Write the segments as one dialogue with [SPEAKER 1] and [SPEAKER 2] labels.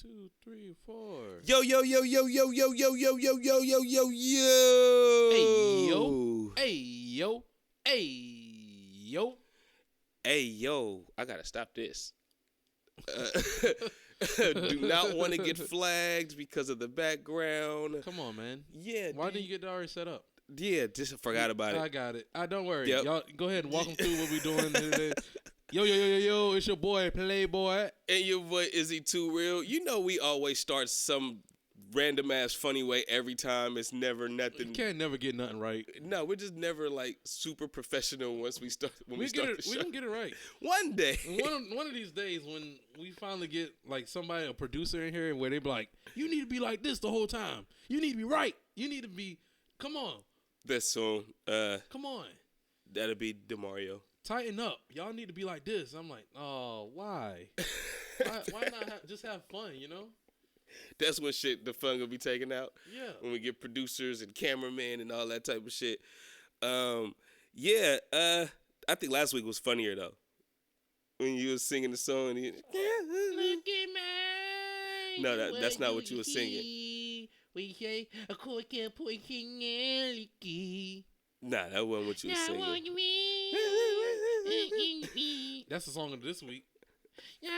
[SPEAKER 1] 2, 3, 4.
[SPEAKER 2] Yo, yo, yo, yo, yo, yo, yo, yo, yo, yo, yo, yo, yo.
[SPEAKER 1] Hey, yo. Hey, yo. Hey, yo.
[SPEAKER 2] Hey, yo. I gotta stop this. Do not want to get flagged because of the background.
[SPEAKER 1] Come on, man.
[SPEAKER 2] Yeah.
[SPEAKER 1] Why didn't you get that already set up?
[SPEAKER 2] Yeah, just forgot about it.
[SPEAKER 1] I got it. Don't worry.
[SPEAKER 2] Yep.
[SPEAKER 1] Y'all go ahead and walk them through what we doing today. Yo, yo, yo, yo, yo. It's your boy, Playboy.
[SPEAKER 2] And your boy, Izze2Real. You know we always start some random-ass funny way every time. It's never nothing.
[SPEAKER 1] You can't never get nothing right.
[SPEAKER 2] No, we're just never, like, super professional once we start the show.
[SPEAKER 1] We can get it right.
[SPEAKER 2] One day.
[SPEAKER 1] One of these days when we finally get, like, somebody, a producer in here where they be like, you need to be like this the whole time. You need to be right. You need to be, come on.
[SPEAKER 2] That's soon.
[SPEAKER 1] Come on.
[SPEAKER 2] That'll be DeMario.
[SPEAKER 1] Tighten up. Y'all need to be like this. I'm like, oh, why? why not just have fun, you know?
[SPEAKER 2] That's when the fun gonna be taken out.
[SPEAKER 1] Yeah.
[SPEAKER 2] When we get producers and cameramen and all that type of shit. I think last week was funnier though. When you was singing the song and
[SPEAKER 1] Look at my
[SPEAKER 2] No, that's not what you were singing.
[SPEAKER 1] We say a corker pushing.
[SPEAKER 2] Nah, that wasn't what you was singing.
[SPEAKER 1] That's the song of this week. You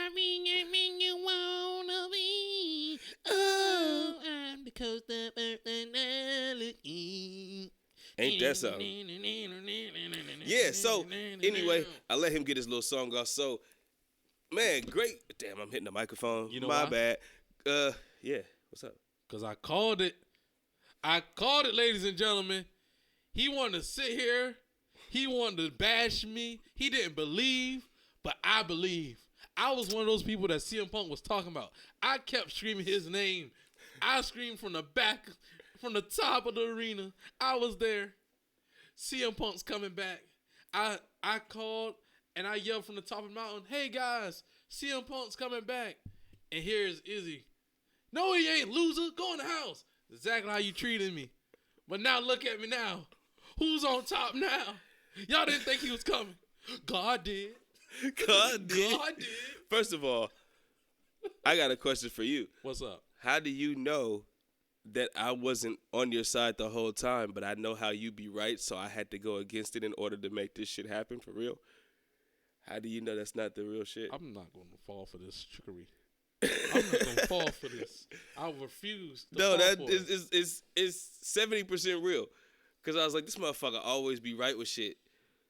[SPEAKER 1] wanna be. Oh, I'm the coast of personality.
[SPEAKER 2] Ain't that something? Yeah, so anyway, I let him get his little song off. So, man, great. Damn, I'm hitting the microphone.
[SPEAKER 1] You know
[SPEAKER 2] My
[SPEAKER 1] why?
[SPEAKER 2] bad. Yeah, what's up?
[SPEAKER 1] Because I called it. Ladies and gentlemen. He wanted to sit here. He wanted to bash me. He didn't believe, but I believe. I was one of those people that CM Punk was talking about. I kept screaming his name. I screamed from the back, from the top of the arena. I was there. CM Punk's coming back. I called and I yelled from the top of the mountain, hey guys, CM Punk's coming back. And here's Izzy. No, he ain't, loser. Go in the house. Exactly how you treated me. But now look at me now. Who's on top now? Y'all didn't think he was coming. God did.
[SPEAKER 2] God did.
[SPEAKER 1] God did.
[SPEAKER 2] First of all, I got a question for you.
[SPEAKER 1] What's up?
[SPEAKER 2] How do you know that I wasn't on your side the whole time, but I know how you be right, so I had to go against it in order to make this shit happen for real? How do you know that's not the real shit?
[SPEAKER 1] I'm not going to fall for this trickery. I'm not going to fall for this. I refuse to fall
[SPEAKER 2] that
[SPEAKER 1] for it.
[SPEAKER 2] is 70% real. Because I was like, this motherfucker always be right with shit.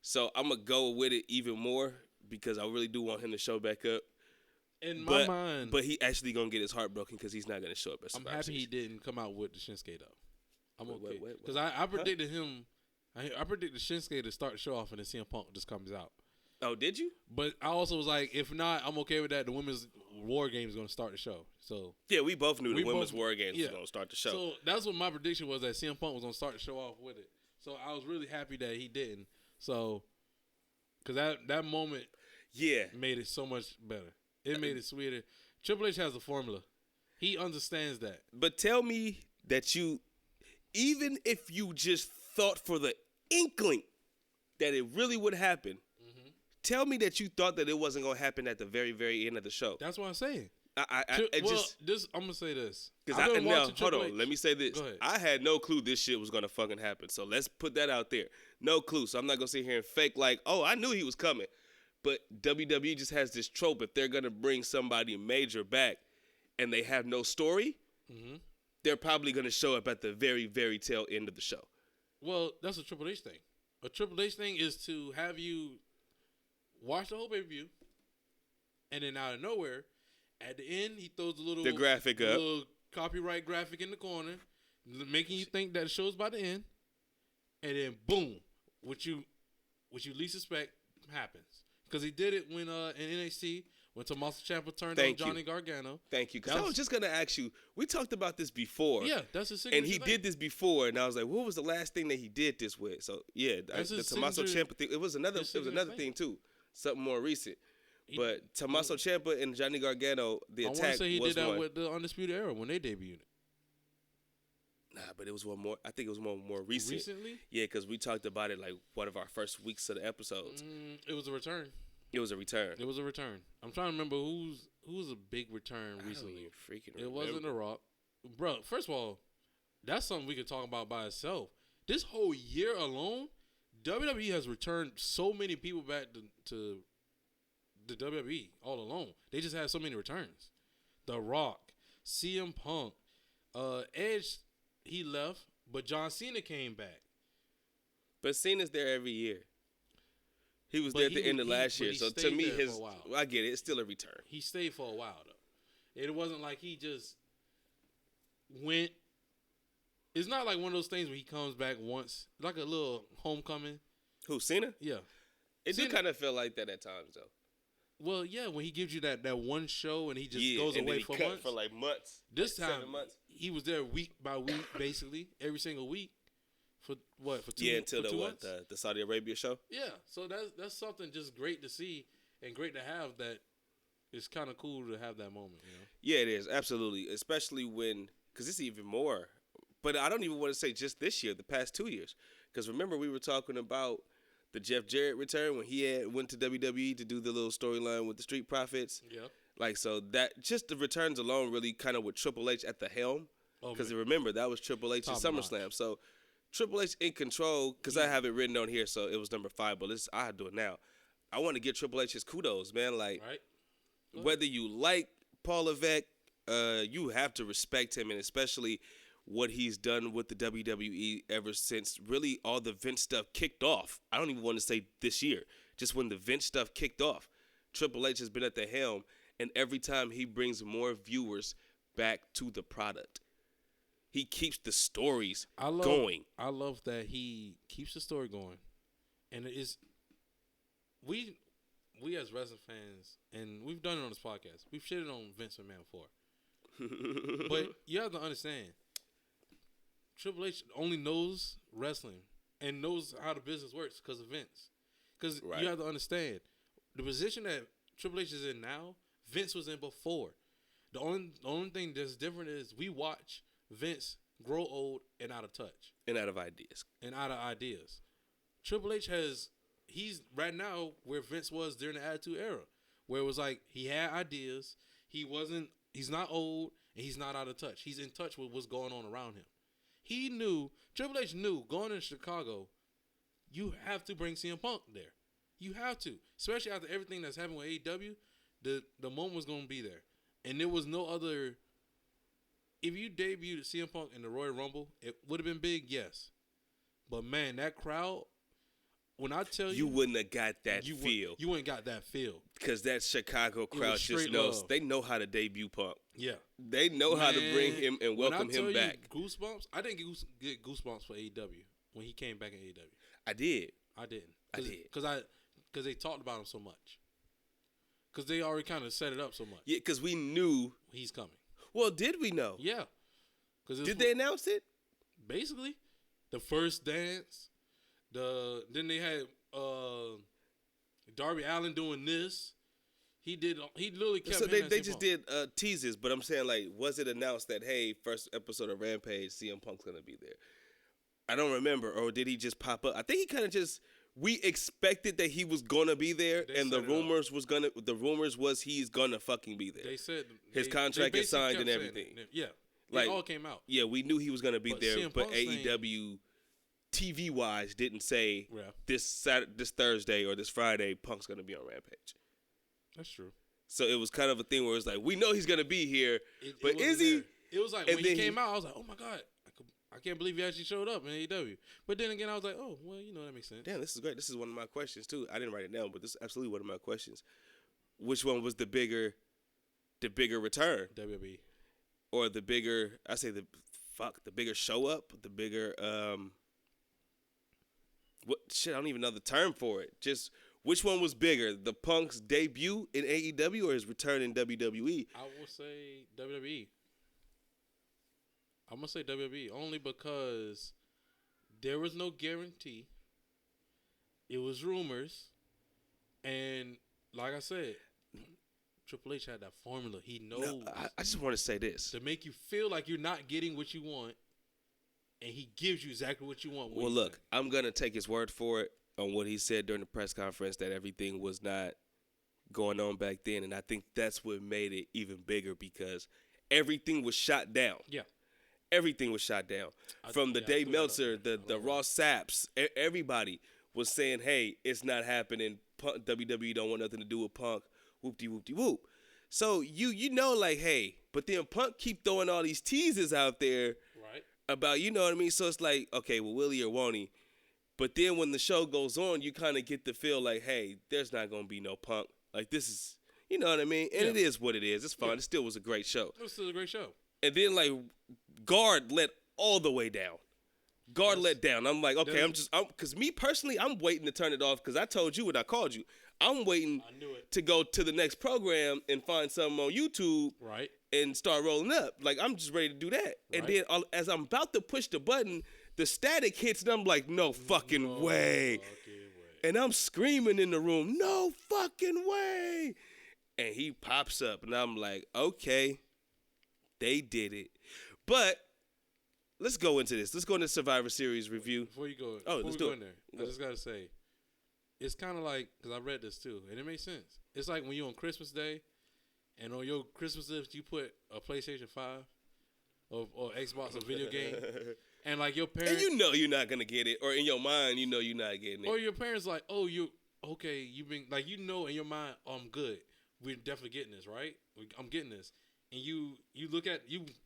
[SPEAKER 2] So I'm going to go with it even more because I really do want him to show back up.
[SPEAKER 1] In my mind.
[SPEAKER 2] But he actually going to get his heart broken because he's not going to show up at
[SPEAKER 1] I'm
[SPEAKER 2] Survivor
[SPEAKER 1] happy
[SPEAKER 2] Series.
[SPEAKER 1] he didn't come out with the Shinsuke, though. I'm okay.
[SPEAKER 2] Wait.
[SPEAKER 1] Because I predicted him. I predicted Shinsuke to start the show off and then CM Punk just comes out.
[SPEAKER 2] Oh, did you?
[SPEAKER 1] But I also was like, if not, I'm okay with that. The Women's War Games is going to start the show. So
[SPEAKER 2] yeah, we both knew the Women's War Games was going to start the show.
[SPEAKER 1] So that's what my prediction was, that CM Punk was going to start the show off with it. So I was really happy that he didn't. So, because that moment made it so much better. It made it sweeter. Triple H has a formula. He understands that.
[SPEAKER 2] But tell me that even if you just thought for the inkling that it really would happen, tell me that you thought that it wasn't going to happen at the very, very end of the show.
[SPEAKER 1] That's what I'm saying.
[SPEAKER 2] I'm
[SPEAKER 1] going to say this.
[SPEAKER 2] Hold on. Let me say this.
[SPEAKER 1] Go ahead.
[SPEAKER 2] I had no clue this shit was going to fucking happen. So let's put that out there. No clue. So I'm not going to sit here and fake like, oh, I knew he was coming. But WWE just has this trope. If they're going to bring somebody major back and they have no story, they're probably going to show up at the very, very tail end of the show.
[SPEAKER 1] Well, that's a Triple H thing. A Triple H thing is to have you watch the whole pay-per-view, and then out of nowhere, at the end, he throws
[SPEAKER 2] the graphic up,
[SPEAKER 1] little copyright graphic in the corner, making you think that the show's about to end, and then boom, what you least suspect happens. Because he did it when in NXT when Tommaso Ciampa turned on Johnny Gargano.
[SPEAKER 2] Thank you. Because I was just gonna ask you. We talked about this before.
[SPEAKER 1] Yeah, that's his signature.
[SPEAKER 2] And he did this before, and I was like, what was the last thing that he did this with? So yeah, the Tommaso Ciampa thing. It was another thing too. Something more recent. But Tommaso Ciampa and Johnny Gargano, the attack was one.
[SPEAKER 1] I want to say he did that with the Undisputed Era when they debuted it.
[SPEAKER 2] Nah, but it was one more. I think it was more recent.
[SPEAKER 1] Recently?
[SPEAKER 2] Yeah, because we talked about it like one of our first weeks of the episodes.
[SPEAKER 1] It was a return.
[SPEAKER 2] It was a return.
[SPEAKER 1] It was a return. I'm trying to remember who's a big return recently.
[SPEAKER 2] I don't even freaking
[SPEAKER 1] It
[SPEAKER 2] remember.
[SPEAKER 1] wasn't The Rock. Bro, first of all, that's something we could talk about by itself. This whole year alone, WWE has returned so many people back to the WWE all alone. They just had so many returns. The Rock, CM Punk, Edge, he left, but John Cena came back.
[SPEAKER 2] But Cena's there every year. He was there at the end of last year. So to me, I get it. It's still a return.
[SPEAKER 1] He stayed for a while, though. It wasn't like he just went. It's not like one of those things where he comes back once, like a little homecoming.
[SPEAKER 2] Who, Cena?
[SPEAKER 1] Yeah.
[SPEAKER 2] It do kind of feel like that at times, though.
[SPEAKER 1] Well, yeah, when he gives you that one show and he just goes away for months.
[SPEAKER 2] For like months.
[SPEAKER 1] This
[SPEAKER 2] like
[SPEAKER 1] time,
[SPEAKER 2] 7 months.
[SPEAKER 1] He was there week by week, basically, every single week. For what? For 2
[SPEAKER 2] until the Saudi Arabia show?
[SPEAKER 1] Yeah, so that's something just great to see and great to have. That it's kind of cool to have that moment, you know?
[SPEAKER 2] Yeah, it is, absolutely. Especially when, because it's even more. But I don't even want to say just this year, the past 2 years. Because remember, we were talking about the Jeff Jarrett return when he went to WWE to do the little storyline with the Street Profits.
[SPEAKER 1] Yeah.
[SPEAKER 2] Like, so that, just the returns alone really kind of with Triple H at the helm. Because remember, that was Triple H at SummerSlam. So Triple H in control, because I have it written on here, so it was number 5, but I do it now. I want to give Triple H his kudos, man. Like, whether you like Paul Levesque, you have to respect him, and especially what he's done with the WWE ever since really all the Vince stuff kicked off. I don't even want to say this year. Just when the Vince stuff kicked off, Triple H has been at the helm, and every time he brings more viewers back to the product. He keeps the stories going.
[SPEAKER 1] I love that he keeps the story going. And it is we as wrestling fans, and we've done it on this podcast, we've shitted on Vince McMahon before. But you have to understand, Triple H only knows wrestling and knows how the business works because of Vince. Because you have to understand, the position that Triple H is in now, Vince was in before. The only thing that's different is we watch Vince grow old and out of touch.
[SPEAKER 2] And out of ideas.
[SPEAKER 1] Triple H he's right now where Vince was during the Attitude Era, where it was like he had ideas, he's not old, and he's not out of touch. He's in touch with what's going on around him. Triple H knew going into Chicago, you have to bring CM Punk there. You have to. Especially after everything that's happened with AEW, the moment was going to be there. And there was no other. If you debuted CM Punk in the Royal Rumble, it would have been big, yes. But man, that crowd, when I tell you,
[SPEAKER 2] you wouldn't have got that feel.
[SPEAKER 1] You wouldn't got that feel.
[SPEAKER 2] Because that Chicago crowd just knows. They know how to debut Punk.
[SPEAKER 1] Yeah.
[SPEAKER 2] They know how to bring him and welcome him back.
[SPEAKER 1] Goosebumps. I didn't get goosebumps for AEW when he came back in AEW.
[SPEAKER 2] I did.
[SPEAKER 1] I didn't.
[SPEAKER 2] I did.
[SPEAKER 1] Because they talked about him so much. Because they already kind of set it up so much.
[SPEAKER 2] Yeah, because we knew
[SPEAKER 1] he's coming.
[SPEAKER 2] Well, did we know?
[SPEAKER 1] Yeah.
[SPEAKER 2] Did they announce it?
[SPEAKER 1] Basically, the first dance. Then they had Darby Allin doing this. He literally kept.
[SPEAKER 2] So they just did teases, but I'm saying, like, was it announced that, hey, first episode of Rampage, CM Punk's gonna be there? I don't remember, or did he just pop up? I think he kind of just. We expected that he was gonna be there, and the rumors was he's gonna fucking be there.
[SPEAKER 1] They said
[SPEAKER 2] his contract is signed and everything.
[SPEAKER 1] Yeah, it all came out.
[SPEAKER 2] Yeah, we knew he was gonna be there, but AEW TV wise didn't say this Thursday or this Friday Punk's gonna be on Rampage.
[SPEAKER 1] That's true.
[SPEAKER 2] So it was kind of a thing where it's like, we know he's gonna be here, but is he?
[SPEAKER 1] It was like when he came out, I was like, oh my god. I can't believe he actually showed up in AEW. But then again, I was like, oh, well, that makes sense.
[SPEAKER 2] Damn, this is great. This is one of my questions, too. I didn't write it down, but this is absolutely one of my questions. Which one was the bigger return?
[SPEAKER 1] WWE.
[SPEAKER 2] Or the bigger, the bigger show up? The bigger, I don't even know the term for it. Just, which one was bigger? The Punk's debut in AEW or his return in WWE?
[SPEAKER 1] I will say WWE. I'm going to say WWE only because there was no guarantee. It was rumors. And like I said, Triple H had that formula. He knows.
[SPEAKER 2] No, I just want to say this.
[SPEAKER 1] To make you feel like you're not getting what you want, and he gives you exactly what you want.
[SPEAKER 2] Well, look, I'm going to take his word for it on what he said during the press conference, that everything was not going on back then, and I think that's what made it even bigger because everything was shot down.
[SPEAKER 1] Yeah.
[SPEAKER 2] Everything was shot down. From the Dave Meltzer, the Ross Sapps, everybody was saying, hey, it's not happening. WWE don't want nothing to do with Punk. Whoop-de-whoop-de-whoop. So you know, like, hey, but then Punk keep throwing all these teases out there about, you know what I mean? So it's like, okay, well, will he or won't he? But then when the show goes on, you kind of get the feel like, hey, there's not going to be no Punk. Like, this is, you know what I mean? And it is what it is. It's fine. It still was a great show.
[SPEAKER 1] It was still a great show.
[SPEAKER 2] And then, like, Guard let all the way down. Let down. I'm like, okay, because me personally, I'm waiting to turn it off because I told you when I called you. I'm waiting to go to the next program and find something on YouTube and start rolling up. Like, I'm just ready to do that. And then as I'm about to push the button, the static hits and I'm like, no fucking way. And I'm screaming in the room, no fucking way. And he pops up and I'm like, okay, they did it. But let's go into this. Let's go into Survivor Series review.
[SPEAKER 1] Before you go,
[SPEAKER 2] let's do it.
[SPEAKER 1] I just got to say, it's kind of like, because I read this too, and it makes sense. It's like when you're on Christmas Day, and on your Christmas list, you put a PlayStation 5 or Xbox, a video game, and like your parents.
[SPEAKER 2] And you know you're not going to get it, or in your mind, you know you're not getting it.
[SPEAKER 1] Or your parents like, oh, you've been, like, you know in your mind, oh, I'm good. We're definitely getting this, right? I'm getting this. And you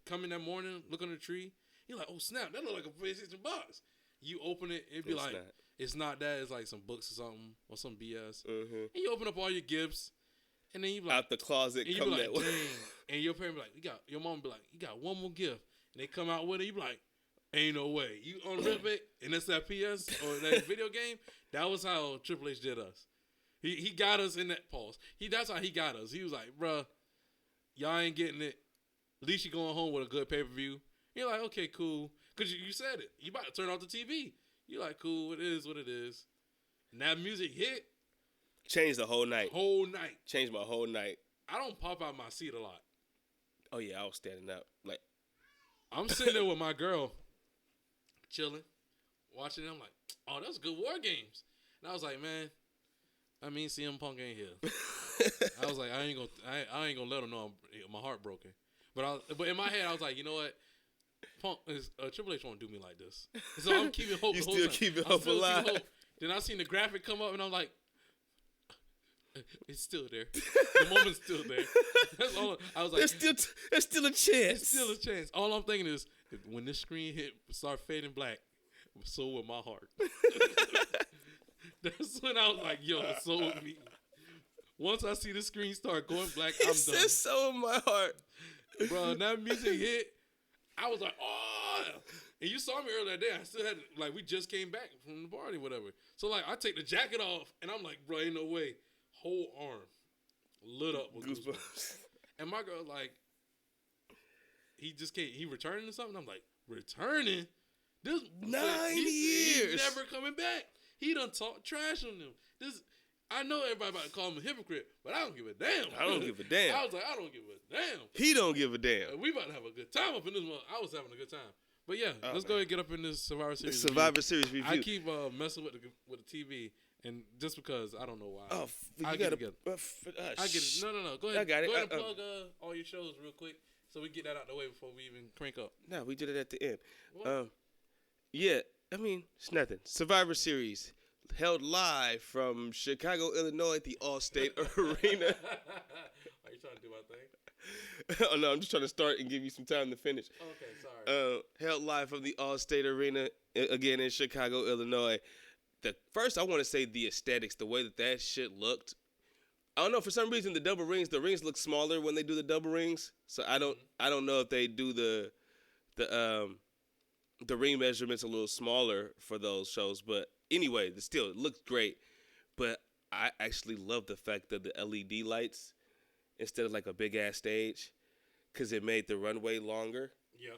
[SPEAKER 1] come in that morning, look on the tree, you're like, oh, snap, that look like a PlayStation box. You open it, it'd be like, it's not that. It's like some books or something or some BS. Mm-hmm. And you open up all your gifts, and then you be like,
[SPEAKER 2] out the closet,
[SPEAKER 1] and you
[SPEAKER 2] come
[SPEAKER 1] be like,
[SPEAKER 2] that way.
[SPEAKER 1] Dang. And your parent be like, your mom be like, you got one more gift. And they come out with it, you be like, ain't no way. You unrip it, and it's that PS or that video game. That was how Triple H did us. He got us in that pause. That's how he got us. He was like, bruh, y'all ain't getting it. At least you're going home with a good pay-per-view. You're like, okay, cool. Because you said it. You about to turn off the TV. You're like, cool, it is what it is. And that music hit.
[SPEAKER 2] Changed the whole night.
[SPEAKER 1] Changed
[SPEAKER 2] my whole night.
[SPEAKER 1] I don't pop out my seat a lot.
[SPEAKER 2] Oh, yeah, I was standing up. Like,
[SPEAKER 1] I'm sitting there with my girl, chilling, watching it. I'm like, oh, that's good War Games. And I was like, man, I mean, CM Punk ain't here. I was like, I ain't gonna let him know my heart broken. But in my head, I was like, you know what? Punk Triple H won't do me like this. So I'm keeping hope.
[SPEAKER 2] You still keeping hope alive.
[SPEAKER 1] Then I seen the graphic come up, and I'm like, it's still there. The moment's still there. That's all. I was like,
[SPEAKER 2] there's still a chance.
[SPEAKER 1] There's still a chance. All I'm thinking is, when this screen start fading black, so will my heart. That's when I was like, yo, so will me. Once I see the screen start going black, I'm done.
[SPEAKER 2] Says so in my heart.
[SPEAKER 1] Bro, that music hit. I was like, oh. And you saw me earlier that day. I still had, like, we just came back from the party, whatever. So, like, I take the jacket off, and I'm like, bro, ain't no way. Whole arm lit up with goosebumps. And my girl, like, he just came. He returning to something? I'm like, returning? This
[SPEAKER 2] 9 years.
[SPEAKER 1] He's never coming back. He done talk trash on them. I know everybody about to call him a hypocrite, but I don't give a damn.
[SPEAKER 2] I don't give a damn.
[SPEAKER 1] I was like, I don't give a damn.
[SPEAKER 2] He don't give a damn.
[SPEAKER 1] We about to have a good time up in this month. I was having a good time. But yeah, let's go ahead and get up in this Survivor Series.
[SPEAKER 2] Series review.
[SPEAKER 1] I keep messing with the TV, and just because I don't know why.
[SPEAKER 2] Oh,
[SPEAKER 1] I get it. I get it. No. Go ahead.
[SPEAKER 2] I got it.
[SPEAKER 1] Go ahead and plug all your shows real quick, so we get that out the way before we even crank up.
[SPEAKER 2] No, we did it at the end. Yeah, I mean, it's nothing. Survivor Series. Held live from Chicago, Illinois at the Allstate Arena.
[SPEAKER 1] Are you trying to do my thing?
[SPEAKER 2] Oh, no, I'm just trying to start and give you some time to finish.
[SPEAKER 1] Okay, sorry.
[SPEAKER 2] Held live from the Allstate Arena, again in Chicago, Illinois. First, I want to say the aesthetics, the way that shit looked. I don't know, for some reason, the rings look smaller when they do the double rings. So I don't know if they do the ring measurements a little smaller for those shows, but anyway, it looked great. But I actually love the fact that the LED lights instead of like a big ass stage, because it made the runway longer.
[SPEAKER 1] Yeah.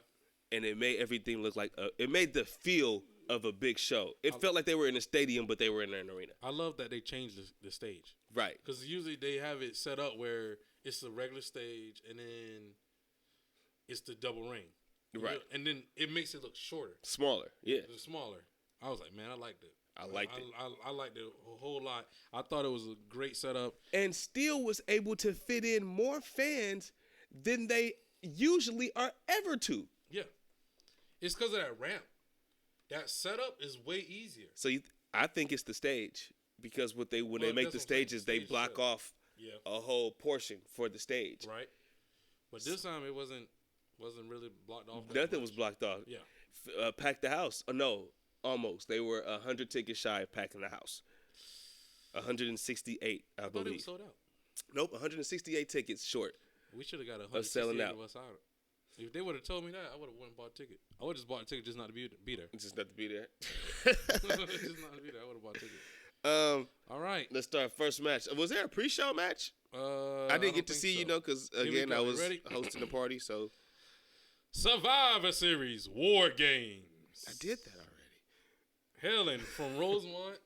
[SPEAKER 2] And it made everything look like it made the feel of a big show. It felt like they were in a stadium, but they were in an arena.
[SPEAKER 1] I love that they changed the stage.
[SPEAKER 2] Right.
[SPEAKER 1] Because usually they have it set up where it's the regular stage and then it's the double ring.
[SPEAKER 2] Right.
[SPEAKER 1] And then it makes it look shorter.
[SPEAKER 2] Smaller, yeah.
[SPEAKER 1] It's smaller. I was like, man, I like that.
[SPEAKER 2] I liked it.
[SPEAKER 1] I liked it a whole lot. I thought it was a great setup.
[SPEAKER 2] And still was able to fit in more fans than they usually are ever to.
[SPEAKER 1] Yeah. It's because of that ramp. That setup is way easier.
[SPEAKER 2] So I think it's the stage. Because when they make the stages, they block off a whole portion for the stage.
[SPEAKER 1] Right. But this time it wasn't really blocked off.
[SPEAKER 2] Nothing was blocked off.
[SPEAKER 1] Yeah.
[SPEAKER 2] Packed the house. No, almost. They were 100 tickets shy of packing the house. 168, I believe.
[SPEAKER 1] It was sold out.
[SPEAKER 2] Nope, 168 tickets short.
[SPEAKER 1] We should have got 168
[SPEAKER 2] of selling out.
[SPEAKER 1] of us out. If they would have told me that, I would have went and bought a ticket. I would have just bought a ticket just not to be there.
[SPEAKER 2] Just not to be there.
[SPEAKER 1] Just not to be there. I would have bought a ticket. All right.
[SPEAKER 2] Let's start first match. Was there a pre-show match? I didn't get to see,
[SPEAKER 1] so.
[SPEAKER 2] because again I was hosting the party, so
[SPEAKER 1] Survivor Series War Games.
[SPEAKER 2] I did that already.
[SPEAKER 1] Hailing from Rosemont,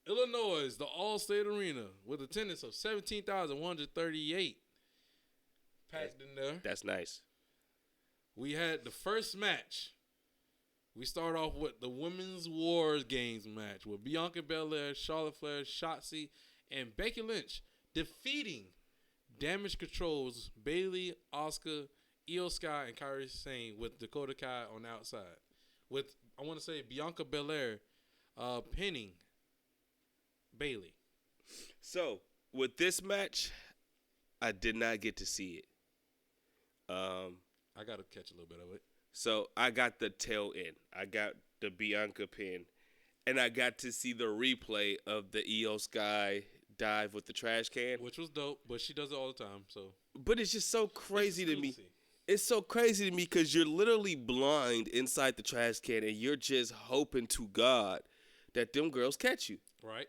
[SPEAKER 1] Illinois, the All-State Arena with attendance of 17,138 packed in there.
[SPEAKER 2] That's nice.
[SPEAKER 1] We had the first match. We start off with the Women's War Games match with Bianca Belair, Charlotte Flair, Shotzi, and Becky Lynch defeating Damage Control's Bayley, Asuka, Io Sky, and Kairi Sane with Dakota Kai on the outside. With, I want to say, Bianca Belair pinning Bayley.
[SPEAKER 2] So, with this match, I did not get to see it.
[SPEAKER 1] I got to catch a little bit of it.
[SPEAKER 2] So, I got the tail end. I got the Bianca pin. And I got to see the replay of the Io Sky dive with the trash can.
[SPEAKER 1] Which was dope, but she does it all the time. So,
[SPEAKER 2] but it's just so crazy to me. It's so crazy to me because you're literally blind inside the trash can and you're just hoping to God that them girls catch you.
[SPEAKER 1] Right.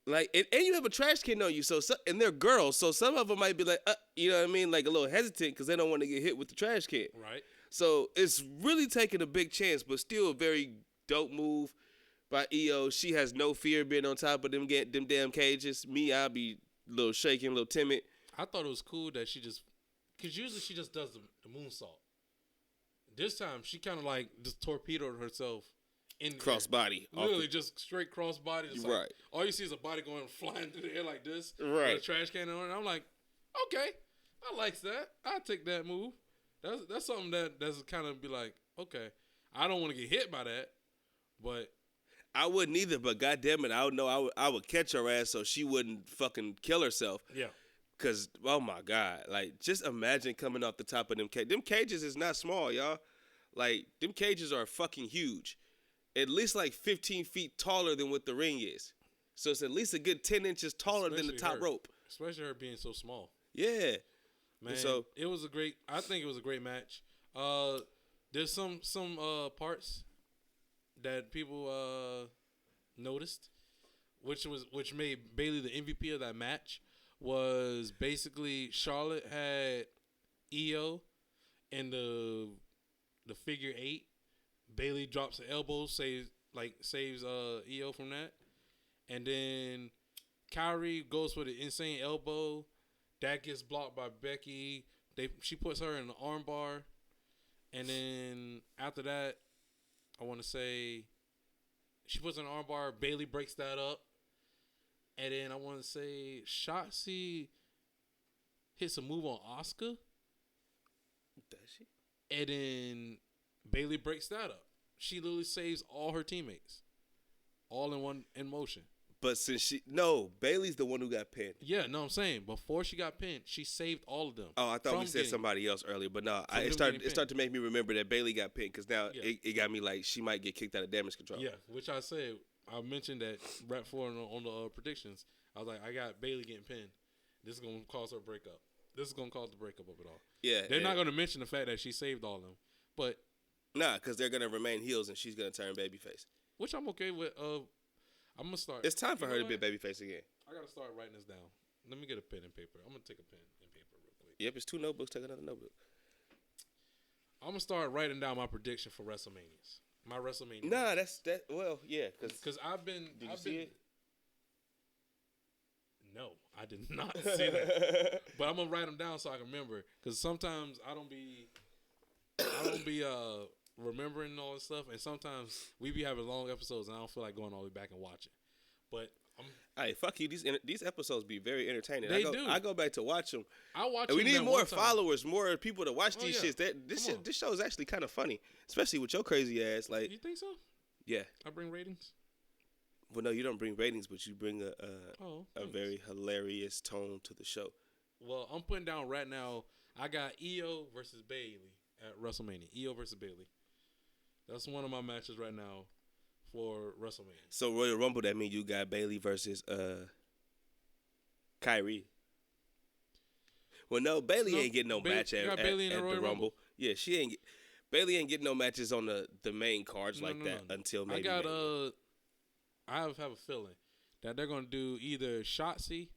[SPEAKER 2] Like, and you have a trash can on you, and they're girls, so some of them might be like, you know what I mean, like a little hesitant because they don't want to get hit with the trash can.
[SPEAKER 1] Right.
[SPEAKER 2] So it's really taking a big chance, but still a very dope move by Io. She has no fear being on top of them damn cages. Me, I'll be a little shaking, a little timid.
[SPEAKER 1] I thought it was cool that she just, because usually she just does the moonsault. This time she kind of like just torpedoed herself. In
[SPEAKER 2] cross body.
[SPEAKER 1] Literally just straight cross body. Just
[SPEAKER 2] right.
[SPEAKER 1] Like, all you see is a body going flying through the air like this.
[SPEAKER 2] Right.
[SPEAKER 1] With a trash can on it. I'm like, okay, I like that. I'll take that move. That's something that's kind of be like, okay, I don't want to get hit by that, but
[SPEAKER 2] I wouldn't either. But goddamn it, I would know I would catch her ass so she wouldn't fucking kill herself.
[SPEAKER 1] Yeah.
[SPEAKER 2] Cause oh my God, like just imagine coming off the top of them cages. Them cages is not small, y'all. Like them cages are fucking huge. At least like 15 feet taller than what the ring is. So it's at least a good 10 inches taller than the top rope.
[SPEAKER 1] Especially her being so small.
[SPEAKER 2] Yeah.
[SPEAKER 1] Man,
[SPEAKER 2] so
[SPEAKER 1] I think it was a great match. There's some parts that people noticed, which made Bayley the MVP of that match, was basically Charlotte had Io in the figure 8. Bayley drops an elbow, saves Io from that. And then Kyrie goes for the insane elbow. That gets blocked by Becky. She puts her in the armbar. And then after that, I want to say she puts in an armbar. Bayley breaks that up. And then I want to say Shotzi hits a move on Asuka.
[SPEAKER 2] Does she?
[SPEAKER 1] And then Bayley breaks that up. She literally saves all her teammates, all in motion. But
[SPEAKER 2] since Bayley's the one who got pinned.
[SPEAKER 1] Yeah, no, I'm saying before she got pinned, she saved all of them.
[SPEAKER 2] Oh, I thought we said somebody else earlier, but no, it started to make me remember that Bayley got pinned because now it got me like she might get kicked out of Damage Control.
[SPEAKER 1] Yeah, which I mentioned that right before on the predictions. I was like, I got Bayley getting pinned. This is gonna cause her breakup. This is gonna cause the breakup of it all.
[SPEAKER 2] Yeah,
[SPEAKER 1] they're not gonna mention the fact that she saved all of them, but.
[SPEAKER 2] Nah, because they're going to remain heels and she's going to turn babyface.
[SPEAKER 1] Which I'm okay with. I'm going to start.
[SPEAKER 2] It's time for her to be babyface again.
[SPEAKER 1] I got to start writing this down. Let me get a pen and paper. I'm going to take a pen and paper real quick.
[SPEAKER 2] Yep, it's 2 notebooks. Take another notebook.
[SPEAKER 1] I'm going to start writing down my prediction for WrestleManias. My WrestleMania.
[SPEAKER 2] Nah, well, yeah.
[SPEAKER 1] Because I've been.
[SPEAKER 2] Did you see it?
[SPEAKER 1] No, I did not see that. But I'm going to write them down so I can remember. Because sometimes I don't be remembering all this stuff, and sometimes we be having long episodes, and I don't feel like going all the way back and watching. But
[SPEAKER 2] Hey, fuck you. These episodes be very entertaining.
[SPEAKER 1] They do.
[SPEAKER 2] I go back to watch them.
[SPEAKER 1] I watch.
[SPEAKER 2] And we
[SPEAKER 1] them
[SPEAKER 2] need
[SPEAKER 1] that
[SPEAKER 2] more
[SPEAKER 1] one time.
[SPEAKER 2] followers, more people to watch these
[SPEAKER 1] yeah.
[SPEAKER 2] shits. This show is actually kind of funny, especially with your crazy ass. Like,
[SPEAKER 1] You think so?
[SPEAKER 2] yeah.
[SPEAKER 1] I bring ratings.
[SPEAKER 2] Well, no, you don't bring ratings, but you bring a
[SPEAKER 1] Thanks.
[SPEAKER 2] very hilarious tone to the show.
[SPEAKER 1] Well, I'm putting down right now. I got Io versus Bailey at WrestleMania. Io versus Bailey. That's one of my matches right now for WrestleMania.
[SPEAKER 2] So Royal Rumble, that means you got Bailey versus Kyrie. Well, no, Bailey ain't getting no match at the Rumble. Yeah, she ain't. Bailey ain't getting no matches on the main cards
[SPEAKER 1] No.
[SPEAKER 2] until maybe.
[SPEAKER 1] I have a feeling that they're gonna do either Shotzi.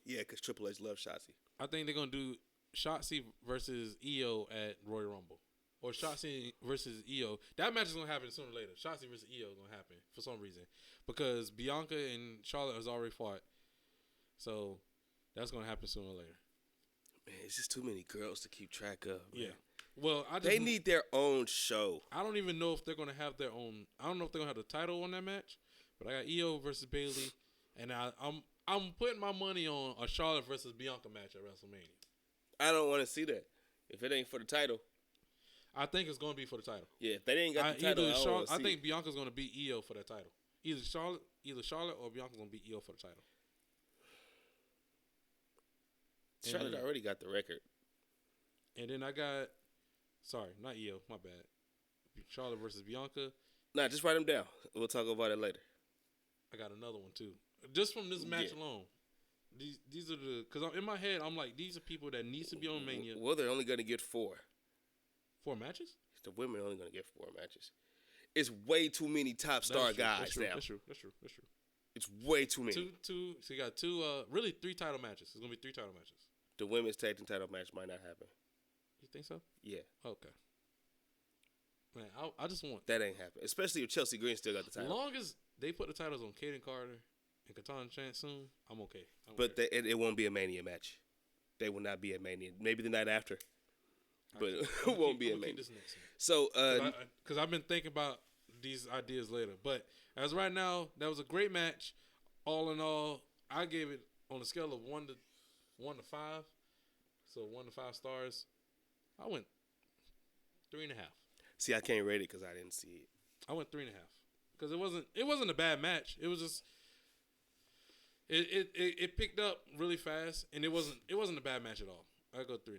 [SPEAKER 2] Yeah, because Triple H loves Shotzi.
[SPEAKER 1] I think they're gonna do Shotzi versus Io at Royal Rumble, or Shotzi versus Io. That match is gonna happen sooner or later. Shotzi versus Io is gonna happen for some reason because Bianca and Charlotte has already fought, so that's gonna happen sooner or later.
[SPEAKER 2] Man, it's just too many girls to keep track of. Man.
[SPEAKER 1] Yeah. Well,
[SPEAKER 2] they need their own show.
[SPEAKER 1] I don't even know if they're gonna have their own. I don't know if they're gonna have the title on that match, but I got Io versus Bailey, and I'm putting my money on a Charlotte versus Bianca match at WrestleMania.
[SPEAKER 2] I don't want to see that if it ain't for the title.
[SPEAKER 1] I think it's gonna be for the title.
[SPEAKER 2] Yeah, if they ain't got the title,
[SPEAKER 1] I think Bianca's gonna beat Io for that title. Either Charlotte or Bianca's gonna beat Io for the title.
[SPEAKER 2] Charlotte already got the record.
[SPEAKER 1] And then I got, sorry, not Io, my bad. Charlotte versus Bianca.
[SPEAKER 2] Nah, just write them down. We'll talk about it later.
[SPEAKER 1] I got another one too. Just from this match alone. These are because in my head I'm like, these are people that needs to be on Mania.
[SPEAKER 2] Well, they're only gonna get 4.
[SPEAKER 1] 4 matches?
[SPEAKER 2] The women are only gonna get 4 matches. It's way too many top star guys now.
[SPEAKER 1] That's true.
[SPEAKER 2] It's way too many.
[SPEAKER 1] Two. So you got 2, really 3 title matches. It's gonna be 3 title matches.
[SPEAKER 2] The women's tag team title match might not happen.
[SPEAKER 1] You think so?
[SPEAKER 2] Yeah.
[SPEAKER 1] Okay. Man, I just want
[SPEAKER 2] that ain't happen. Especially if Chelsea Green still got the title.
[SPEAKER 1] As long as they put the titles on Kaden Carter and Katana Chance soon, I'm okay.
[SPEAKER 2] But it won't be a Mania match. They will not be a Mania. Maybe the night after. But it won't be a Mania. So,
[SPEAKER 1] because I've been thinking about these ideas later. But as right now, that was a great match. All in all, I gave it on a scale of 1 to 5. So 1 to 5 stars. I went 3.5.
[SPEAKER 2] See, I can't rate it because I didn't see it.
[SPEAKER 1] I went 3.5 because it wasn't a bad match. It was just it picked up really fast, and it wasn't a bad match at all. I go 3.5.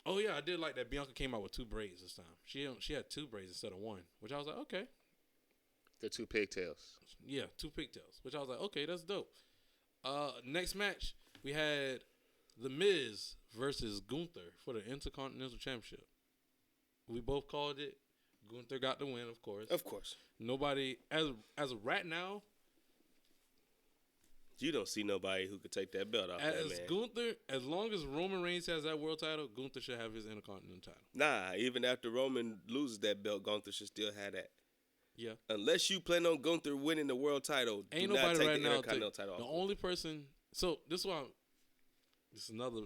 [SPEAKER 1] Oh yeah, I did like that Bianca came out with 2 braids this time. She had 2 braids instead of 1, which I was like, okay.
[SPEAKER 2] The 2 pigtails.
[SPEAKER 1] Yeah, 2 pigtails, which I was like, okay, that's dope. Next match we had The Miz versus Gunther for the Intercontinental Championship. We both called it. Gunther got the win, of course.
[SPEAKER 2] Of course.
[SPEAKER 1] Nobody as of right now.
[SPEAKER 2] You don't see nobody who could take that belt off that man.
[SPEAKER 1] Gunther, as long as Roman Reigns has that world title, Gunther should have his Intercontinental title.
[SPEAKER 2] Nah, even after Roman loses that belt, Gunther should still have that.
[SPEAKER 1] Yeah.
[SPEAKER 2] Unless you plan on Gunther winning the world title,
[SPEAKER 1] ain't
[SPEAKER 2] do
[SPEAKER 1] nobody
[SPEAKER 2] not take
[SPEAKER 1] right
[SPEAKER 2] the
[SPEAKER 1] now.
[SPEAKER 2] Intercontinental title off.
[SPEAKER 1] The only person. So this is why. This is another.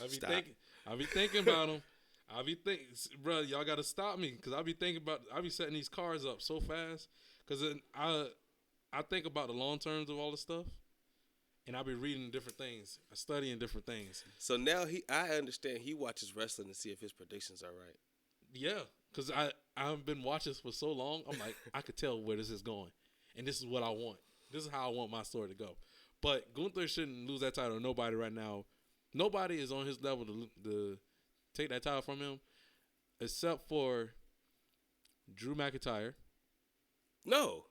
[SPEAKER 1] I be thinking about him. I be thinking, bro, y'all got to stop me because I be thinking about. I be setting these cards up so fast because I think about the long terms of all this stuff. And I be reading different things, studying different things.
[SPEAKER 2] So now I understand he watches wrestling to see if his predictions are right.
[SPEAKER 1] Yeah, because I've been watching this for so long. I'm like, I could tell where this is going, and this is what I want. This is how I want my story to go. But Gunther shouldn't lose that title to nobody right now. Nobody is on his level to take that title from him, except for Drew McIntyre.
[SPEAKER 2] No,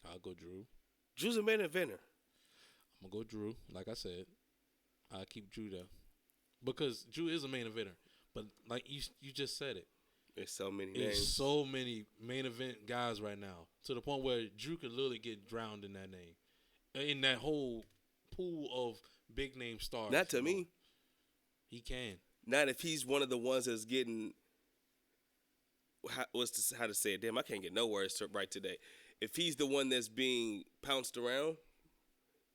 [SPEAKER 1] I'll go Drew.
[SPEAKER 2] Drew's a main eventer.
[SPEAKER 1] I'm going to go Drew. Like I said, I'll keep Drew there. Because Drew is a main eventer. But like you just said it.
[SPEAKER 2] There's so many names.
[SPEAKER 1] There's so many main event guys right now. To the point where Drew could literally get drowned in that name. In that whole pool of big name stars.
[SPEAKER 2] Not to me.
[SPEAKER 1] He can.
[SPEAKER 2] Not if he's one of the ones that's getting... how to say it? Damn, I can't get no words right today. If he's the one that's being pounced around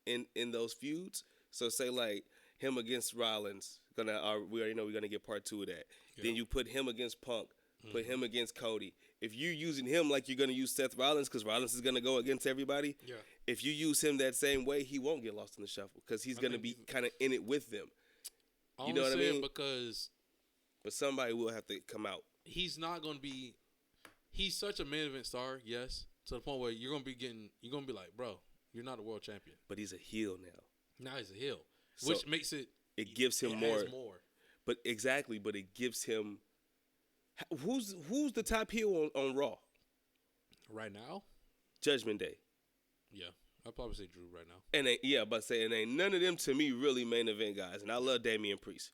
[SPEAKER 2] in those feuds, so say like him against Rollins, We already know we're gonna get part 2 of that.
[SPEAKER 1] Yeah.
[SPEAKER 2] Then you put him against Punk, put him against Cody. If you're using him like you're gonna use Seth Rollins, because Rollins is gonna go against everybody.
[SPEAKER 1] Yeah.
[SPEAKER 2] If you use him that same way, he won't get lost in the shuffle because he's gonna be kind of in it with them. You know what I mean?
[SPEAKER 1] Because
[SPEAKER 2] But somebody will have to come out.
[SPEAKER 1] he's not gonna be. He's such a main event star, yes, to the point where you're gonna be like, bro, you're not a world champion.
[SPEAKER 2] But he's a heel now.
[SPEAKER 1] Now he's a heel,
[SPEAKER 2] So
[SPEAKER 1] which makes it.
[SPEAKER 2] It gives him
[SPEAKER 1] more.
[SPEAKER 2] But exactly, but it gives him. Who's the top heel on Raw?
[SPEAKER 1] Right now,
[SPEAKER 2] Judgment Day.
[SPEAKER 1] yeah, I'd probably say Drew right now.
[SPEAKER 2] And ain't none of them to me really main event guys. And I love Damian Priest,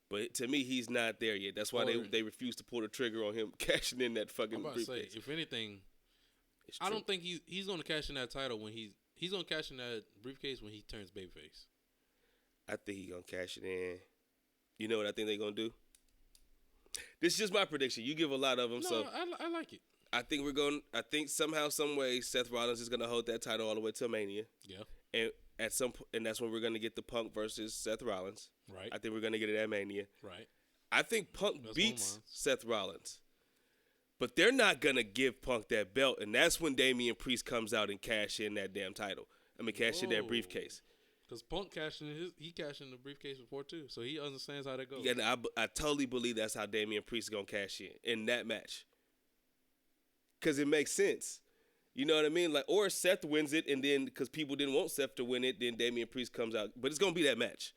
[SPEAKER 2] but to me he's not there yet. That's why they refuse to pull the trigger on him cashing in that fucking
[SPEAKER 1] I'm about to
[SPEAKER 2] briefcase.
[SPEAKER 1] say, if anything,
[SPEAKER 2] It's
[SPEAKER 1] I
[SPEAKER 2] true.
[SPEAKER 1] don't think he's gonna cash in that title when he's gonna cash in that briefcase when he turns babyface.
[SPEAKER 2] I think he's gonna cash it in. You know what I think they're gonna do? This is just my prediction. You give a lot of them,
[SPEAKER 1] No,
[SPEAKER 2] so
[SPEAKER 1] I like it.
[SPEAKER 2] I think somehow, some way, Seth Rollins is gonna hold that title all the way to Mania,
[SPEAKER 1] Yeah,
[SPEAKER 2] and that's when we're gonna get the Punk versus Seth Rollins.
[SPEAKER 1] right,
[SPEAKER 2] I think we're gonna get it at Mania.
[SPEAKER 1] right.
[SPEAKER 2] I think Punk
[SPEAKER 1] That's
[SPEAKER 2] beats
[SPEAKER 1] one of mine.
[SPEAKER 2] Seth Rollins, but they're not gonna give Punk that belt, and that's when Damian Priest comes out and cash in that damn title. Cash in that
[SPEAKER 1] Whoa.
[SPEAKER 2] briefcase.
[SPEAKER 1] Because Punk cashed in the briefcase before too, so he understands how that goes.
[SPEAKER 2] Yeah, and I totally believe that's how Damian Priest is gonna cash in that match. Cause it makes sense. You know what I mean? Like, or Seth wins it, and then because people didn't want Seth to win it, then Damian Priest comes out. But it's gonna be that match.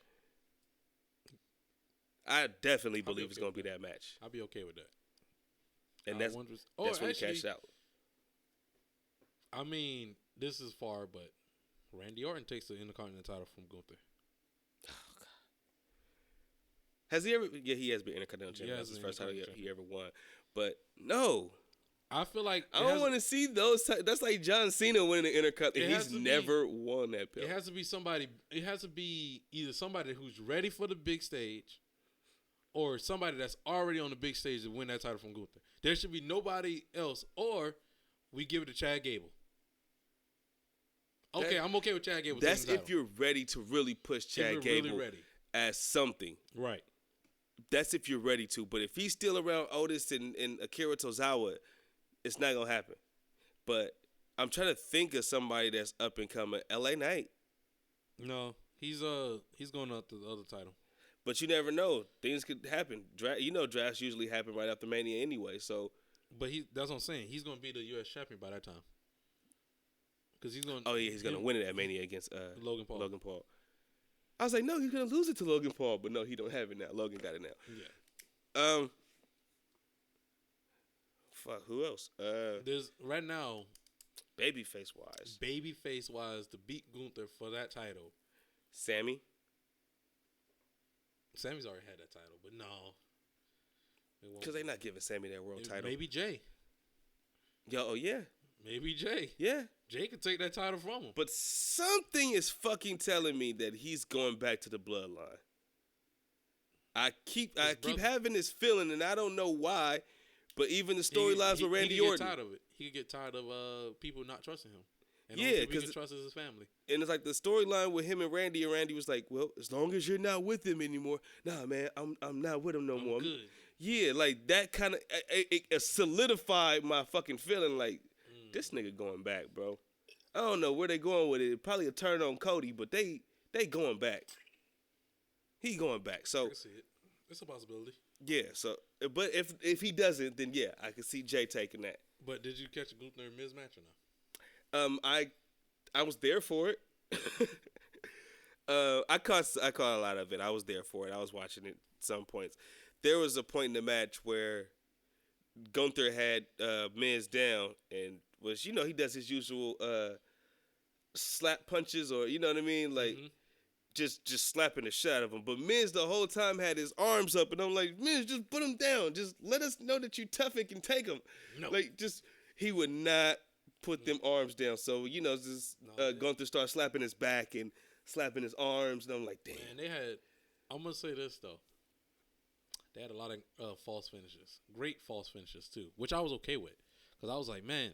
[SPEAKER 2] I definitely believe it's gonna be that match,
[SPEAKER 1] I'll be okay with that.
[SPEAKER 2] and that's when he cashed out.
[SPEAKER 1] I mean, this is far, but Randy Orton takes the Intercontinental title from Gunther.
[SPEAKER 2] Has he ever? Yeah, he has been Intercontinental champion. That's his first title he ever won. But no,
[SPEAKER 1] I feel like
[SPEAKER 2] I don't want to see those. That's like John Cena winning the Intercontinental. He's never won that belt.
[SPEAKER 1] It has to be somebody. It has to be either somebody who's ready for the big stage, or somebody that's already on the big stage to win that title from Gunther. There should be nobody else, or we give it to Chad Gable. Okay, I'm okay with Chad Gable.
[SPEAKER 2] That's if you're ready to really push Chad Gable as something.
[SPEAKER 1] Right.
[SPEAKER 2] That's if you're ready to. But if he's still around Otis and Akira Tozawa, it's not going to happen. But I'm trying to think of somebody that's up and coming. LA Knight.
[SPEAKER 1] No, he's going up to the other title.
[SPEAKER 2] But you never know. Things could happen. Drafts usually happen right after Mania anyway. So.
[SPEAKER 1] But that's what I'm saying. He's going to be the U.S. champion by that time. Because he's going.
[SPEAKER 2] Oh yeah, he's going to win it at Mania against
[SPEAKER 1] Logan Paul. I
[SPEAKER 2] was like, no, he's going to lose it to Logan Paul, but no, he don't have it now. Logan got it now.
[SPEAKER 1] Yeah.
[SPEAKER 2] Fuck, who else?
[SPEAKER 1] There's right now.
[SPEAKER 2] Babyface wise,
[SPEAKER 1] to beat Gunther for that title.
[SPEAKER 2] Sammy's
[SPEAKER 1] already had that title, but no.
[SPEAKER 2] Because they're not giving Sammy that world title.
[SPEAKER 1] Maybe Jay.
[SPEAKER 2] Yeah.
[SPEAKER 1] Maybe Jay.
[SPEAKER 2] Yeah.
[SPEAKER 1] Jay could take that title from him.
[SPEAKER 2] But something is fucking telling me that he's going back to the bloodline. I keep having this feeling, and I don't know why, but even the storylines with Randy Orton.
[SPEAKER 1] He could get tired of it. He could get tired of people not trusting him. And
[SPEAKER 2] yeah,
[SPEAKER 1] because he trusts his family.
[SPEAKER 2] And it's like the storyline with him and Randy was like, well, as long as you're not with him anymore, nah, man, I'm not with him no more.
[SPEAKER 1] Good.
[SPEAKER 2] Yeah, like that kind of it solidified my fucking feeling. Like this nigga going back, bro. I don't know where they going with it. Probably a turn on Cody, but they going back. He going back. So
[SPEAKER 1] I can see it. It's a possibility.
[SPEAKER 2] Yeah. So, but if he doesn't, then yeah, I can see Jay taking that.
[SPEAKER 1] But did you catch a Gunther and Miz match or not?
[SPEAKER 2] I was there for it. I caught a lot of it. I was there for it. I was watching it at some points. There was a point in the match where Gunther had Miz down and was, he does his usual slap punches, or you know what I mean, like just slapping the shit out of him. But Miz the whole time had his arms up, and I'm like, Miz, just put him down. Just let us know that you tough and can take him. No. Like he would not put them arms down. So Gunther started slapping his back and slapping his arms, and I'm like, damn.
[SPEAKER 1] Man, I'm gonna say this though. They had a lot of false finishes. Great false finishes, too, which I was okay with. Because I was like, man,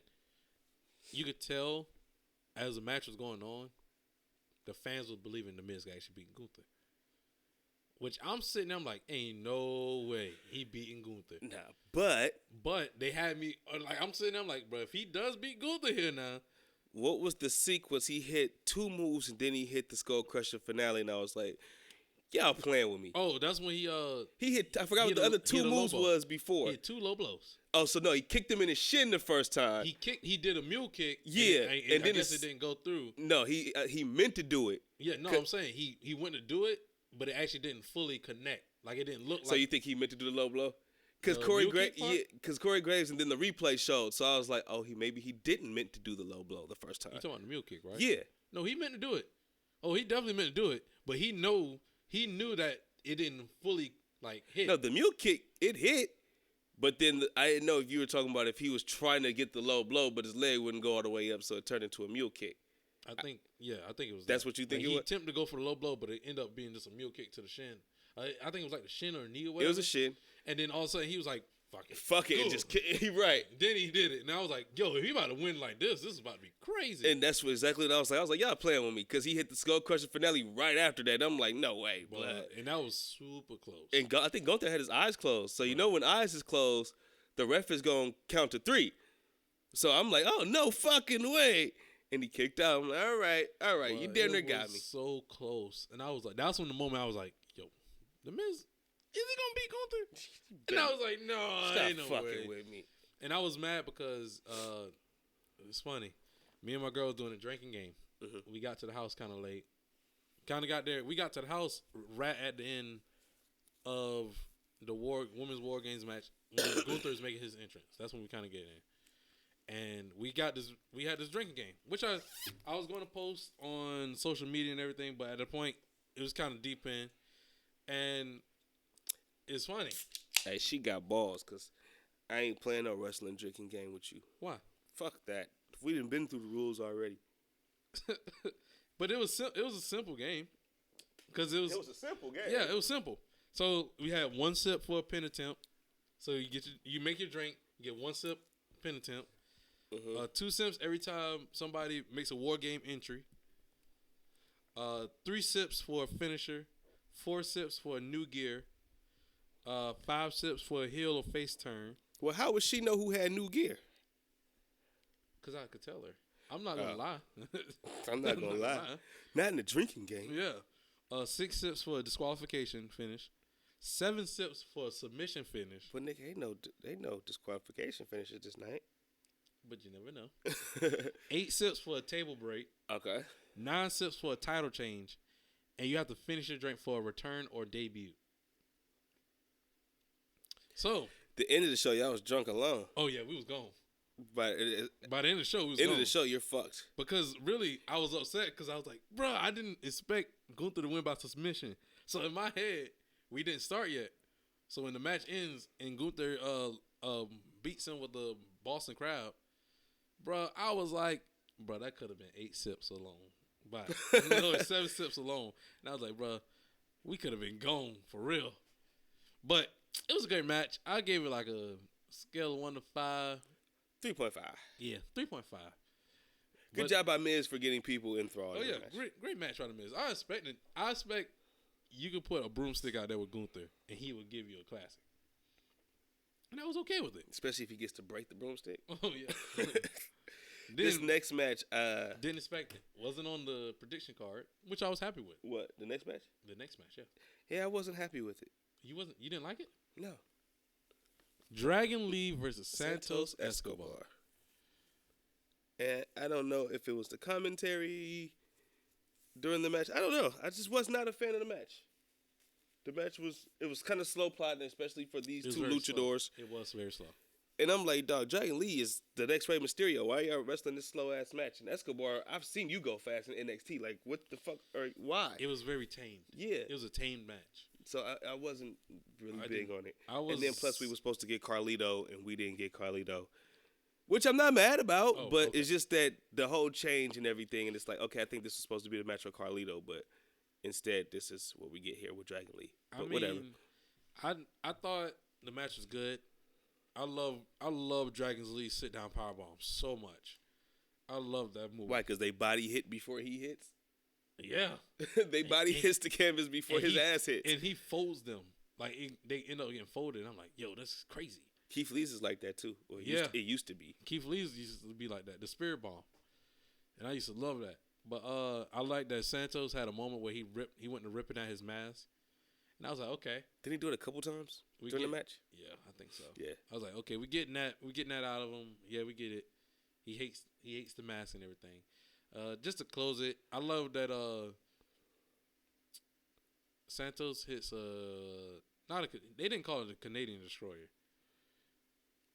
[SPEAKER 1] you could tell as the match was going on, the fans were believing the Miz guy actually beating Gunther. Which I'm sitting there, I'm like, ain't no way he beating Gunther.
[SPEAKER 2] Nah, but
[SPEAKER 1] they had me, like, I'm sitting there, I'm like, bro, if he does beat Gunther here now.
[SPEAKER 2] what was the sequence? He hit 2 moves and then he hit the Skull Crusher finale, and I was like, y'all playing with me.
[SPEAKER 1] Oh, that's when he
[SPEAKER 2] hit. I forgot what the other 2 moves was before.
[SPEAKER 1] He had 2 low blows.
[SPEAKER 2] Oh, so no, he kicked him in his shin the first time.
[SPEAKER 1] He did a mule kick.
[SPEAKER 2] Yeah,
[SPEAKER 1] and then I guess it didn't go through.
[SPEAKER 2] No, he meant to do it.
[SPEAKER 1] Yeah, no, I'm saying he went to do it, but it actually didn't fully connect. Like, it didn't look like.
[SPEAKER 2] So you think he meant to do the low blow? Because Corey Graves, and then the replay showed. So I was like, oh, maybe he didn't meant to do the low blow the first time.
[SPEAKER 1] You talking about the mule kick, right?
[SPEAKER 2] Yeah.
[SPEAKER 1] No, he meant to do it. Oh, he definitely meant to do it, but he knew that it didn't fully like hit.
[SPEAKER 2] No, the mule kick, it hit, but then I didn't know if you were talking about if he was trying to get the low blow, but his leg wouldn't go all the way up, so it turned into a mule kick.
[SPEAKER 1] I think it was.
[SPEAKER 2] That's what you think
[SPEAKER 1] like
[SPEAKER 2] it was?
[SPEAKER 1] He attempted to go for the low blow, but it ended up being just a mule kick to the shin. I think it was like the shin or knee or whatever.
[SPEAKER 2] It was a shin.
[SPEAKER 1] And then all of a sudden he was like,
[SPEAKER 2] fuck it, and just he right.
[SPEAKER 1] Then he did it, and I was like, yo, if he about to win like this is about to be crazy.
[SPEAKER 2] And that's exactly what I was like. I was like, y'all playing with me, because he hit the Skull Crusher finale right after that. I'm like, no way, blood.
[SPEAKER 1] And that was super close.
[SPEAKER 2] And I think Gunther had his eyes closed, so you know when eyes is closed, the ref is gonna count to 3. So I'm like, oh no fucking way. And he kicked out. I'm like, all right, you damn near got me.
[SPEAKER 1] So close. And I was like, that's when the moment I was like, yo, the Miz, is he gonna beat Gunther? And I was like, no, ain't no
[SPEAKER 2] fucking
[SPEAKER 1] way.
[SPEAKER 2] with me.
[SPEAKER 1] And I was mad because it's funny. Me and my girl was doing a drinking game. Mm-hmm. We got to the house kind of late. Kind of got there. We got to the house right at the end of the women's war games match when Gunther is making his entrance. That's when we kind of get in. And we had this drinking game, which I was going to post on social media and everything, but at the point it was kind of deep in, and it's funny.
[SPEAKER 2] Hey, she got balls, cause I ain't playing no wrestling drinking game with you.
[SPEAKER 1] Why?
[SPEAKER 2] Fuck that. We done been through the rules already.
[SPEAKER 1] But it was a simple game, cause it was a
[SPEAKER 2] simple game.
[SPEAKER 1] Yeah, it was simple. So we had 1 sip for a pin attempt. So you make your drink, you get 1 sip pin attempt. 2 sips every time somebody makes a war game entry. 3 sips for a finisher. 4 sips for a new gear. 5 sips for a heel or face turn.
[SPEAKER 2] Well, how would she know who had new gear?
[SPEAKER 1] Because I could tell her. I'm not going to lie.
[SPEAKER 2] I'm not going to lie. Not in the drinking game.
[SPEAKER 1] Yeah. 6 sips for a disqualification finish. 7 sips for a submission finish.
[SPEAKER 2] But nigga, ain't no disqualification finishes this night.
[SPEAKER 1] But you never know. 8 sips for a table break.
[SPEAKER 2] Okay.
[SPEAKER 1] 9 sips for a title change. And you have to finish your drink for a return or debut. So.
[SPEAKER 2] The end of the show, y'all was drunk alone.
[SPEAKER 1] Oh, yeah, we was gone.
[SPEAKER 2] By
[SPEAKER 1] the end of the show, we was
[SPEAKER 2] end
[SPEAKER 1] gone.
[SPEAKER 2] of the show, you're fucked.
[SPEAKER 1] Because really, I was upset because I was like, bro, I didn't expect Gunther to win by submission. So in my head, we didn't start yet. So when the match ends and Gunther beats him with the Boston crowd, bro, I was like, bro, that could have been 8 sips alone. But 7 sips alone. And I was like, bro, we could have been gone for real. But it was a great match. I gave it like a scale of 1 to 5.
[SPEAKER 2] 3.5.
[SPEAKER 1] Yeah, 3.5.
[SPEAKER 2] Good job by Miz for getting people enthralled.
[SPEAKER 1] Oh yeah, great match by the Miz. I expect you could put a broomstick out there with Gunther and he would give you a classic. And I was okay with it.
[SPEAKER 2] Especially if he gets to break the broomstick.
[SPEAKER 1] Oh yeah.
[SPEAKER 2] This next match,
[SPEAKER 1] didn't expect it. Wasn't on the prediction card, which I was happy with.
[SPEAKER 2] What, the next match?
[SPEAKER 1] The next match, yeah.
[SPEAKER 2] Yeah, I wasn't happy with it.
[SPEAKER 1] You didn't like it?
[SPEAKER 2] No.
[SPEAKER 1] Dragon Lee versus Santos Escobar.
[SPEAKER 2] And I don't know if it was the commentary during the match. I don't know. I just was not a fan of the match. The match was kind of slow plotting, especially for these 2 luchadors.
[SPEAKER 1] Slow. It was very slow.
[SPEAKER 2] And I'm like, dog, Dragon Lee is the next Rey Mysterio. Why are y'all wrestling this slow ass match? And Escobar, I've seen you go fast in NXT. Like, what the fuck? Or why?
[SPEAKER 1] It was very tamed.
[SPEAKER 2] Yeah.
[SPEAKER 1] It was a tamed match.
[SPEAKER 2] So I wasn't really big on it.
[SPEAKER 1] And
[SPEAKER 2] then plus we were supposed to get Carlito, and we didn't get Carlito. Which I'm not mad about, but it's just that the whole change and everything, and it's like, okay, I think this is supposed to be the match for Carlito, but instead this is what we get here with Dragon Lee. But whatever.
[SPEAKER 1] I thought the match was good. I love Dragon Lee's sit down powerbomb so much. I love that move.
[SPEAKER 2] Why? Because they body hit before he hits?
[SPEAKER 1] Yeah.
[SPEAKER 2] They body hits the canvas before his ass hits.
[SPEAKER 1] And he folds them. Like, they end up getting folded. I'm like, yo, this is crazy.
[SPEAKER 2] Keith Lee's is like that, too. Well, it used to be.
[SPEAKER 1] Keith Lee's used to be like that. The Spirit Bomb. And I used to love that. But I like that Santos had a moment where he went to ripping at his mask. And I was like, okay.
[SPEAKER 2] Didn't he do it a couple times during the match?
[SPEAKER 1] Yeah, I think so.
[SPEAKER 2] Yeah.
[SPEAKER 1] I was like, okay, we getting that out of him. Yeah, we get it. He hates the mask and everything. Just to close it, I love that Santos hits they didn't call it a Canadian destroyer.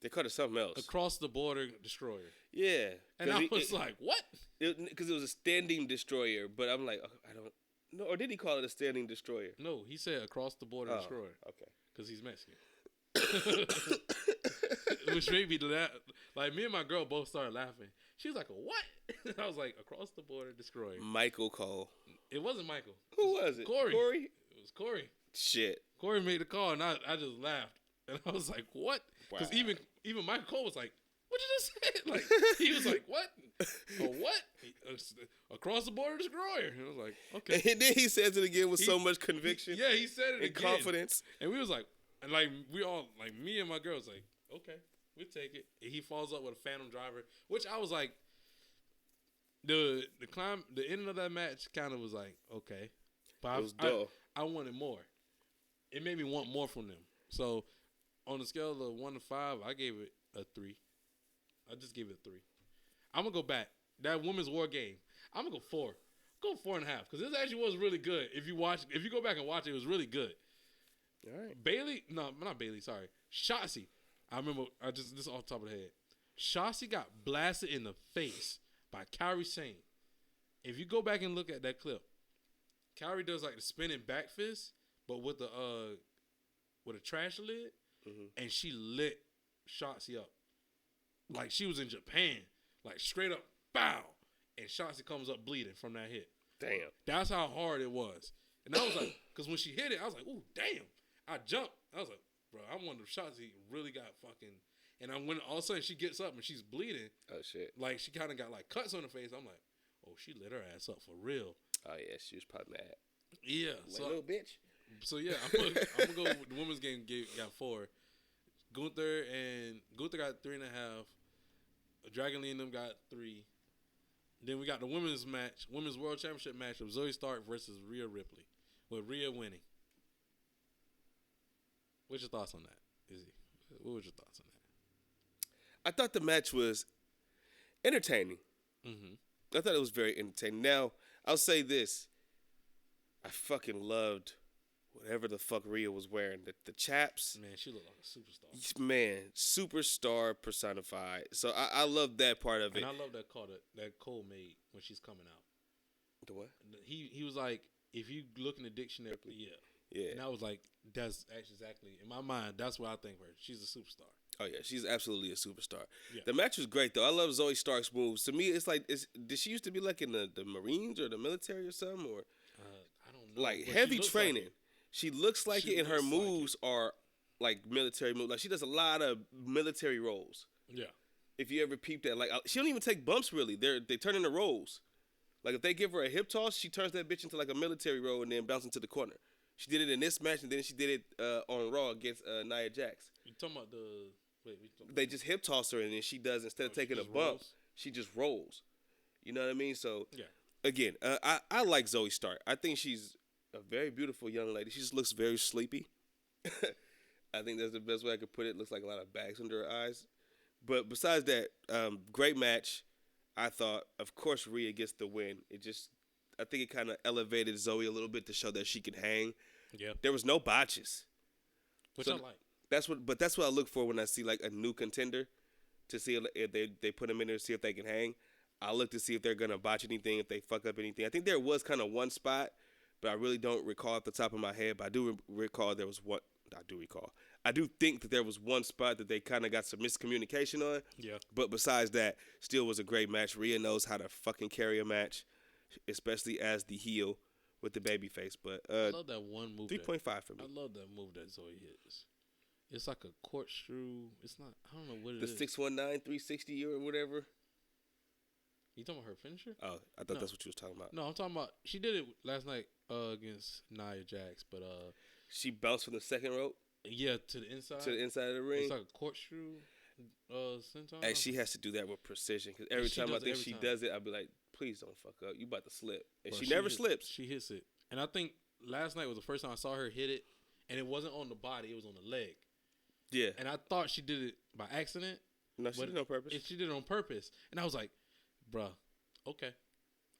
[SPEAKER 2] They called it something else.
[SPEAKER 1] Across the border destroyer.
[SPEAKER 2] Yeah.
[SPEAKER 1] And I was like, what?
[SPEAKER 2] Because it was a standing destroyer, but I'm like, I don't know. Or did he call it a standing destroyer?
[SPEAKER 1] No, he said across the border destroyer.
[SPEAKER 2] Okay.
[SPEAKER 1] Because he's Mexican. Which made me laugh. Like, me and my girl both started laughing. She was like, a what? I was like, across the border destroyer.
[SPEAKER 2] Michael Cole.
[SPEAKER 1] It wasn't Michael.
[SPEAKER 2] Who was it?
[SPEAKER 1] Corey. It was Corey.
[SPEAKER 2] Shit.
[SPEAKER 1] Corey made the call, and I just laughed. And I was like, what? Because
[SPEAKER 2] Wow.
[SPEAKER 1] even Michael Cole was like, what you just said? Like, he was like, what? A what? Across the border destroyer. And I was like, okay.
[SPEAKER 2] And then he says it again with so much conviction.
[SPEAKER 1] Yeah, he said it
[SPEAKER 2] and
[SPEAKER 1] again.
[SPEAKER 2] Confidence.
[SPEAKER 1] And we was like, and like, we all, like, me and my girl was like, okay, we'll take it. And he falls up with a Phantom Driver, which I was like, the ending of that match kind of was like, okay. But
[SPEAKER 2] It was dull.
[SPEAKER 1] I wanted more. It made me want more from them. So, on the scale of 1 to 5, I gave it a 3. I just gave it a 3. I'm going to go back. That women's war game, I'm going to go 4. Go 4.5, because this actually was really good. If you go back and watch it, it was really good.
[SPEAKER 2] All right.
[SPEAKER 1] Bailey, no, not Bailey, sorry. Shotzi. I remember, this off the top of the head. Shotzi got blasted in the face by Kairi Sane. If you go back and look at that clip, Kairi does like the spinning back fist, but with a trash lid, and she lit Shotzi up. Like she was in Japan. Like straight up, bow. And Shotzi comes up bleeding from that hit.
[SPEAKER 2] Damn.
[SPEAKER 1] That's how hard it was. And I was like, because when she hit it, I was like, ooh, damn. I jumped. I was like, bro, I wonder if Shotzi really got fucking. And when all of a sudden she gets up and she's bleeding.
[SPEAKER 2] Oh, shit.
[SPEAKER 1] Like she kind of got like cuts on her face. I'm like, oh, she lit her ass up for real.
[SPEAKER 2] Oh, yeah, she was probably mad.
[SPEAKER 1] Yeah.
[SPEAKER 2] Like, little bitch.
[SPEAKER 1] So, yeah, I'm going to go with the women's game got 4. Gunther got 3.5. Dragon Lee and them got 3. Then we got the women's world championship match of Zoe Stark versus Rhea Ripley, with Rhea winning. What's your thoughts on that, Izzy? What was your thoughts on that?
[SPEAKER 2] I thought the match was entertaining.
[SPEAKER 1] Mm-hmm.
[SPEAKER 2] I thought it was very entertaining. Now, I'll say this. I fucking loved whatever the fuck Rhea was wearing. The chaps.
[SPEAKER 1] Man, she looked like a superstar.
[SPEAKER 2] Man, superstar personified. So I love that part of it.
[SPEAKER 1] And I love that call that Cole made when she's coming out.
[SPEAKER 2] The what?
[SPEAKER 1] He was like, if you look in the dictionary, yeah. And I was like, that's exactly, in my mind, that's what I think of her. She's a superstar.
[SPEAKER 2] Oh, yeah, she's absolutely a superstar.
[SPEAKER 1] Yeah.
[SPEAKER 2] The match was great, though. I love Zoe Stark's moves. To me, it's like, did she used to be like in the Marines or the military or something? Or
[SPEAKER 1] I don't know.
[SPEAKER 2] like
[SPEAKER 1] But
[SPEAKER 2] heavy training. She looks like it, and her moves are like military moves. Like she does a lot of military roles.
[SPEAKER 1] Yeah.
[SPEAKER 2] If you ever peep that, like she don't even take bumps really. They turn into rolls. Like if they give her a hip toss, she turns that bitch into like a military roll and then bounces into the corner. She did it in this match, and then she did it on Raw against Nia Jax.
[SPEAKER 1] You talking about
[SPEAKER 2] They just hip toss her, and then she does, instead of taking a bump, she just rolls. You know what I mean? So
[SPEAKER 1] yeah.
[SPEAKER 2] Again, I like Zoe Stark. I think she's a very beautiful young lady. She just looks very sleepy. I think that's the best way I could put it. Looks like a lot of bags under her eyes. But besides that, great match. I thought, of course, Rhea gets the win. I think it kind of elevated Zoe a little bit to show that she could hang.
[SPEAKER 1] Yeah.
[SPEAKER 2] There was no botches.
[SPEAKER 1] Which
[SPEAKER 2] So
[SPEAKER 1] I like.
[SPEAKER 2] That's what I look for when I see like a new contender, to see if they put them in there to see if they can hang. I look to see if they're gonna botch anything, if they fuck up anything. I think there was kind of one spot, but I really don't recall at the top of my head. But I do recall there was one. I do think that there was one spot that they kind of got some miscommunication on.
[SPEAKER 1] Yeah.
[SPEAKER 2] But besides that, still was a great match. Rhea knows how to fucking carry a match, especially as the heel with the baby face. But
[SPEAKER 1] I love that one move.
[SPEAKER 2] 3.5 for me.
[SPEAKER 1] I love that move that Zoe hits. It's like a corkscrew. It's not. I don't know what it is.
[SPEAKER 2] The 619 360 or whatever.
[SPEAKER 1] You talking about her finisher?
[SPEAKER 2] Oh, I thought
[SPEAKER 1] No.
[SPEAKER 2] that's what you was talking about.
[SPEAKER 1] No, I'm talking about she did it last night against Nia Jax, but
[SPEAKER 2] She bounced from the second rope
[SPEAKER 1] yeah, to the inside.
[SPEAKER 2] to the inside of the ring.
[SPEAKER 1] It's like a corkscrew senton.
[SPEAKER 2] And she has to do that with precision because every
[SPEAKER 1] She
[SPEAKER 2] time I
[SPEAKER 1] does it
[SPEAKER 2] think
[SPEAKER 1] every
[SPEAKER 2] she
[SPEAKER 1] time.
[SPEAKER 2] does it, I'll be like, please don't fuck up. You about to slip. And
[SPEAKER 1] Bro,
[SPEAKER 2] she never
[SPEAKER 1] hit-
[SPEAKER 2] slips.
[SPEAKER 1] She hits it, and I think last night was the first time I saw her hit it, and it wasn't on the body; it was on the leg.
[SPEAKER 2] Yeah.
[SPEAKER 1] And I thought she did it by accident.
[SPEAKER 2] No, she
[SPEAKER 1] but
[SPEAKER 2] did it on purpose.
[SPEAKER 1] She did it on purpose, and I was like, bruh, okay.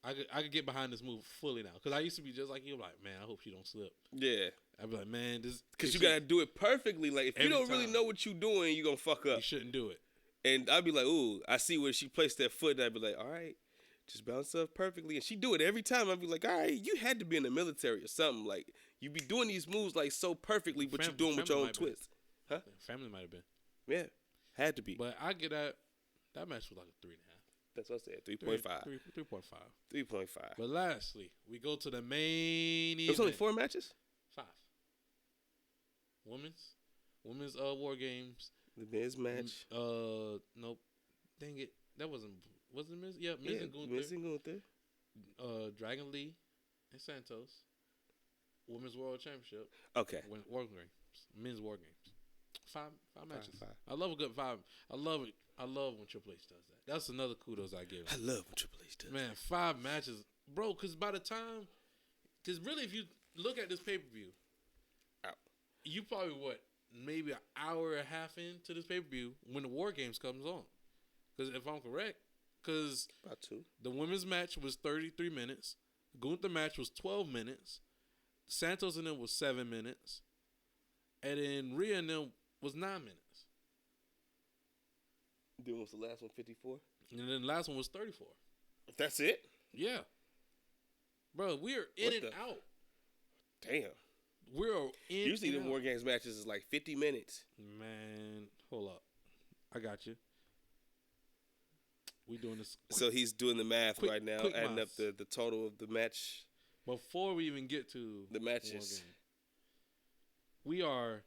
[SPEAKER 1] I could get behind this move fully now. Because I used to be just like you. I'm like, man, I hope she don't slip.
[SPEAKER 2] Yeah.
[SPEAKER 1] I'd be like, man, this...
[SPEAKER 2] Because you got to do it perfectly. Like, if you
[SPEAKER 1] Every
[SPEAKER 2] don't really
[SPEAKER 1] time.
[SPEAKER 2] know what you're doing, you're going to fuck up.
[SPEAKER 1] You shouldn't do it.
[SPEAKER 2] And I'd be like, ooh, I see where she placed that foot. And I'd be like, all right, just bounce up perfectly. And she do it every time. I'd be like, all right, you had to be in the military or something. Like, you be doing these moves, like, so perfectly, but you're doing with your own twist. Huh?
[SPEAKER 1] Family might have been.
[SPEAKER 2] Yeah. Had to be.
[SPEAKER 1] But I get that match was like a 3.5.
[SPEAKER 2] That's what I said. 3.5.
[SPEAKER 1] 3.5.
[SPEAKER 2] 3.5.
[SPEAKER 1] But lastly, we go to the main event.
[SPEAKER 2] It was only 4 matches?
[SPEAKER 1] 5. Women's War Games.
[SPEAKER 2] The Miz match.
[SPEAKER 1] Nope. Dang it. That wasn't Miz? Yeah, Miz and Gunther.
[SPEAKER 2] Miz and Gunther.
[SPEAKER 1] Dragon Lee and Santos. Women's World Championship.
[SPEAKER 2] Okay.
[SPEAKER 1] War Games. Men's War Games. 5 matches.
[SPEAKER 2] 5.
[SPEAKER 1] I love a good 5. I love it. I love when Triple H does that. That's another kudos I give.
[SPEAKER 2] I love when Triple H does.
[SPEAKER 1] Man, 5 matches, bro. Because by the time, because really, if you look at this pay-per-view, you probably maybe an hour and a half into this pay-per-view when the War Games comes on. Because if I'm correct, because
[SPEAKER 2] About 2.
[SPEAKER 1] the women's match was 33 minutes, Gunther match was 12 minutes, Santos and them was 7 minutes, and then Rhea and them was 9 minutes.
[SPEAKER 2] Then was the last one 54?
[SPEAKER 1] And then the last one was 34.
[SPEAKER 2] That's it?
[SPEAKER 1] Yeah. Bro, we're in and out.
[SPEAKER 2] Damn.
[SPEAKER 1] We're in
[SPEAKER 2] Usually
[SPEAKER 1] and
[SPEAKER 2] the
[SPEAKER 1] out.
[SPEAKER 2] War Games matches is like 50 minutes.
[SPEAKER 1] Man, hold up. I got you. We doing this.
[SPEAKER 2] So he's doing the math right now,
[SPEAKER 1] quick
[SPEAKER 2] adding up
[SPEAKER 1] maths.
[SPEAKER 2] the total of the match.
[SPEAKER 1] Before we even get to
[SPEAKER 2] The matches.
[SPEAKER 1] War Game, we are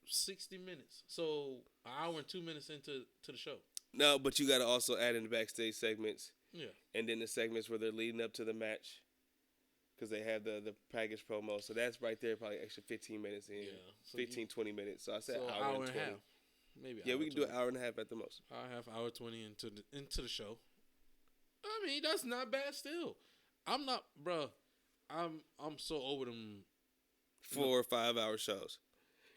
[SPEAKER 1] 60 minutes. So an hour and 2 minutes into the show.
[SPEAKER 2] No, but you got to also add in the backstage segments.
[SPEAKER 1] Yeah.
[SPEAKER 2] And then the segments where they're leading up to the match. Because they have the package promo. So that's right there, probably extra 15 minutes in.
[SPEAKER 1] Yeah. So
[SPEAKER 2] 15, 20 minutes. So I said
[SPEAKER 1] so
[SPEAKER 2] hour and 20.
[SPEAKER 1] a half. Maybe
[SPEAKER 2] Yeah,
[SPEAKER 1] hour
[SPEAKER 2] we can do
[SPEAKER 1] 20.
[SPEAKER 2] an hour and a half at the most.
[SPEAKER 1] Hour and a half, hour 20 into the show. I mean, that's not bad still. I'm not, bruh. I'm so over them
[SPEAKER 2] 4 or 5 hour shows.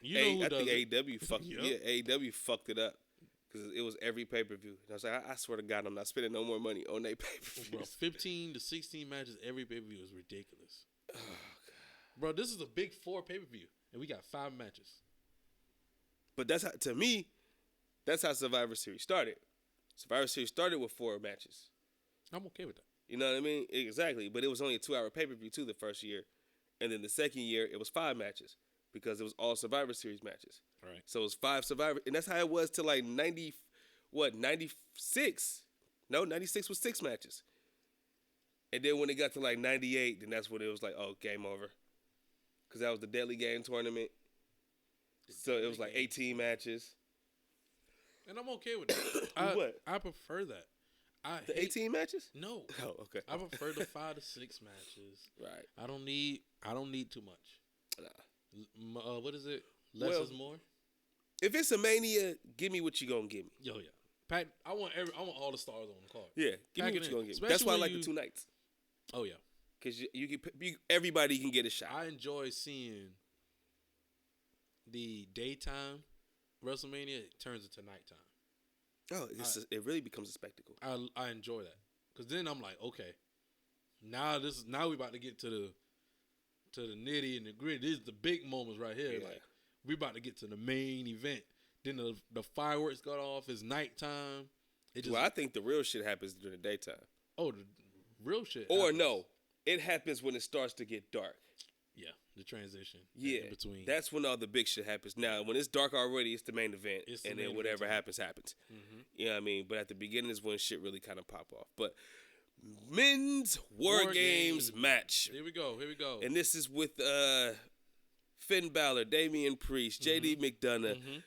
[SPEAKER 1] You know who
[SPEAKER 2] I
[SPEAKER 1] does
[SPEAKER 2] think
[SPEAKER 1] it.
[SPEAKER 2] AEW fucked
[SPEAKER 1] Yep.
[SPEAKER 2] Yeah, AEW fucked it up. Because it was every pay-per-view. And I was like, I swear to God, I'm not spending no more money on that pay-per-view.
[SPEAKER 1] Bro, 15 to 16 matches every pay-per-view is ridiculous. Oh, God. Bro, this is a big 4 pay-per-view, and we got 5 matches.
[SPEAKER 2] But that's how, to me, that's how Survivor Series started. Survivor Series started with 4 matches.
[SPEAKER 1] I'm okay with that.
[SPEAKER 2] You know what I mean? Exactly. But it was only a 2-hour pay-per-view, too, the first year. And then the second year, it was 5 matches. Because it was all Survivor Series matches.
[SPEAKER 1] Right.
[SPEAKER 2] So it was 5 Survivor. And that's how it was till like 96? No, 96 was 6 matches. And then when it got to like 98, then that's when it was like, oh, game over. Because that was the Deadly Game tournament. So it was like 18 matches.
[SPEAKER 1] And I'm okay with that.
[SPEAKER 2] What?
[SPEAKER 1] I prefer that.
[SPEAKER 2] The 18 matches?
[SPEAKER 1] No.
[SPEAKER 2] Oh, okay.
[SPEAKER 1] I prefer the 5 to 6 matches.
[SPEAKER 2] Right.
[SPEAKER 1] I don't need too much.
[SPEAKER 2] Nah.
[SPEAKER 1] What is it? Less is more?
[SPEAKER 2] If it's a Mania, give me what you gonna give me.
[SPEAKER 1] Yo, yeah. Pat, I want all the stars on the card.
[SPEAKER 2] Yeah, give
[SPEAKER 1] Pack
[SPEAKER 2] me
[SPEAKER 1] it
[SPEAKER 2] what
[SPEAKER 1] in.
[SPEAKER 2] you gonna give me.
[SPEAKER 1] Especially
[SPEAKER 2] That's why I
[SPEAKER 1] when
[SPEAKER 2] like
[SPEAKER 1] you-
[SPEAKER 2] the 2 nights.
[SPEAKER 1] Oh, yeah.
[SPEAKER 2] Because everybody can get a shot.
[SPEAKER 1] I enjoy seeing the daytime WrestleMania turns into nighttime.
[SPEAKER 2] Oh, it really becomes a spectacle.
[SPEAKER 1] I enjoy that because then I'm like, okay, now we about to get to the nitty and the gritty. This is the big moments right here.
[SPEAKER 2] Yeah.
[SPEAKER 1] Like we about to get to the main event. Then the fireworks got off. It's nighttime.
[SPEAKER 2] Well, I think the real shit happens during the daytime.
[SPEAKER 1] Oh, the real shit.
[SPEAKER 2] Or
[SPEAKER 1] happens.
[SPEAKER 2] no, it happens when it starts to get dark.
[SPEAKER 1] Yeah, the transition.
[SPEAKER 2] Yeah,
[SPEAKER 1] in between.
[SPEAKER 2] that's when all the big shit happens. Now, when it's dark already, it's the main event,
[SPEAKER 1] It's the
[SPEAKER 2] and
[SPEAKER 1] main
[SPEAKER 2] then
[SPEAKER 1] event
[SPEAKER 2] whatever
[SPEAKER 1] time.
[SPEAKER 2] happens.
[SPEAKER 1] Mm-hmm.
[SPEAKER 2] You know what I mean? But at the beginning is when shit really kind of pop off. But men's War
[SPEAKER 1] War
[SPEAKER 2] Games
[SPEAKER 1] Games.
[SPEAKER 2] match,
[SPEAKER 1] Here we go.
[SPEAKER 2] and this is with Finn Balor, Damian Priest, JD McDonough,
[SPEAKER 1] Mm-hmm.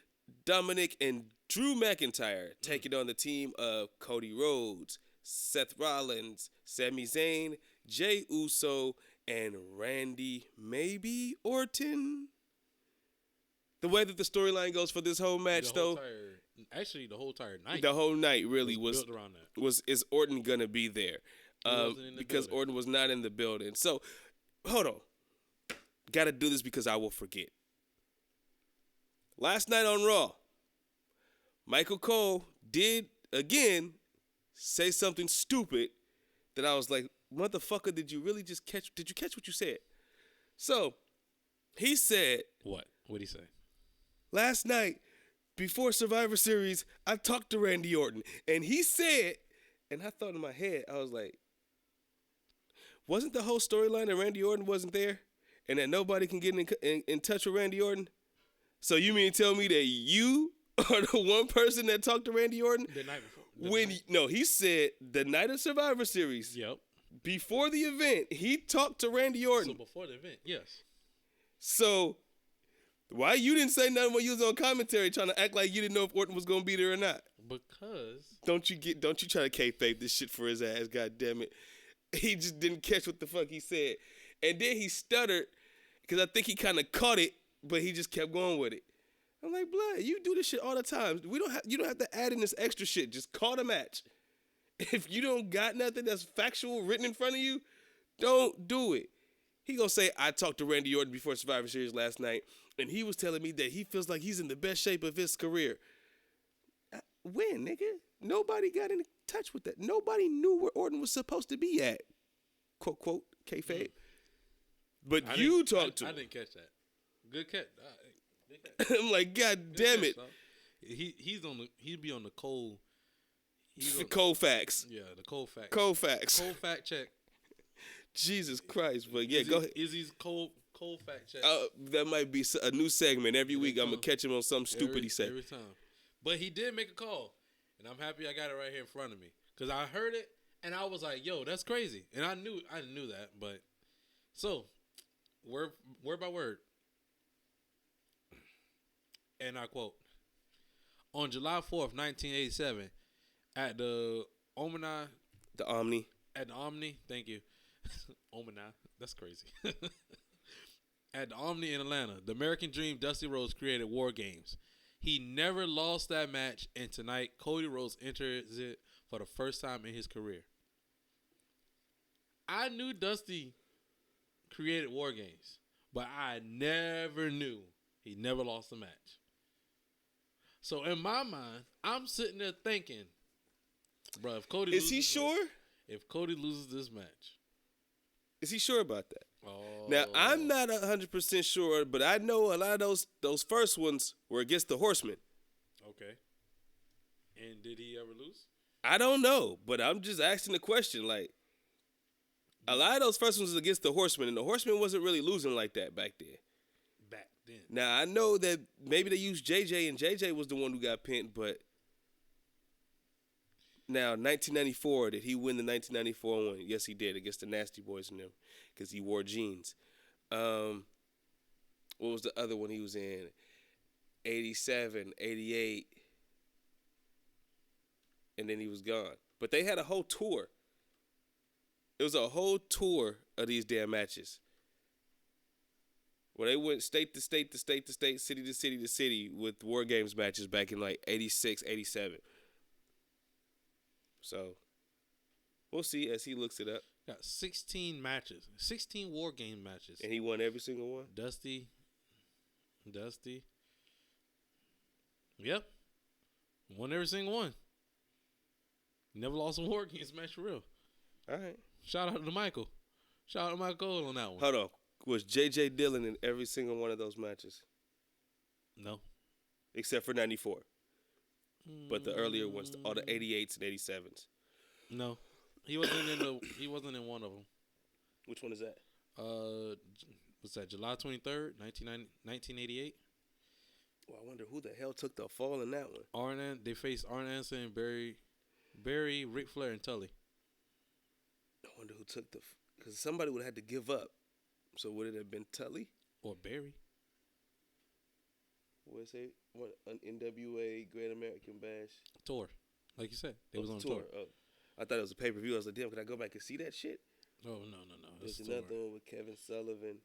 [SPEAKER 2] Dominic and Drew McIntyre taking on the team of Cody Rhodes, Seth Rollins, Sami Zayn, Jey Uso, and Randy maybe Orton. The way that the storyline goes for this whole match,
[SPEAKER 1] the whole entire night.
[SPEAKER 2] The whole night really
[SPEAKER 1] was built around that.
[SPEAKER 2] Is Orton gonna be there? Because
[SPEAKER 1] building.
[SPEAKER 2] Orton was not in the building. So, hold on. Got to do this because I will forget. Last night on Raw, Michael Cole did again say something stupid that I was like, motherfucker, did you really just catch? Did you catch what you said? So, he said,
[SPEAKER 1] what? What'd he say?
[SPEAKER 2] Last night, before Survivor Series, I talked to Randy Orton, and he said, and I thought in my head, I was like, wasn't the whole storyline that Randy Orton wasn't there, and that nobody can get in touch with Randy Orton? So you mean to tell me that you are the one person that talked to Randy Orton?
[SPEAKER 1] The night before.
[SPEAKER 2] No, he said the night of Survivor Series.
[SPEAKER 1] Yep.
[SPEAKER 2] Before the event, he talked to Randy Orton.
[SPEAKER 1] So before the event, yes.
[SPEAKER 2] So why you didn't say nothing when you was on commentary trying to act like you didn't know if Orton was gonna be there or not?
[SPEAKER 1] Because
[SPEAKER 2] don't you try to kayfabe this shit for his ass? God damn it, he just didn't catch what the fuck he said, and then he stuttered because I think he kind of caught it, but he just kept going with it. I'm like, blood, you do this shit all the time. You don't have to add in this extra shit. Just call the match. If you don't got nothing that's factual written in front of you, don't do it. He gonna say, I talked to Randy Orton before Survivor Series last night, and he was telling me that he feels like he's in the best shape of his career. When, nigga? Nobody got in touch with that. Nobody knew where Orton was supposed to be at. Quote, quote, kayfabe. But you talked to him.
[SPEAKER 1] I didn't catch that. Good catch.
[SPEAKER 2] I'm like, God damn it.
[SPEAKER 1] He'd be on the cold.
[SPEAKER 2] Cold facts.
[SPEAKER 1] Yeah, the cold facts.
[SPEAKER 2] Cold facts.
[SPEAKER 1] Cold fact check.
[SPEAKER 2] Jesus Christ. But yeah, go ahead.
[SPEAKER 1] Izzy's cold fact check.
[SPEAKER 2] That might be a new segment. Every week I'm going to catch him on something stupid he said.
[SPEAKER 1] Every time. But he did make a call. And I'm happy I got it right here in front of me. Because I heard it and I was like, yo, that's crazy. And I knew that. But so, word by word. And I quote, on July 4th, 1987, at the Omni, thank you. Omni, that's crazy. At the Omni in Atlanta, the American Dream Dusty Rhodes created War Games. He never lost that match, and tonight Cody Rhodes enters it for the first time in his career. I knew Dusty created War Games, but I never knew he never lost a match. So in my mind, I'm sitting there thinking, bro, if Cody
[SPEAKER 2] is he sure?
[SPEAKER 1] If Cody loses this match,
[SPEAKER 2] is he sure about that?
[SPEAKER 1] Oh.
[SPEAKER 2] Now I'm not 100% sure, but I know a lot of those first ones were against the Horsemen.
[SPEAKER 1] Okay. And did he ever lose?
[SPEAKER 2] I don't know, but I'm just asking the question. Like, a lot of those first ones was against the Horsemen, and the Horsemen wasn't really losing like that back then. Now, I know that maybe they used JJ, and JJ was the one who got pinned, but now, 1994, did he win the 1994 one? Yes, he did, against the Nasty Boys and them, because he wore jeans. What was the other one he was in? 87, 88, and then he was gone. But they had a whole tour. It was a whole tour of these damn matches. Where they went state to state to state to state, city to city to city with War Games matches back in like 86, 87. So, we'll see as he looks it up.
[SPEAKER 1] Got 16 matches. 16 War Game matches.
[SPEAKER 2] And he won every single one?
[SPEAKER 1] Dusty. Yep. Won every single one. Never lost a War Games match for real.
[SPEAKER 2] All right.
[SPEAKER 1] Shout out to Michael. Shout out to Michael on that one.
[SPEAKER 2] Hold on. Was J.J. Dillon in every single one of those matches?
[SPEAKER 1] No.
[SPEAKER 2] Except for 94. But the earlier ones, all the 88s and 87s.
[SPEAKER 1] No. He wasn't in one of them.
[SPEAKER 2] Which one is that?
[SPEAKER 1] What's that? July 23rd, 1988.
[SPEAKER 2] Well, I wonder who the hell took the fall in that one.
[SPEAKER 1] They faced Arn Anderson and Barry, Ric Flair, and Tully.
[SPEAKER 2] I wonder who took because somebody would have had to give up. So would it have been Tully?
[SPEAKER 1] Or Barry?
[SPEAKER 2] What's it? What an NWA Great American Bash
[SPEAKER 1] Tour. Like you said, they was on tour.
[SPEAKER 2] Oh, I thought it was a pay-per-view. I was like, damn, can I go back and see that shit?
[SPEAKER 1] Oh, no.
[SPEAKER 2] There's
[SPEAKER 1] It's
[SPEAKER 2] another
[SPEAKER 1] tour.
[SPEAKER 2] one with Kevin Sullivan.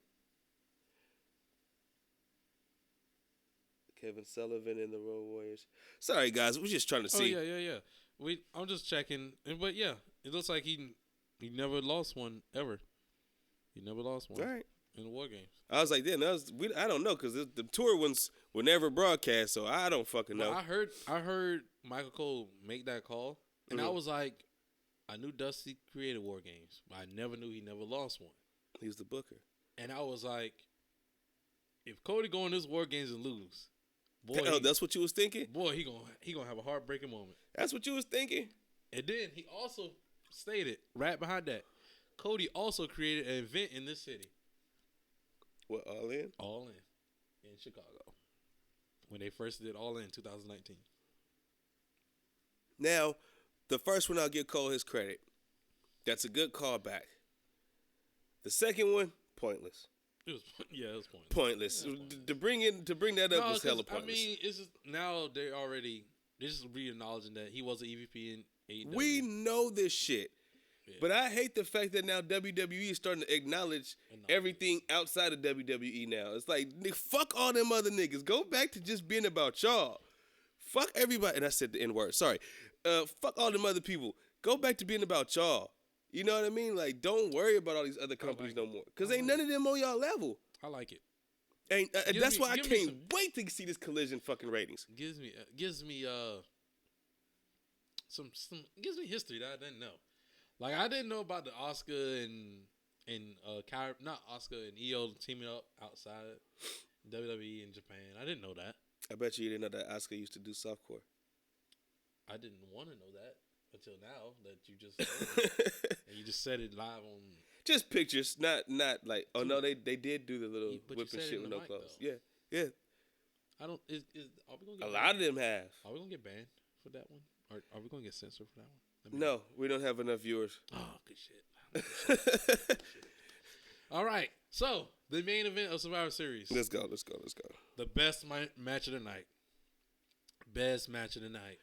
[SPEAKER 2] Kevin Sullivan and the Road Warriors. Sorry, guys. We're just trying to see.
[SPEAKER 1] Oh, yeah. I'm just checking. But, yeah, it looks like he never lost one ever. He never lost one
[SPEAKER 2] All right.
[SPEAKER 1] in the War Games.
[SPEAKER 2] I was like, damn, I don't know, because the tour ones were never broadcast, so I don't fucking know.
[SPEAKER 1] But I heard Michael Cole make that call, and I was like, I knew Dusty created War Games, but I never knew he never lost one.
[SPEAKER 2] He was the booker.
[SPEAKER 1] And I was like, if Cody go in this War Games and lose, boy,
[SPEAKER 2] That's what you was thinking?
[SPEAKER 1] boy, he gonna have a heartbreaking moment.
[SPEAKER 2] That's what you was thinking?
[SPEAKER 1] And then he also stated right behind that, Cody also created an event in this city.
[SPEAKER 2] What, All In?
[SPEAKER 1] All in Chicago. When they first did All In 2019.
[SPEAKER 2] Now, the first one, I'll give Cole his credit. That's a good callback. The second one, pointless.
[SPEAKER 1] It was pointless.
[SPEAKER 2] Pointless. To bring that up was hella pointless.
[SPEAKER 1] I mean, it's just now they're just re-acknowledging that he was an EVP in AEW.
[SPEAKER 2] We know this shit.
[SPEAKER 1] Yeah.
[SPEAKER 2] But I hate the fact that now WWE is starting to acknowledge everything outside of WWE now. It's like, fuck all them other niggas. Go back to just being about y'all. Fuck everybody. And I said the N-word. Sorry. Fuck all them other people. Go back to being about y'all. You know what I mean? Like, don't worry about all these other companies no more. Because ain't none of them on y'all level.
[SPEAKER 1] I like it.
[SPEAKER 2] That's why I can't wait to see this Collision fucking ratings.
[SPEAKER 1] Gives me some gives me history that I didn't know. Like, I didn't know about the Oscar and not Oscar and EO teaming up outside WWE in Japan. I didn't know that.
[SPEAKER 2] I bet you didn't know that Oscar used to do softcore.
[SPEAKER 1] I didn't want to know that until now that you just said it. And you just said it live on.
[SPEAKER 2] Just pictures, not like. Oh no, they did do the little
[SPEAKER 1] but
[SPEAKER 2] whipping shit with no
[SPEAKER 1] mic,
[SPEAKER 2] clothes.
[SPEAKER 1] though.
[SPEAKER 2] Yeah.
[SPEAKER 1] I don't. Are we gonna get
[SPEAKER 2] A lot of them have.
[SPEAKER 1] Are we gonna get banned for that one? Or are we gonna get censored for that one?
[SPEAKER 2] No, we don't have enough viewers.
[SPEAKER 1] Oh, good shit. All right. So, the main event of Survivor Series.
[SPEAKER 2] Let's go.
[SPEAKER 1] The best match of the night. Best match of the night.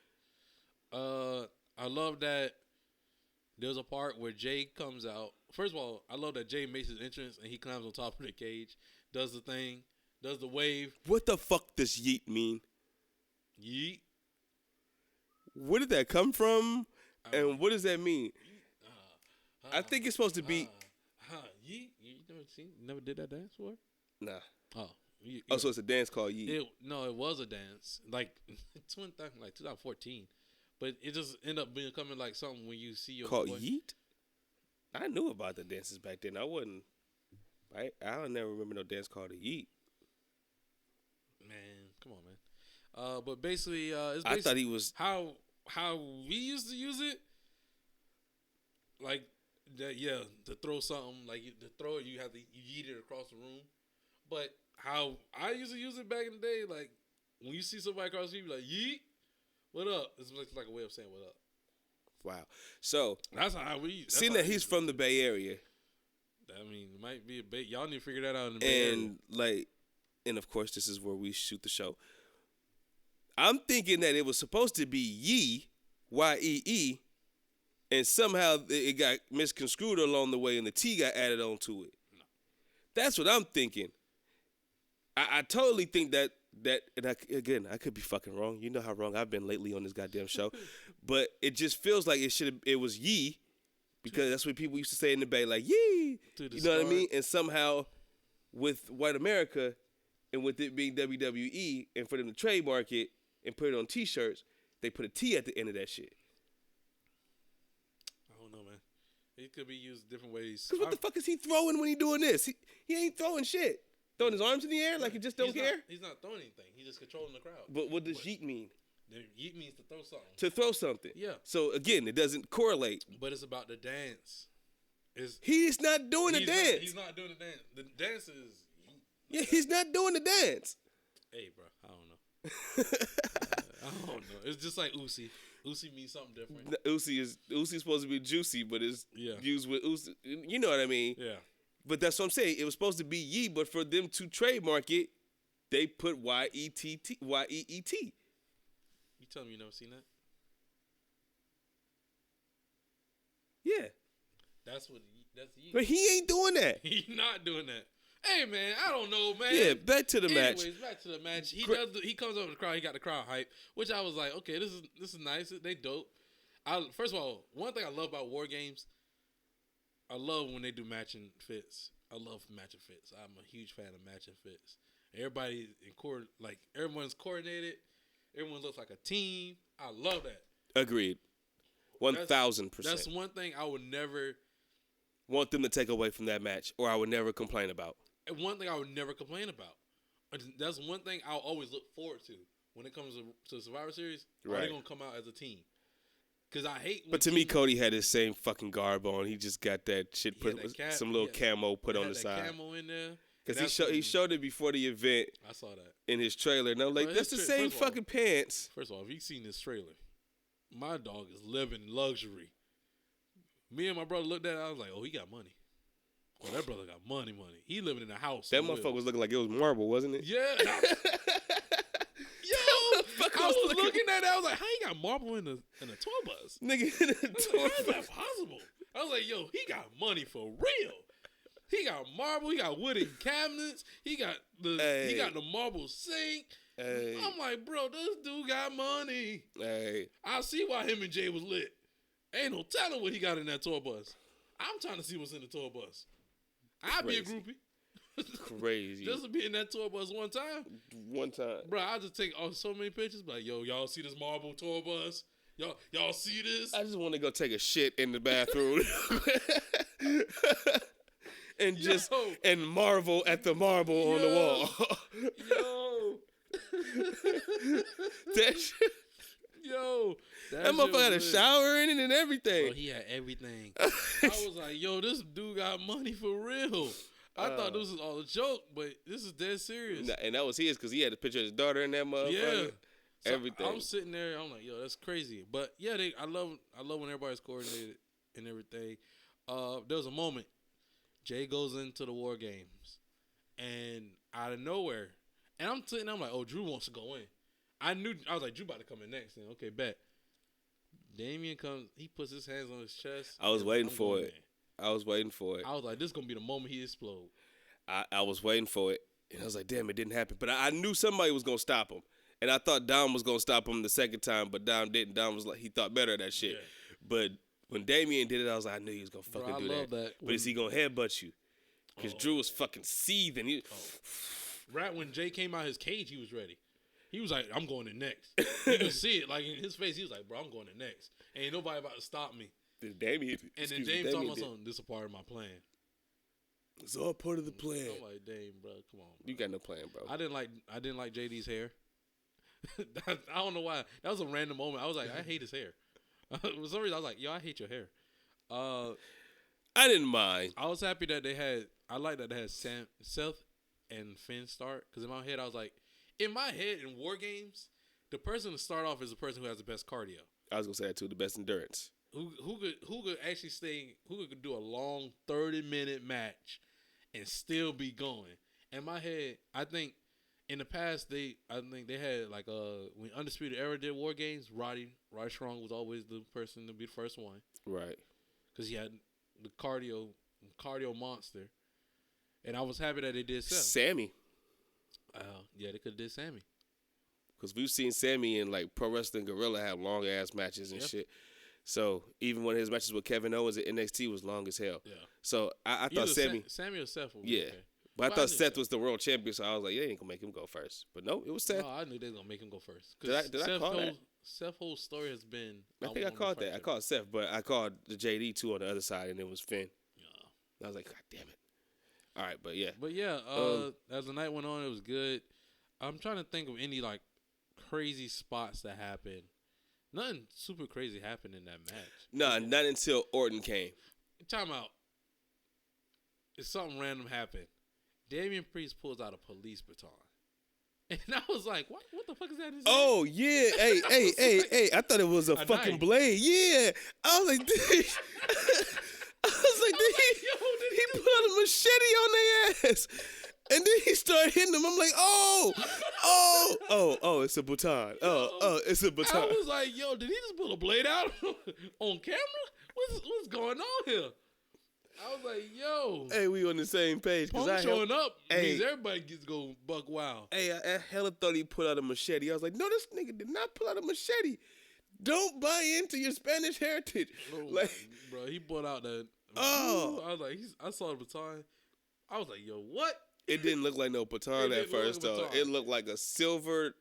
[SPEAKER 1] I love that there's a part where Jay comes out. First of all, I love that Jay makes his entrance and he climbs on top of the cage, does the thing, does the wave.
[SPEAKER 2] What the fuck does yeet mean?
[SPEAKER 1] Yeet.
[SPEAKER 2] Where did that come from? And what does that mean? I think it's supposed to be.
[SPEAKER 1] Yeet. You never did that dance before?
[SPEAKER 2] Nah.
[SPEAKER 1] Oh.
[SPEAKER 2] So it's a dance called yeet.
[SPEAKER 1] No, it was a dance. Like 2014. But it just ended up becoming like something when you see your
[SPEAKER 2] called
[SPEAKER 1] boy.
[SPEAKER 2] yeet? I knew about the dances back then. I wasn't. I don't never remember no dance called a yeet.
[SPEAKER 1] Man, come on, man. But basically, it's
[SPEAKER 2] I thought he was
[SPEAKER 1] how we used to use it. Like that, yeah, to throw something like to throw it, you have to yeet it across the room. But how I used to use it back in the day, like when you see somebody across the street, you be like yeet, what up? It's like a way of saying what up.
[SPEAKER 2] Wow. So
[SPEAKER 1] that's how we.
[SPEAKER 2] Seeing that he's from the Bay Area.
[SPEAKER 1] I mean, it might be a bait. Y'all need to figure that out in the Bay Area.
[SPEAKER 2] And of course, this is where we shoot the show. I'm thinking that it was supposed to be Yee, Y-E-E, and somehow it got misconstrued along the way and the T got added onto it. No. That's what I'm thinking. I totally think that and I could be fucking wrong. You know how wrong I've been lately on this goddamn show. But it just feels like it was Yee, because that's what people used to say in the Bay, like, Yee! You know what I mean? And somehow, with White America, and with it being WWE, and for them to trademark it and put it on T-shirts, they put a T at the end of that shit.
[SPEAKER 1] I don't know, man. It could be used different ways.
[SPEAKER 2] Because what the fuck is he throwing when he doing this? He ain't throwing shit. Throwing his arms in the air like he just don't care?
[SPEAKER 1] He's not throwing anything. He's just controlling the crowd.
[SPEAKER 2] But what does yeet mean?
[SPEAKER 1] Yeet means to throw something.
[SPEAKER 2] To throw something.
[SPEAKER 1] Yeah.
[SPEAKER 2] So, again, it doesn't correlate.
[SPEAKER 1] But it's about the dance.
[SPEAKER 2] He's not doing the dance.
[SPEAKER 1] He's not doing the dance. The dance is...
[SPEAKER 2] Yeah, he's not doing the dance.
[SPEAKER 1] Hey, bro, I don't know. I don't know. It's just like Uzi. Uzi means something different.
[SPEAKER 2] Uzi's supposed to be juicy, but it's used with Uzi. You know what I mean?
[SPEAKER 1] Yeah.
[SPEAKER 2] But that's what I'm saying. It was supposed to be Yee, but for them to trademark it, they put Y-E-E-T.
[SPEAKER 1] You tell me you never seen that?
[SPEAKER 2] Yeah.
[SPEAKER 1] That's you.
[SPEAKER 2] But he ain't doing that.
[SPEAKER 1] He's not doing that. Hey, man, I don't know, man.
[SPEAKER 2] Yeah, back to the match.
[SPEAKER 1] Anyways, back to the match. He comes over to the crowd. He got the crowd hype, which I was like, okay, this is nice. They dope. First of all, one thing I love about War Games, I love when they do matching fits. I love matching fits. I'm a huge fan of matching fits. Everybody everyone's coordinated. Everyone looks like a team. I love that.
[SPEAKER 2] Agreed. 1,000%.
[SPEAKER 1] That's one thing I would never
[SPEAKER 2] want them to take away from that match, or I would never complain about.
[SPEAKER 1] And one thing I would never complain about. That's one thing I'll always look forward to when it comes to Survivor Series. Right. Are they gonna come out as a team? Because I hate.
[SPEAKER 2] But to me, Cody had his same fucking garb on. He just got that shit put, some little camo put on the side.
[SPEAKER 1] Camo in there.
[SPEAKER 2] Because he showed it before the event.
[SPEAKER 1] I saw that
[SPEAKER 2] in his trailer. And I'm like, that's the same fucking pants.
[SPEAKER 1] First of all, if you've seen this trailer, my dog is living luxury. Me and my brother looked at it. I was like, oh, he got money. Oh, that brother got money. He living in a house.
[SPEAKER 2] That motherfucker was looking like it was marble, wasn't it?
[SPEAKER 1] Yeah. I was looking at it. I was like, how he got marble in a tour bus?
[SPEAKER 2] Nigga, in a tour
[SPEAKER 1] bus. How is that possible? I was like, yo, he got money for real. He got marble. He got wooden cabinets. He got the marble sink.
[SPEAKER 2] Hey.
[SPEAKER 1] I'm like, bro, this dude got money.
[SPEAKER 2] Hey.
[SPEAKER 1] I see why him and Jay was lit. Ain't no telling what he got in that tour bus. I'm trying to see what's in the tour bus. I'd be a groupie.
[SPEAKER 2] Crazy.
[SPEAKER 1] Just to be in that tour bus one time. Bro, I just take so many pictures. Like, yo, y'all see this marble tour bus? Y'all see this?
[SPEAKER 2] I just want to go take a shit in the bathroom. and marvel at the marble on the wall.
[SPEAKER 1] Yo.
[SPEAKER 2] That shit.
[SPEAKER 1] Yo.
[SPEAKER 2] That motherfucker had a shower in it and everything.
[SPEAKER 1] Bro, he had everything. I was like, yo, this dude got money for real. I thought this was all a joke, but this is dead serious.
[SPEAKER 2] And that was his because he had a picture of his daughter in that motherfucker.
[SPEAKER 1] Yeah. So
[SPEAKER 2] everything.
[SPEAKER 1] I'm sitting there, I'm like, yo, that's crazy. But yeah, I love when everybody's coordinated and everything. There was a moment. Jay goes into the War Games, and out of nowhere, and I'm sitting there, I'm like, oh, Drew wants to go in. I was like, Drew about to come in next. And okay, bet. Damian comes, he puts his hands on his chest.
[SPEAKER 2] I was waiting for it. I was waiting for it.
[SPEAKER 1] I was like, this is going to be the moment he explode.
[SPEAKER 2] I was waiting for it. And I was like, damn, it didn't happen. But I knew somebody was going to stop him. And I thought Dom was going to stop him the second time, but Dom didn't. Dom was like, he thought better of that shit. Yeah. But when Damian did it, I was like, I knew he was going to fucking do that. But is he going to headbutt you? Because Drew was fucking seething.
[SPEAKER 1] Right when Jay came out his cage, he was ready. He was like, I'm going in next. You can see it. Like in his face, he was like, bro, I'm going in next. Ain't nobody about to stop me.
[SPEAKER 2] And then
[SPEAKER 1] James talking about something, this is a part of my plan.
[SPEAKER 2] It's all part of the plan.
[SPEAKER 1] I'm like, dang, bro, come on. Bro.
[SPEAKER 2] You got no plan, bro.
[SPEAKER 1] I didn't like JD's hair. I don't know why. That was a random moment. I was like, I hate his hair. For some reason, I was like, yo, I hate your hair.
[SPEAKER 2] I didn't mind.
[SPEAKER 1] I was happy that I like that they had Seth and Finn start. Because in my head, I was like, in War Games, the person to start off is the person who has the best cardio.
[SPEAKER 2] I was gonna say that too, the best endurance.
[SPEAKER 1] Who could actually who could do a long 30-minute match and still be going. In my head, I think in the past they had like when Undisputed Era did War Games, Roddy Strong was always the person to be the first one.
[SPEAKER 2] Right.
[SPEAKER 1] Because he had the cardio monster. And I was happy that they did Seth.
[SPEAKER 2] Sammy.
[SPEAKER 1] Yeah, they could have did Sammy.
[SPEAKER 2] Because we've seen Sammy in like Pro Wrestling Guerrilla have long ass matches and shit. So even one of his matches with Kevin Owens at NXT was long as hell. Yeah. So I thought Sammy
[SPEAKER 1] or Seth would
[SPEAKER 2] be okay. But I thought Seth was the world champion, so I was like, yeah, ain't gonna make him go first. But no, it was Seth.
[SPEAKER 1] No, I knew they was gonna make him go first.
[SPEAKER 2] Did I call that?
[SPEAKER 1] Seth's whole story has been.
[SPEAKER 2] I think I called that. I called Seth, but I called the JD too on the other side, and it was Finn. Yeah. I was like, God damn it. All right, but yeah.
[SPEAKER 1] But yeah, as the night went on, it was good. I'm trying to think of any like crazy spots that happened. Nothing super crazy happened in that match.
[SPEAKER 2] Nah, not until Orton came.
[SPEAKER 1] Time out. If something random happened, Damian Priest pulls out a police baton. And I was like, what the fuck is that in his
[SPEAKER 2] Oh, yeah. Hey. I thought it was a fucking knife. Blade. Yeah. I was like, he put a machete on their ass. And then he started hitting him. I'm like, it's a baton. It's a baton.
[SPEAKER 1] I was like, yo, did he just pull a blade out on camera? What's going on here? I was like, yo.
[SPEAKER 2] Hey, we on the same page.
[SPEAKER 1] Punk showing up means everybody gets to go buck wild.
[SPEAKER 2] Hey, I hella thought he pulled out a machete. I was like, no, this nigga did not pull out a machete. Don't buy into your Spanish heritage.
[SPEAKER 1] Bro, he pulled out the. I was like, I saw the baton. I was like, yo, what?
[SPEAKER 2] It didn't look like no baton at first, though. It looked like a silver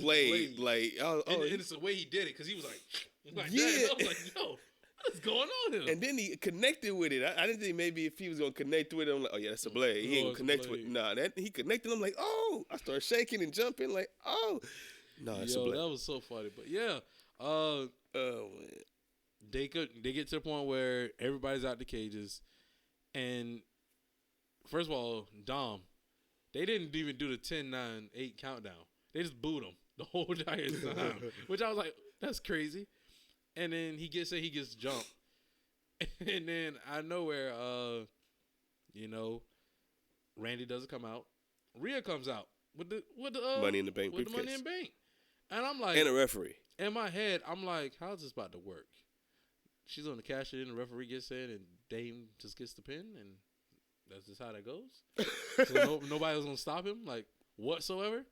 [SPEAKER 2] blade. Like, and
[SPEAKER 1] it's the way he did it, because he was like that. I was like, yo, what's going on here?
[SPEAKER 2] And then he connected with it. I didn't think maybe if he was going to connect with it, I'm like, oh, yeah, that's a blade. He ain't going to connect with it. Nah, he connected. I'm like, oh. I started shaking and jumping like, oh. No, it's a blade.
[SPEAKER 1] That was so funny. But, yeah. Man. They get to the point where everybody's out the cages. And first of all, Dom, they didn't even do the 10, 9, 8 countdown. They just booed him the whole entire time, which I was like, that's crazy. And then he gets jumped. And then out of nowhere, Randy doesn't come out. Rhea comes out with the
[SPEAKER 2] Money in the Bank
[SPEAKER 1] briefcase. Money in the Bank. And I'm like,
[SPEAKER 2] and a referee.
[SPEAKER 1] In my head, I'm like, how's this about to work? She's on the cash in, the referee gets in, and Dame just gets the pin, and that's just how that goes. So nobody was gonna stop him, like whatsoever.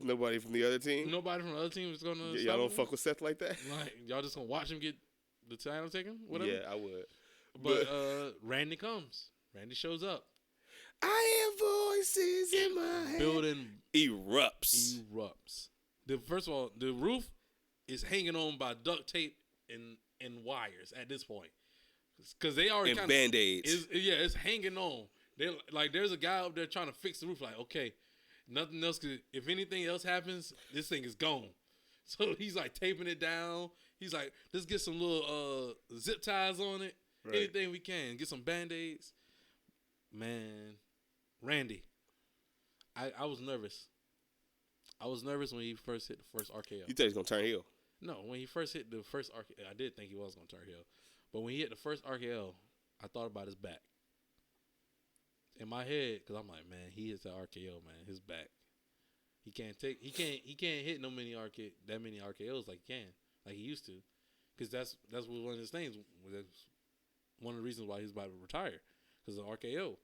[SPEAKER 2] Nobody from the other team.
[SPEAKER 1] Nobody from the other team was gonna.
[SPEAKER 2] Y'all don't fuck with Seth like that.
[SPEAKER 1] Like y'all just gonna watch him get the title taken, whatever.
[SPEAKER 2] Yeah, I would.
[SPEAKER 1] But Randy comes. Randy shows up.
[SPEAKER 2] I have voices in my head.
[SPEAKER 1] Building
[SPEAKER 2] erupts.
[SPEAKER 1] First of all, the roof is hanging on by duct tape and wires at this point, because they already
[SPEAKER 2] and Band-Aids.
[SPEAKER 1] It's hanging on. They like there's a guy up there trying to fix the roof. Like, okay, nothing else. If anything else happens, this thing is gone. So he's like taping it down. He's like, let's get some little zip ties on it. Right. Anything we can. Get some Band-Aids. Man, Randy, I was nervous. I was nervous when he first hit the first RKO.
[SPEAKER 2] You thought he was going to turn heel?
[SPEAKER 1] No, when he first hit the first RKO, I did think he was going to turn heel. But when he hit the first RKO, I thought about his back. In my head, because I'm like, man, he hits that RKO, man, his back. He can't hit that many RKOs like he used to. Because that's one of his things. That's one of the reasons why he's about to retire. Because the RKO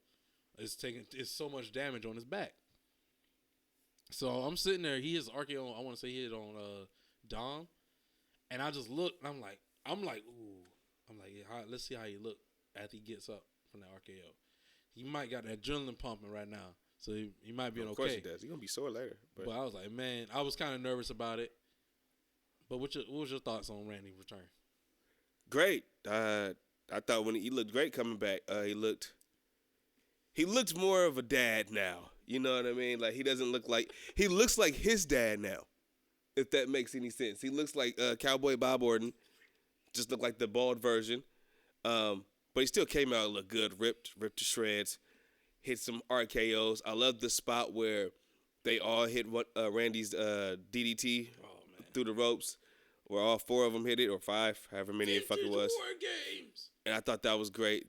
[SPEAKER 1] is so much damage on his back. So I'm sitting there. He hits RKO. I want to say he hit on Dom, and I just look. And I'm like, ooh. I'm like, yeah, let's see how he look after he gets up from the RKO. He might got that adrenaline pumping right now, so he might be okay. Of
[SPEAKER 2] course he does. He's gonna be sore later.
[SPEAKER 1] But I was like, man, I was kind of nervous about it. But what was your thoughts on Randy's return?
[SPEAKER 2] Great. I thought when he looked great coming back. He looked more of a dad now. You know what I mean? Like, he looks like his dad now, if that makes any sense. He looks like Cowboy Bob Orton, just looked like the bald version. But he still came out and looked good, ripped to shreds, hit some RKOs. I love the spot where they all hit Randy's DDT through the ropes, where all 4 of them hit it, or 5, however many it fucking was.
[SPEAKER 1] Games.
[SPEAKER 2] And I thought that was great.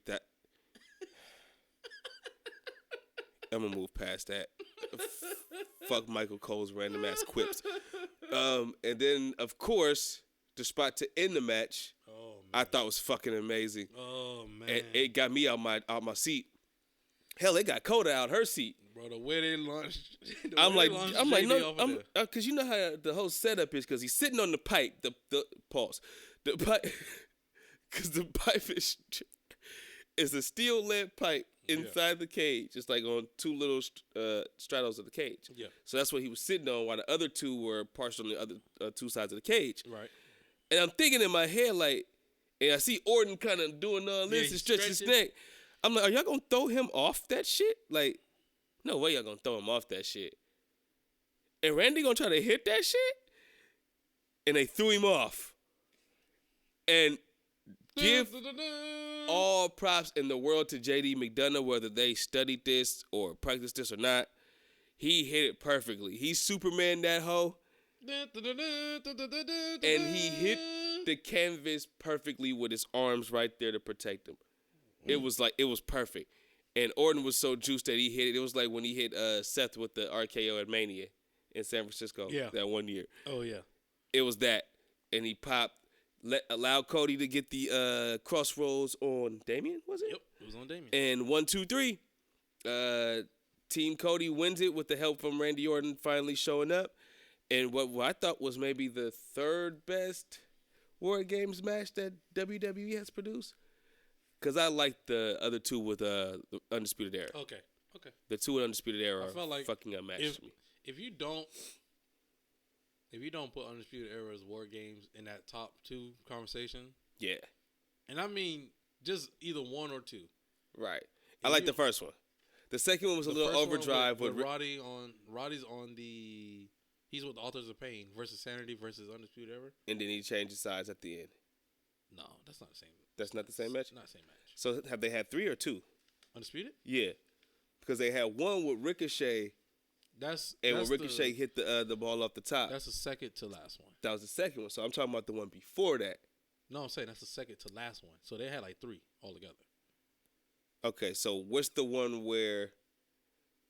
[SPEAKER 2] I'm gonna move past that. Fuck Michael Cole's random ass quips. And then, of course, the spot to end the match, I thought was fucking amazing.
[SPEAKER 1] Oh man!
[SPEAKER 2] And it got me out my seat. Hell, it got Coda out her seat.
[SPEAKER 1] Bro, the way they launched.
[SPEAKER 2] I'm like, no, because you know how the whole setup is. Because he's sitting on the pipe. The pipe, because the pipe is a steel lead pipe inside the cage. It's like on 2 little straddles of the cage. Yeah. So that's what he was sitting on, while the other 2 were parched on the other 2 sides of the cage. Right. And I'm thinking in my head, like, and I see Orton kind of doing all this and stretching his neck. I'm like, are y'all gonna throw him off that shit? Like, no way y'all gonna throw him off that shit. And Randy gonna try to hit that shit? And they threw him off. And give all props in the world to JD McDonough, whether they studied this or practiced this or not. He hit it perfectly. He Superman that hoe. And he hit the canvas perfectly with his arms right there to protect him. It was perfect. And Orton was so juiced that he hit it. It was like when he hit Seth with the RKO at Mania in San Francisco that one year.
[SPEAKER 1] Oh, yeah.
[SPEAKER 2] It was that. And he popped, allowed Cody to get the crossroads on Damian, was it?
[SPEAKER 1] Yep, it was on Damian.
[SPEAKER 2] And 1, 2, 3, Team Cody wins it with the help from Randy Orton finally showing up. And what I thought was maybe the third best War Games match that WWE has produced. Because I like the other two with the Undisputed Era.
[SPEAKER 1] Okay.
[SPEAKER 2] The two with Undisputed Era
[SPEAKER 1] I felt like
[SPEAKER 2] fucking unmatched me.
[SPEAKER 1] If you don't put Undisputed Era's War Games in that top 2 conversation.
[SPEAKER 2] Yeah.
[SPEAKER 1] And I mean, just either 1 or 2.
[SPEAKER 2] Right. I like the first one. The second one was a little overdrive.
[SPEAKER 1] With Roddy's on the... He's with the Authors of Pain versus Sanity versus Undisputed Era.
[SPEAKER 2] And then he changes sides at the end.
[SPEAKER 1] No, that's not the same.
[SPEAKER 2] That's not the same match?
[SPEAKER 1] Not the same match.
[SPEAKER 2] So have they had 3 or 2?
[SPEAKER 1] Undisputed?
[SPEAKER 2] Yeah. Because they had one with Ricochet. When Ricochet hit the ball off the top.
[SPEAKER 1] That's the second to last one.
[SPEAKER 2] That was the second one. So I'm talking about the one before that.
[SPEAKER 1] No, I'm saying that's the second to last one. So they had like 3 altogether.
[SPEAKER 2] Okay, so what's the one where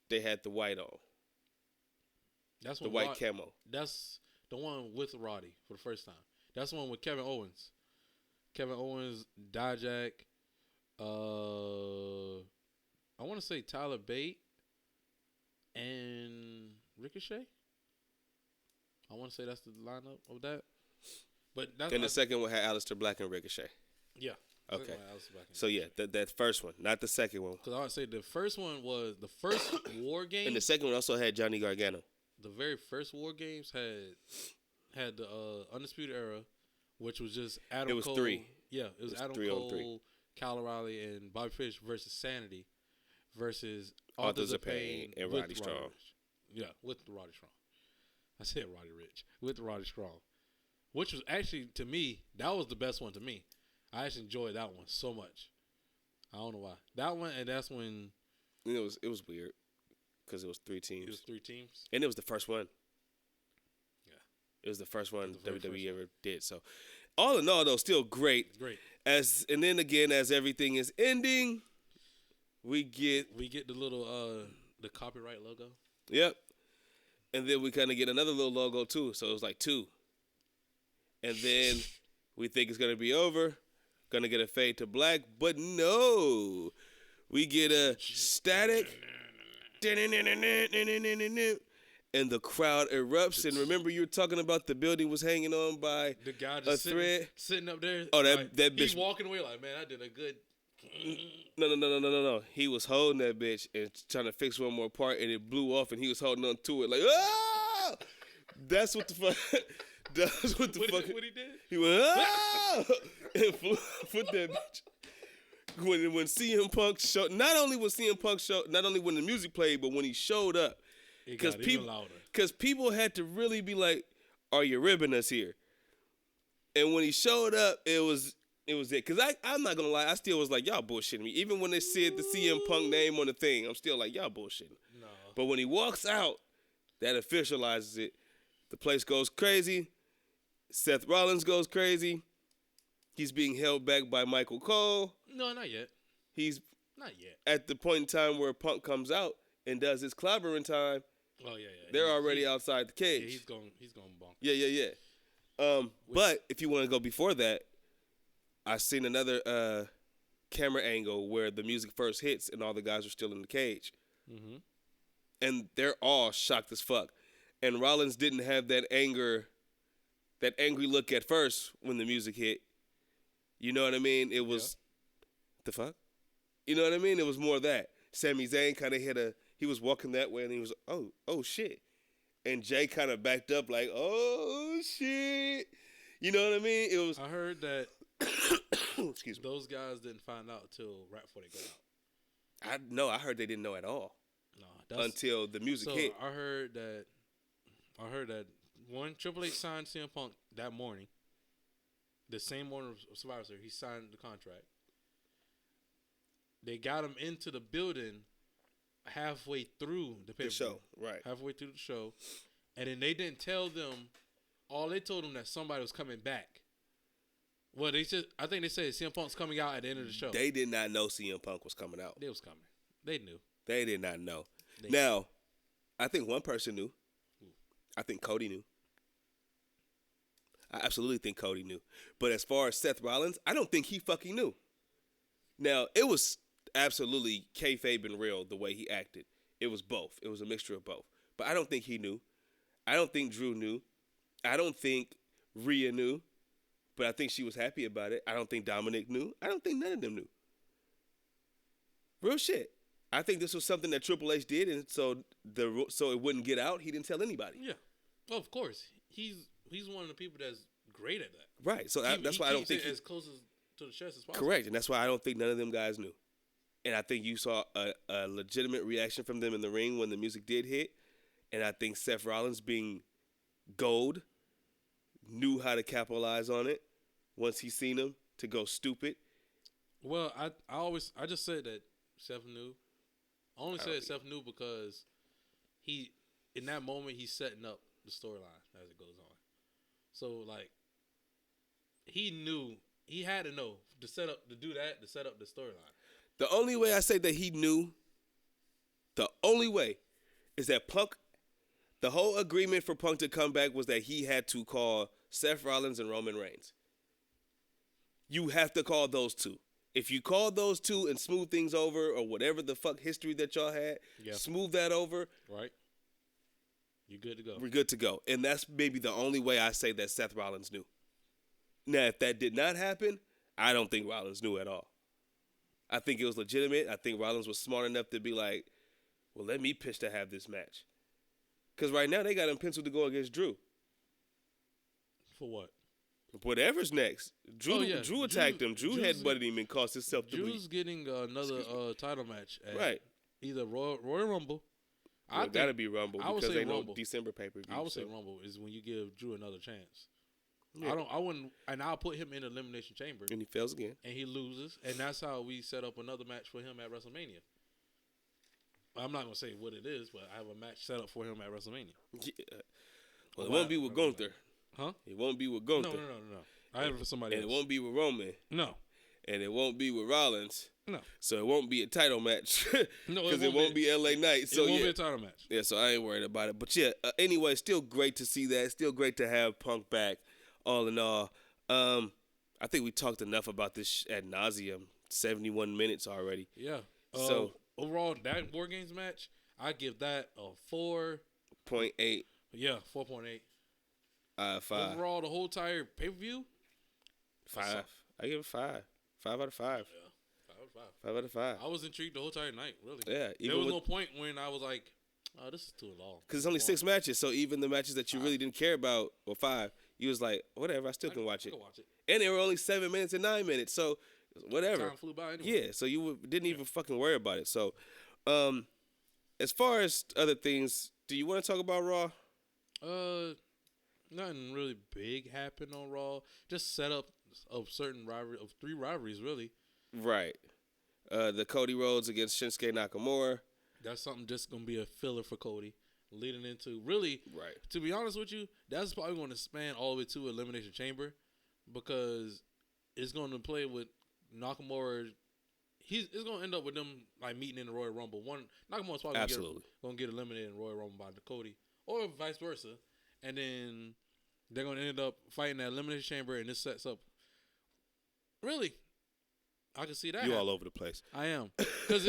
[SPEAKER 2] they had the white on?
[SPEAKER 1] That's
[SPEAKER 2] the white camo.
[SPEAKER 1] That's the one with Roddy for the first time. That's the one with Kevin Owens. Kevin Owens, Dijak, I want to say Tyler Bate and Ricochet. I want to say that's the lineup of that. But that's
[SPEAKER 2] and the second one had Aleister Black and Ricochet.
[SPEAKER 1] Yeah.
[SPEAKER 2] Okay. So yeah, that first one, not the second one.
[SPEAKER 1] Because I would say the first one was the first War Games.
[SPEAKER 2] And the second one also had Johnny Gargano.
[SPEAKER 1] The very first War Games had the Undisputed Era, which was just Adam Cole.
[SPEAKER 2] It was 3.
[SPEAKER 1] Yeah, it was Adam Cole, Kyle O'Reilly, and Bobby Fish versus Sanity versus Authors of Pain
[SPEAKER 2] and Roddy Strong.
[SPEAKER 1] Yeah, with Roddy Strong. I said Roddy Rich. With Roddy Strong. Which was actually, to me, that was the best one to me. I actually enjoyed that one so much. I don't know why. That one, and that's when...
[SPEAKER 2] It was weird because it was 3 teams.
[SPEAKER 1] It was 3 teams?
[SPEAKER 2] And it was the first one.
[SPEAKER 1] Yeah.
[SPEAKER 2] It was the first one WWE ever did. So, all in all, though, still great.
[SPEAKER 1] It's great.
[SPEAKER 2] And then again, as everything is ending, we get
[SPEAKER 1] the little the copyright logo.
[SPEAKER 2] Yep. And then we kind of get another little logo too. So it was like 2. And then we think it's gonna be over. Gonna get a fade to black, but no. We get a static. And the crowd erupts. And remember, you were talking about the building was hanging on by
[SPEAKER 1] the guy just
[SPEAKER 2] a thread.
[SPEAKER 1] Sitting up there.
[SPEAKER 2] Oh, that bitch.
[SPEAKER 1] He's walking away like, man, I did a good.
[SPEAKER 2] No. He was holding that bitch and trying to fix one more part, and it blew off, and he was holding on to it like, ah! That's what the fuck. That's what the fuck.
[SPEAKER 1] What he did?
[SPEAKER 2] He went, ah! And flew off with that bitch. When CM Punk showed, not only when the music played, but when he showed up, because people had to really be like, "Are you ribbing us here?" And when he showed up, it was it. Because I'm not gonna lie, I still was like, "Y'all bullshitting me." Even when they said the CM Punk name on the thing, I'm still like, "Y'all bullshitting."
[SPEAKER 1] No.
[SPEAKER 2] But when he walks out, that officializes it. The place goes crazy. Seth Rollins goes crazy. He's being held back by Michael Cole.
[SPEAKER 1] No, not yet.
[SPEAKER 2] He's
[SPEAKER 1] not yet.
[SPEAKER 2] At the point in time where Punk comes out and does his clobbering time.
[SPEAKER 1] Oh yeah.
[SPEAKER 2] They're already outside the cage.
[SPEAKER 1] Yeah, he's going bonk.
[SPEAKER 2] Yeah. But if you want to go before that, I seen another camera angle where the music first hits and all the guys are still in the cage.
[SPEAKER 1] Mm-hmm.
[SPEAKER 2] And they're all shocked as fuck. And Rollins didn't have that angry look at first when the music hit. You know what I mean? It was, the fuck? You know what I mean? It was more of that. Sami Zayn kind of he was walking that way and he was, oh shit. And Jay kind of backed up like, oh shit. You know what I mean? It was.
[SPEAKER 1] I heard that
[SPEAKER 2] excuse me.
[SPEAKER 1] Those guys didn't find out till right before they got out.
[SPEAKER 2] I heard they didn't know at all.
[SPEAKER 1] No,
[SPEAKER 2] until the music hit.
[SPEAKER 1] I heard that one Triple H signed CM Punk that morning. The same morning of Survivor Series, he signed the contract. They got him into the building halfway through the
[SPEAKER 2] show, right?
[SPEAKER 1] Halfway through the show, and then they didn't tell them. All they told them that somebody was coming back. Well, I think they said CM Punk's coming out at the end of the show.
[SPEAKER 2] They did not know CM Punk was coming out.
[SPEAKER 1] They was coming. They knew.
[SPEAKER 2] They did not know. Now, I think one person knew. I think Cody knew. I absolutely think Cody knew. But as far as Seth Rollins, I don't think he fucking knew. Now, it was absolutely kayfabe and real the way he acted. It was both. It was a mixture of both. But I don't think he knew. I don't think Drew knew. I don't think Rhea knew. But I think she was happy about it. I don't think Dominic knew. I don't think none of them knew. Real shit. I think this was something that Triple H did, and so it wouldn't get out. He didn't tell anybody.
[SPEAKER 1] Yeah, well, of course. He's one of the people that's great at that.
[SPEAKER 2] Right. So that's why I don't think
[SPEAKER 1] as close to the chest as possible.
[SPEAKER 2] Correct, and that's why I don't think none of them guys knew. And I think you saw a legitimate reaction from them in the ring when the music did hit. And I think Seth Rollins, being gold, knew how to capitalize on it once he seen him to go stupid.
[SPEAKER 1] Well, I just said that Seth knew. I only said Seth knew because in that moment, he's setting up the storyline as it goes on. So, like, he knew, he had to know to set up the storyline.
[SPEAKER 2] The only way I say that he knew, the only way is that Punk, the whole agreement for Punk to come back was that he had to call Seth Rollins and Roman Reigns. You have to call those two. If you call those two and smooth things over or whatever the fuck history that y'all had, smooth that over.
[SPEAKER 1] Right. You're good to go.
[SPEAKER 2] We're good to go. And that's maybe the only way I say that Seth Rollins knew. Now, if that did not happen, I don't think Rollins knew at all. I think it was legitimate. I think Rollins was smart enough to be like, well, let me pitch to have this match. Because right now they got him penciled to go against Drew.
[SPEAKER 1] For what?
[SPEAKER 2] Whatever's next. Drew attacked him. Drew headbutted him and caused himself to bleed.
[SPEAKER 1] Drew's getting another title match at
[SPEAKER 2] right.
[SPEAKER 1] either Royal Rumble.
[SPEAKER 2] Well, got to be Rumble because they know December pay-per-view.
[SPEAKER 1] I would say Rumble is when you give Drew another chance. Yeah. I wouldn't, and I'll put him in the Elimination Chamber.
[SPEAKER 2] And he fails again.
[SPEAKER 1] And he loses, and that's how we set up another match for him at WrestleMania. I'm not gonna say what it is, but I have a match set up for him at WrestleMania.
[SPEAKER 2] Yeah. Well, it won't be with Gunther.
[SPEAKER 1] Huh?
[SPEAKER 2] It won't be with Gunther.
[SPEAKER 1] No. I have it for somebody else.
[SPEAKER 2] And it won't be with Roman.
[SPEAKER 1] No.
[SPEAKER 2] And it won't be with Rollins.
[SPEAKER 1] No.
[SPEAKER 2] So it won't be a title match.
[SPEAKER 1] No,
[SPEAKER 2] because it won't be LA Knight. So
[SPEAKER 1] it won't be a title match.
[SPEAKER 2] Yeah, so I ain't worried about it. But yeah, anyway, still great to see that. Still great to have Punk back, all in all. I think we talked enough about this ad nauseum. 71 minutes already.
[SPEAKER 1] Yeah.
[SPEAKER 2] So
[SPEAKER 1] overall, that War Games match, I give that a
[SPEAKER 2] 4.8.
[SPEAKER 1] Yeah, 4.8.
[SPEAKER 2] 5.
[SPEAKER 1] Overall, the whole entire pay-per-view?
[SPEAKER 2] 5. I give it 5. 5 out of 5.
[SPEAKER 1] Yeah, 5 out of 5.
[SPEAKER 2] 5 out of 5.
[SPEAKER 1] I was intrigued the whole entire night, really.
[SPEAKER 2] Yeah.
[SPEAKER 1] There was no point when I was like, oh, this is too long.
[SPEAKER 2] Because it's only 6 matches, so even the matches that you really didn't care about, or 5, you was like, whatever, I still can watch it.
[SPEAKER 1] I can watch it.
[SPEAKER 2] And they were only 7 minutes and 9 minutes, so whatever.
[SPEAKER 1] Time flew by anyway.
[SPEAKER 2] Yeah, so you didn't even fucking worry about it. So, as far as other things, do you want to talk about Raw?
[SPEAKER 1] Nothing really big happened on Raw. Just set up of certain rivalry of 3 rivalries, really.
[SPEAKER 2] Right. The Cody Rhodes against Shinsuke Nakamura.
[SPEAKER 1] That's something just gonna be a filler for Cody, leading into really.
[SPEAKER 2] Right.
[SPEAKER 1] To be honest with you, that's probably going to span all the way to Elimination Chamber, because it's going to play with Nakamura. It's going to end up with them like meeting in the Royal Rumble. Nakamura's probably going to get eliminated in Royal Rumble by Cody, or vice versa, and then they're going to end up fighting that Elimination Chamber, and this sets up. Really, I can see that.
[SPEAKER 2] You all over the place.
[SPEAKER 1] I am, because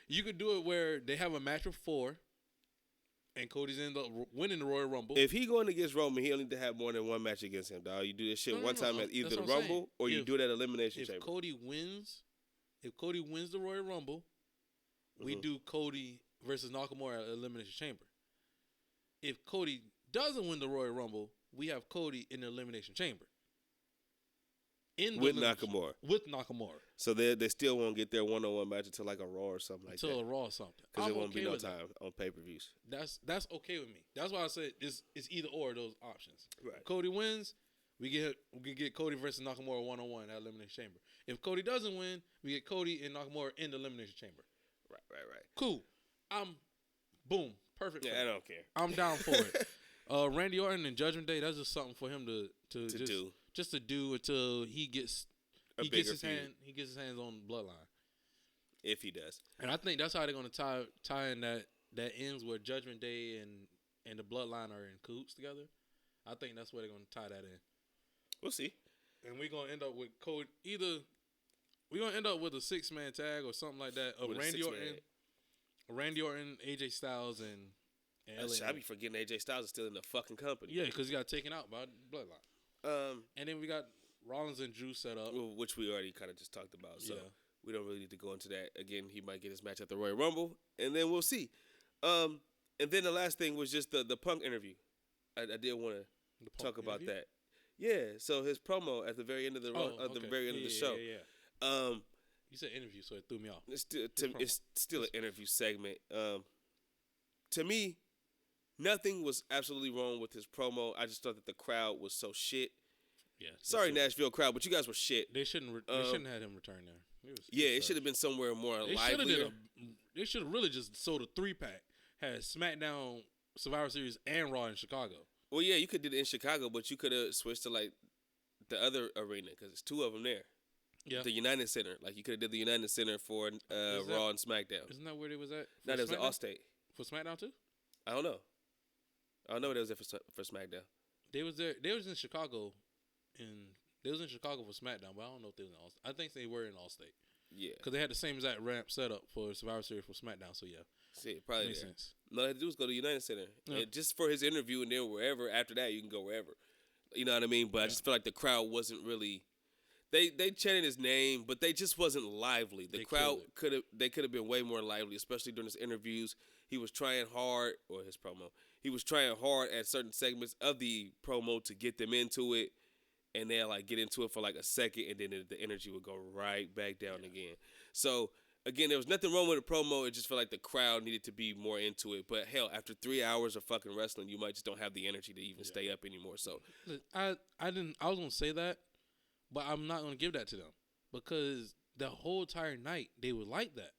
[SPEAKER 1] you could do it where they have a match of 4, and Cody's end up winning the Royal Rumble.
[SPEAKER 2] If he going against Roman, he'll need to have more than one match against him, dog. You do this shit one time at either the Rumble or you do it at Elimination Chamber.
[SPEAKER 1] If Cody wins the Royal Rumble, we do Cody versus Nakamura at Elimination Chamber. If Cody doesn't win the Royal Rumble, we have Cody in the Elimination Chamber.
[SPEAKER 2] With Nakamura.
[SPEAKER 1] With Nakamura.
[SPEAKER 2] So they still won't get their one-on-one match until like a Raw or something like that.
[SPEAKER 1] Until a Raw or something.
[SPEAKER 2] Because it won't be no time on pay-per-views.
[SPEAKER 1] That's okay with me. That's why I said it's either or those options.
[SPEAKER 2] Right.
[SPEAKER 1] If Cody wins, we get Cody versus Nakamura one-on-one at Elimination Chamber. If Cody doesn't win, we get Cody and Nakamura in the Elimination Chamber.
[SPEAKER 2] Right.
[SPEAKER 1] Cool. Boom. Perfect.
[SPEAKER 2] Yeah, I don't care.
[SPEAKER 1] I'm down for it. Randy Orton and Judgment Day, that's just something for him to do. Just to do until he gets his hands on Bloodline.
[SPEAKER 2] if he does.
[SPEAKER 1] And I think that's how they're gonna tie in that ends where Judgment Day and the Bloodline are in cahoots together. I think that's where they're gonna tie that in.
[SPEAKER 2] We'll see.
[SPEAKER 1] And we're gonna end up with we're gonna end up with a 6-man tag or something like that of Randy Orton, AJ Styles, and
[SPEAKER 2] I be forgetting AJ Styles is still in the fucking company.
[SPEAKER 1] Yeah, because he got taken out by Bloodline. And then we got Rollins and Drew set up,
[SPEAKER 2] which we already kind of just talked about. So we don't really need to go into that again. He might get his match at the Royal Rumble, and then we'll see. And then the last thing was just the Punk interview. I did want to talk about that. Yeah, so his promo at the very end of the very end of the show.
[SPEAKER 1] Yeah. You said interview, so it threw me off.
[SPEAKER 2] It's still an interview segment. To me, nothing was absolutely wrong with his promo. I just thought that the crowd was so shit.
[SPEAKER 1] Yeah.
[SPEAKER 2] Sorry, Nashville crowd, but you guys were shit.
[SPEAKER 1] They shouldn't have had him return there.
[SPEAKER 2] It should have been somewhere more lively.
[SPEAKER 1] They should have really just sold a 3-pack. Had SmackDown, Survivor Series, and Raw in Chicago.
[SPEAKER 2] Well, yeah, you could do it in Chicago, but you could have switched to like the other arena because there's 2 of them there.
[SPEAKER 1] Yeah.
[SPEAKER 2] The United Center. Like you could have did the United Center for Raw and SmackDown.
[SPEAKER 1] Isn't that where they was at?
[SPEAKER 2] No, that was at Allstate.
[SPEAKER 1] For SmackDown too?
[SPEAKER 2] I don't know where they was there for SmackDown.
[SPEAKER 1] They was there. They was in Chicago, they was in Chicago for SmackDown, but I don't know if they was in Allstate. I think they were in Allstate.
[SPEAKER 2] Yeah.
[SPEAKER 1] Because they had the same exact ramp set up for Survivor Series for SmackDown, so yeah.
[SPEAKER 2] See, probably
[SPEAKER 1] makes
[SPEAKER 2] there.
[SPEAKER 1] sense.
[SPEAKER 2] No, all they had to do was go to the United Center.
[SPEAKER 1] Yeah.
[SPEAKER 2] And just for his interview, and then wherever after that, you can go wherever. You know what I mean? But I just feel like the crowd wasn't really. They chanted his name, but they just wasn't lively. The crowd could have been way more lively, especially during his interviews. He was trying hard, or his promo. He was trying hard at certain segments of the promo to get them into it, and they'll like get into it for like a second, and then the energy would go right back down again. So again, there was nothing wrong with the promo. It just felt like the crowd needed to be more into it. But hell, after 3 hours of fucking wrestling, you might just don't have the energy to even stay up anymore. So
[SPEAKER 1] I was gonna say that, but I'm not gonna give that to them because the whole entire night they were like that.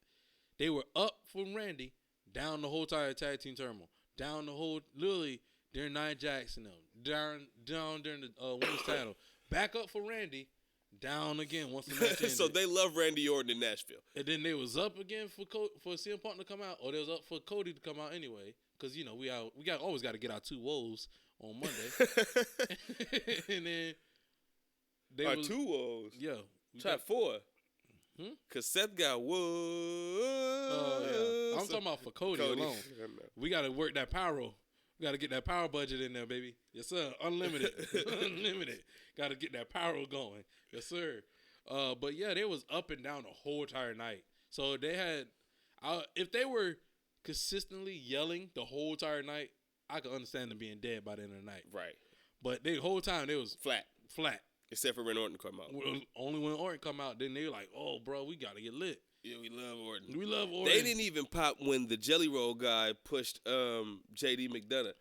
[SPEAKER 1] They were up from Randy, down the whole entire tag team turmoil, down the whole literally during Nia Jax and them, down during the women's title, back up for Randy. Down again once the match ended.
[SPEAKER 2] So they love Randy Orton in Nashville.
[SPEAKER 1] And then they was up again for CM Punk to come out, or they was up for Cody to come out anyway. Because you know we always got to get our 2 woes on Monday. And then they
[SPEAKER 2] our 2 woes.
[SPEAKER 1] Yeah,
[SPEAKER 2] try 4. Cause Seth got woes.
[SPEAKER 1] Oh yeah, I'm talking about for Cody alone. We got to work that pyro. We got to get that power budget in there, baby. Yes, sir. Unlimited. Unlimited. Got to get that pyro going. Yes, sir. But, yeah, they was up and down the whole entire night. So, they had if they were consistently yelling the whole entire night, I could understand them being dead by the end of the night.
[SPEAKER 2] Right.
[SPEAKER 1] But the whole time, they was
[SPEAKER 2] flat. Except for when Orton come out.
[SPEAKER 1] Only when Orton come out, then they were like, oh, bro, we got to get lit.
[SPEAKER 2] Yeah, we love Orton.
[SPEAKER 1] We love Orton.
[SPEAKER 2] They didn't even pop when the Jelly Roll guy pushed J.D. McDonough.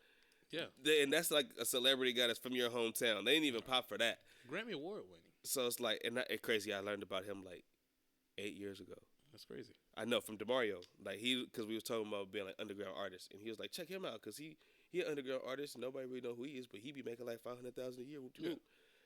[SPEAKER 1] Yeah.
[SPEAKER 2] And that's like a celebrity guy that's from your hometown. They didn't even pop for that.
[SPEAKER 1] Grammy Award winning.
[SPEAKER 2] So it's like, and it's crazy. I learned about him like 8 years ago.
[SPEAKER 1] That's crazy.
[SPEAKER 2] I know from DeMario. Like because we was talking about being like underground artists. And he was like, check him out because he an underground artist. And nobody really know who he is, but he be making like $500,000 a year. Yeah.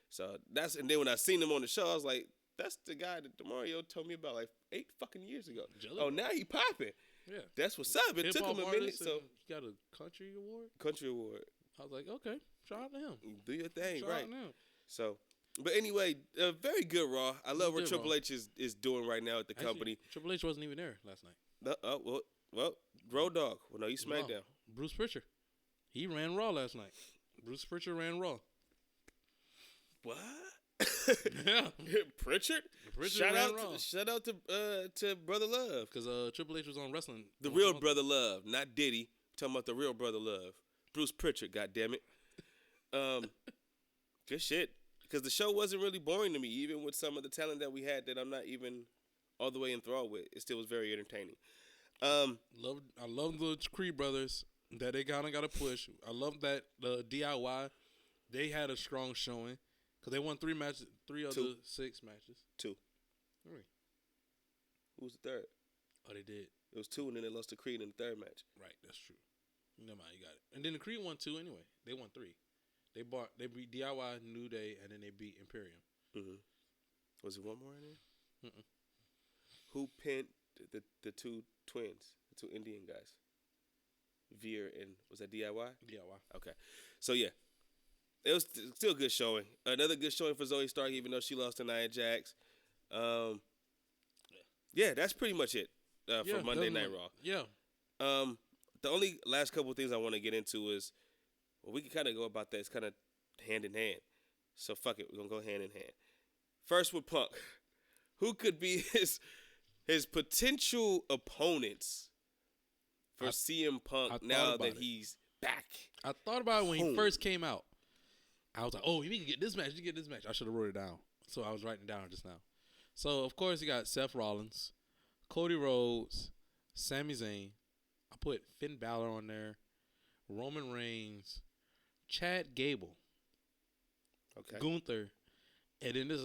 [SPEAKER 2] So and then when I seen him on the show, I was like, that's the guy that DeMario told me about like 8 fucking years ago. Oh, now he popping.
[SPEAKER 1] Yeah.
[SPEAKER 2] That's what's up. It took him a minute. So
[SPEAKER 1] he got a country award?
[SPEAKER 2] Country award.
[SPEAKER 1] I was like, okay, shout out to him.
[SPEAKER 2] Do your thing,
[SPEAKER 1] shout
[SPEAKER 2] right.
[SPEAKER 1] Out to him.
[SPEAKER 2] So, but anyway, very good Raw. I love what Triple H is doing right now at the company.
[SPEAKER 1] Triple H wasn't even there last night.
[SPEAKER 2] Well, Road Dogg. Well, no, he's SmackDown.
[SPEAKER 1] No, Bruce Pritchard. He ran Raw last night. Bruce Pritchard ran Raw.
[SPEAKER 2] What?
[SPEAKER 1] Yeah,
[SPEAKER 2] Pritchard. Shout out to Brother Love
[SPEAKER 1] because Triple H was on wrestling.
[SPEAKER 2] The real Brother Love, not Diddy. Talking about the real Brother Love, Bruce Pritchard. God damn it. Good shit. Because the show wasn't really boring to me, even with some of the talent that we had that I'm not even all the way enthralled with. It still was very entertaining.
[SPEAKER 1] I love the Creed brothers that they kind of got a push. I love that the DIY they had a strong showing. Because they won 3 matches, 3 of the 6 matches.
[SPEAKER 2] 2.
[SPEAKER 1] 3.
[SPEAKER 2] Who was the third?
[SPEAKER 1] Oh, they did.
[SPEAKER 2] It was 2, and then they lost to Creed in the third match.
[SPEAKER 1] Right, that's true. Never mind, you got it. And then the Creed won 2 anyway. They won 3. They beat DIY, New Day, and then they beat Imperium.
[SPEAKER 2] Mm-hmm. Was there one more in there? Mm-mm. Who pinned the two twins, the two Indian guys. Veer and was that DIY?
[SPEAKER 1] DIY.
[SPEAKER 2] Okay, so yeah, it was still a good showing. Another good showing for Zoe Stark, even though she lost to Nia Jax. Yeah, that's pretty much it for Monday Night Raw.
[SPEAKER 1] Yeah.
[SPEAKER 2] The only last couple of things I want to get into is, well, we can kind of go about that. It's kind of hand in hand. So fuck it, we're gonna go hand in hand. First with Punk, who could be his potential opponents for CM Punk now that he's back?
[SPEAKER 1] I thought about it when he first came out. I was like, oh, you can get this match. You get this match. I should have wrote it down. So I was writing it down just now. So, of course, you got Seth Rollins, Cody Rhodes, Sami Zayn. I put Finn Balor on there, Roman Reigns, Chad Gable, Gunther, and then this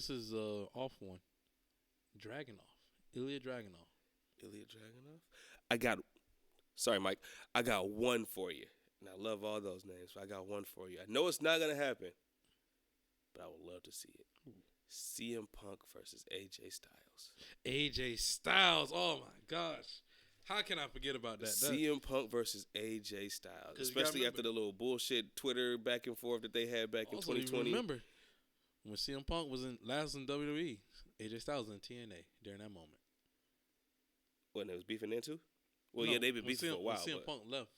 [SPEAKER 1] is off one. Ilya Dragunov.
[SPEAKER 2] Sorry, Mike. I got one for you. And I love all those names, but I got one for you. I know it's not going to happen, but I would love to see it. CM Punk versus AJ Styles.
[SPEAKER 1] AJ Styles. Oh, my gosh. How can I forget about that?
[SPEAKER 2] CM Punk versus AJ Styles. Especially after the little bullshit Twitter back and forth that they had back in 2020.
[SPEAKER 1] Remember when CM Punk was last in WWE, AJ Styles was in TNA during that moment.
[SPEAKER 2] When they was beefing then too? Well, yeah, they've been beefing for a while.
[SPEAKER 1] When CM Punk left.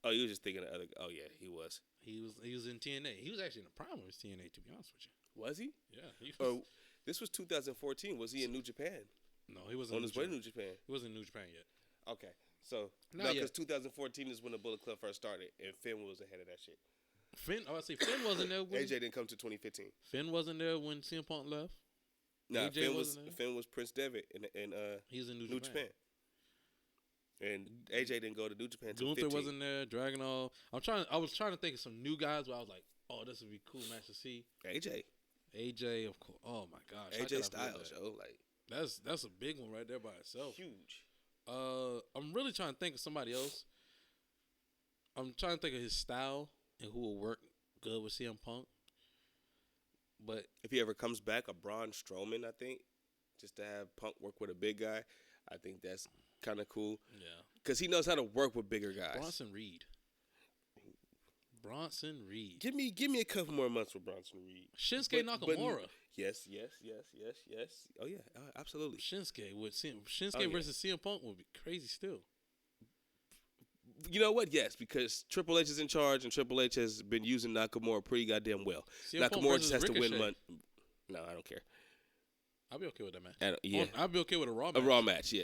[SPEAKER 2] Oh, you were just thinking of other. Oh, yeah, he was.
[SPEAKER 1] He was in TNA. He was actually in the prime of his TNA, to be honest with you.
[SPEAKER 2] Was he?
[SPEAKER 1] Yeah. He was.
[SPEAKER 2] This was 2014. Was he in New Japan?
[SPEAKER 1] No, he wasn't.
[SPEAKER 2] On his way to New Japan.
[SPEAKER 1] He wasn't in New Japan yet.
[SPEAKER 2] Okay, so no, because 2014 is when the Bullet Club first started, and Finn was ahead of that shit.
[SPEAKER 1] Finn wasn't there. When
[SPEAKER 2] AJ didn't come to 2015.
[SPEAKER 1] Finn wasn't there when CM Punk left.
[SPEAKER 2] Nah, Finn was Prince Devitt in
[SPEAKER 1] he was in
[SPEAKER 2] New Japan. And AJ didn't go to New Japan until
[SPEAKER 1] Gunther wasn't there. Dragunov. I was trying to think of some new guys where I was like, oh, this would be a cool match to see. AJ, of course. Oh my gosh.
[SPEAKER 2] AJ Styles, yo, like
[SPEAKER 1] that's a big one right there by itself.
[SPEAKER 2] Huge.
[SPEAKER 1] I'm really trying to think of somebody else. I'm trying to think of his style and who will work good with CM Punk. But
[SPEAKER 2] if he ever comes back, a Braun Strowman, I think, just to have Punk work with a big guy, I think that's kind of cool.
[SPEAKER 1] Yeah,
[SPEAKER 2] because he knows how to work with bigger guys.
[SPEAKER 1] Bronson Reed.
[SPEAKER 2] Give me a couple more months with Bronson Reed.
[SPEAKER 1] Shinsuke Nakamura.
[SPEAKER 2] Yes. Oh yeah, absolutely.
[SPEAKER 1] Shinsuke versus CM Punk would be crazy still.
[SPEAKER 2] You know what? Yes, because Triple H is in charge, and Triple H has been using Nakamura pretty goddamn well. Nakamura just has to win money. No, I don't care.
[SPEAKER 1] I'll be okay with that match.
[SPEAKER 2] Yeah,
[SPEAKER 1] I'll be okay with a Raw match.
[SPEAKER 2] A Raw match, yeah.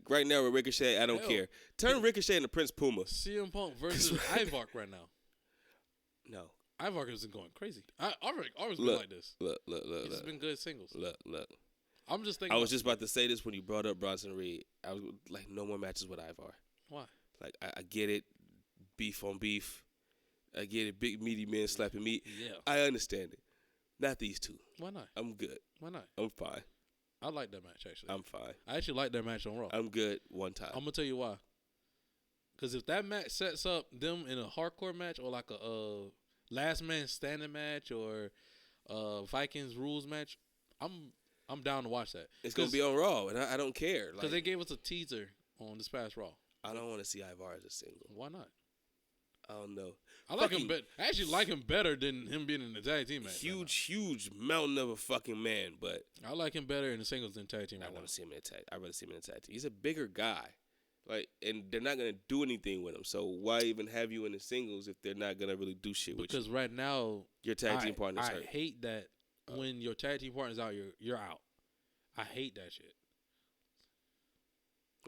[SPEAKER 2] Right now with Ricochet, I don't care. Turn Ricochet into Prince Puma.
[SPEAKER 1] CM Punk versus Ivark right now.
[SPEAKER 2] No.
[SPEAKER 1] Ivark isn't going crazy. Ivark's been like this.
[SPEAKER 2] Look.
[SPEAKER 1] He's been good singles.
[SPEAKER 2] Look.
[SPEAKER 1] I'm just thinking.
[SPEAKER 2] I was just about to say this when you brought up Bronson Reed. I was like, no more matches with Ivar.
[SPEAKER 1] Why?
[SPEAKER 2] Like, I get it. Beef on beef. I get it. Big meaty men slapping meat.
[SPEAKER 1] Yeah.
[SPEAKER 2] I understand it. Not these two.
[SPEAKER 1] Why not?
[SPEAKER 2] I'm good.
[SPEAKER 1] Why not?
[SPEAKER 2] I'm fine.
[SPEAKER 1] I like that match, actually.
[SPEAKER 2] I'm fine.
[SPEAKER 1] I actually like that match on Raw.
[SPEAKER 2] I'm good one time.
[SPEAKER 1] I'm going to tell you why. Because if that match sets up them in a hardcore match or like a last man standing match or Vikings rules match, I'm down to watch that.
[SPEAKER 2] It's going to be on Raw, and I don't care.
[SPEAKER 1] Because they gave us a teaser on this past Raw.
[SPEAKER 2] I don't want to see Ivar as a single.
[SPEAKER 1] Why not?
[SPEAKER 2] I don't know.
[SPEAKER 1] I like him better. I actually like him better than him being in the tag team match.
[SPEAKER 2] Huge mountain of a fucking man, but
[SPEAKER 1] I like him better in the singles than tag team.
[SPEAKER 2] I want to see him in a tag. I'd rather see him in a tag team. He's a bigger guy, and they're not gonna do anything with him. So why even have you in the singles if they're not gonna really do shit with you?
[SPEAKER 1] Because right now
[SPEAKER 2] your tag team partner's hurt.
[SPEAKER 1] I hate that when your tag team partner's out, you're out. I hate that shit.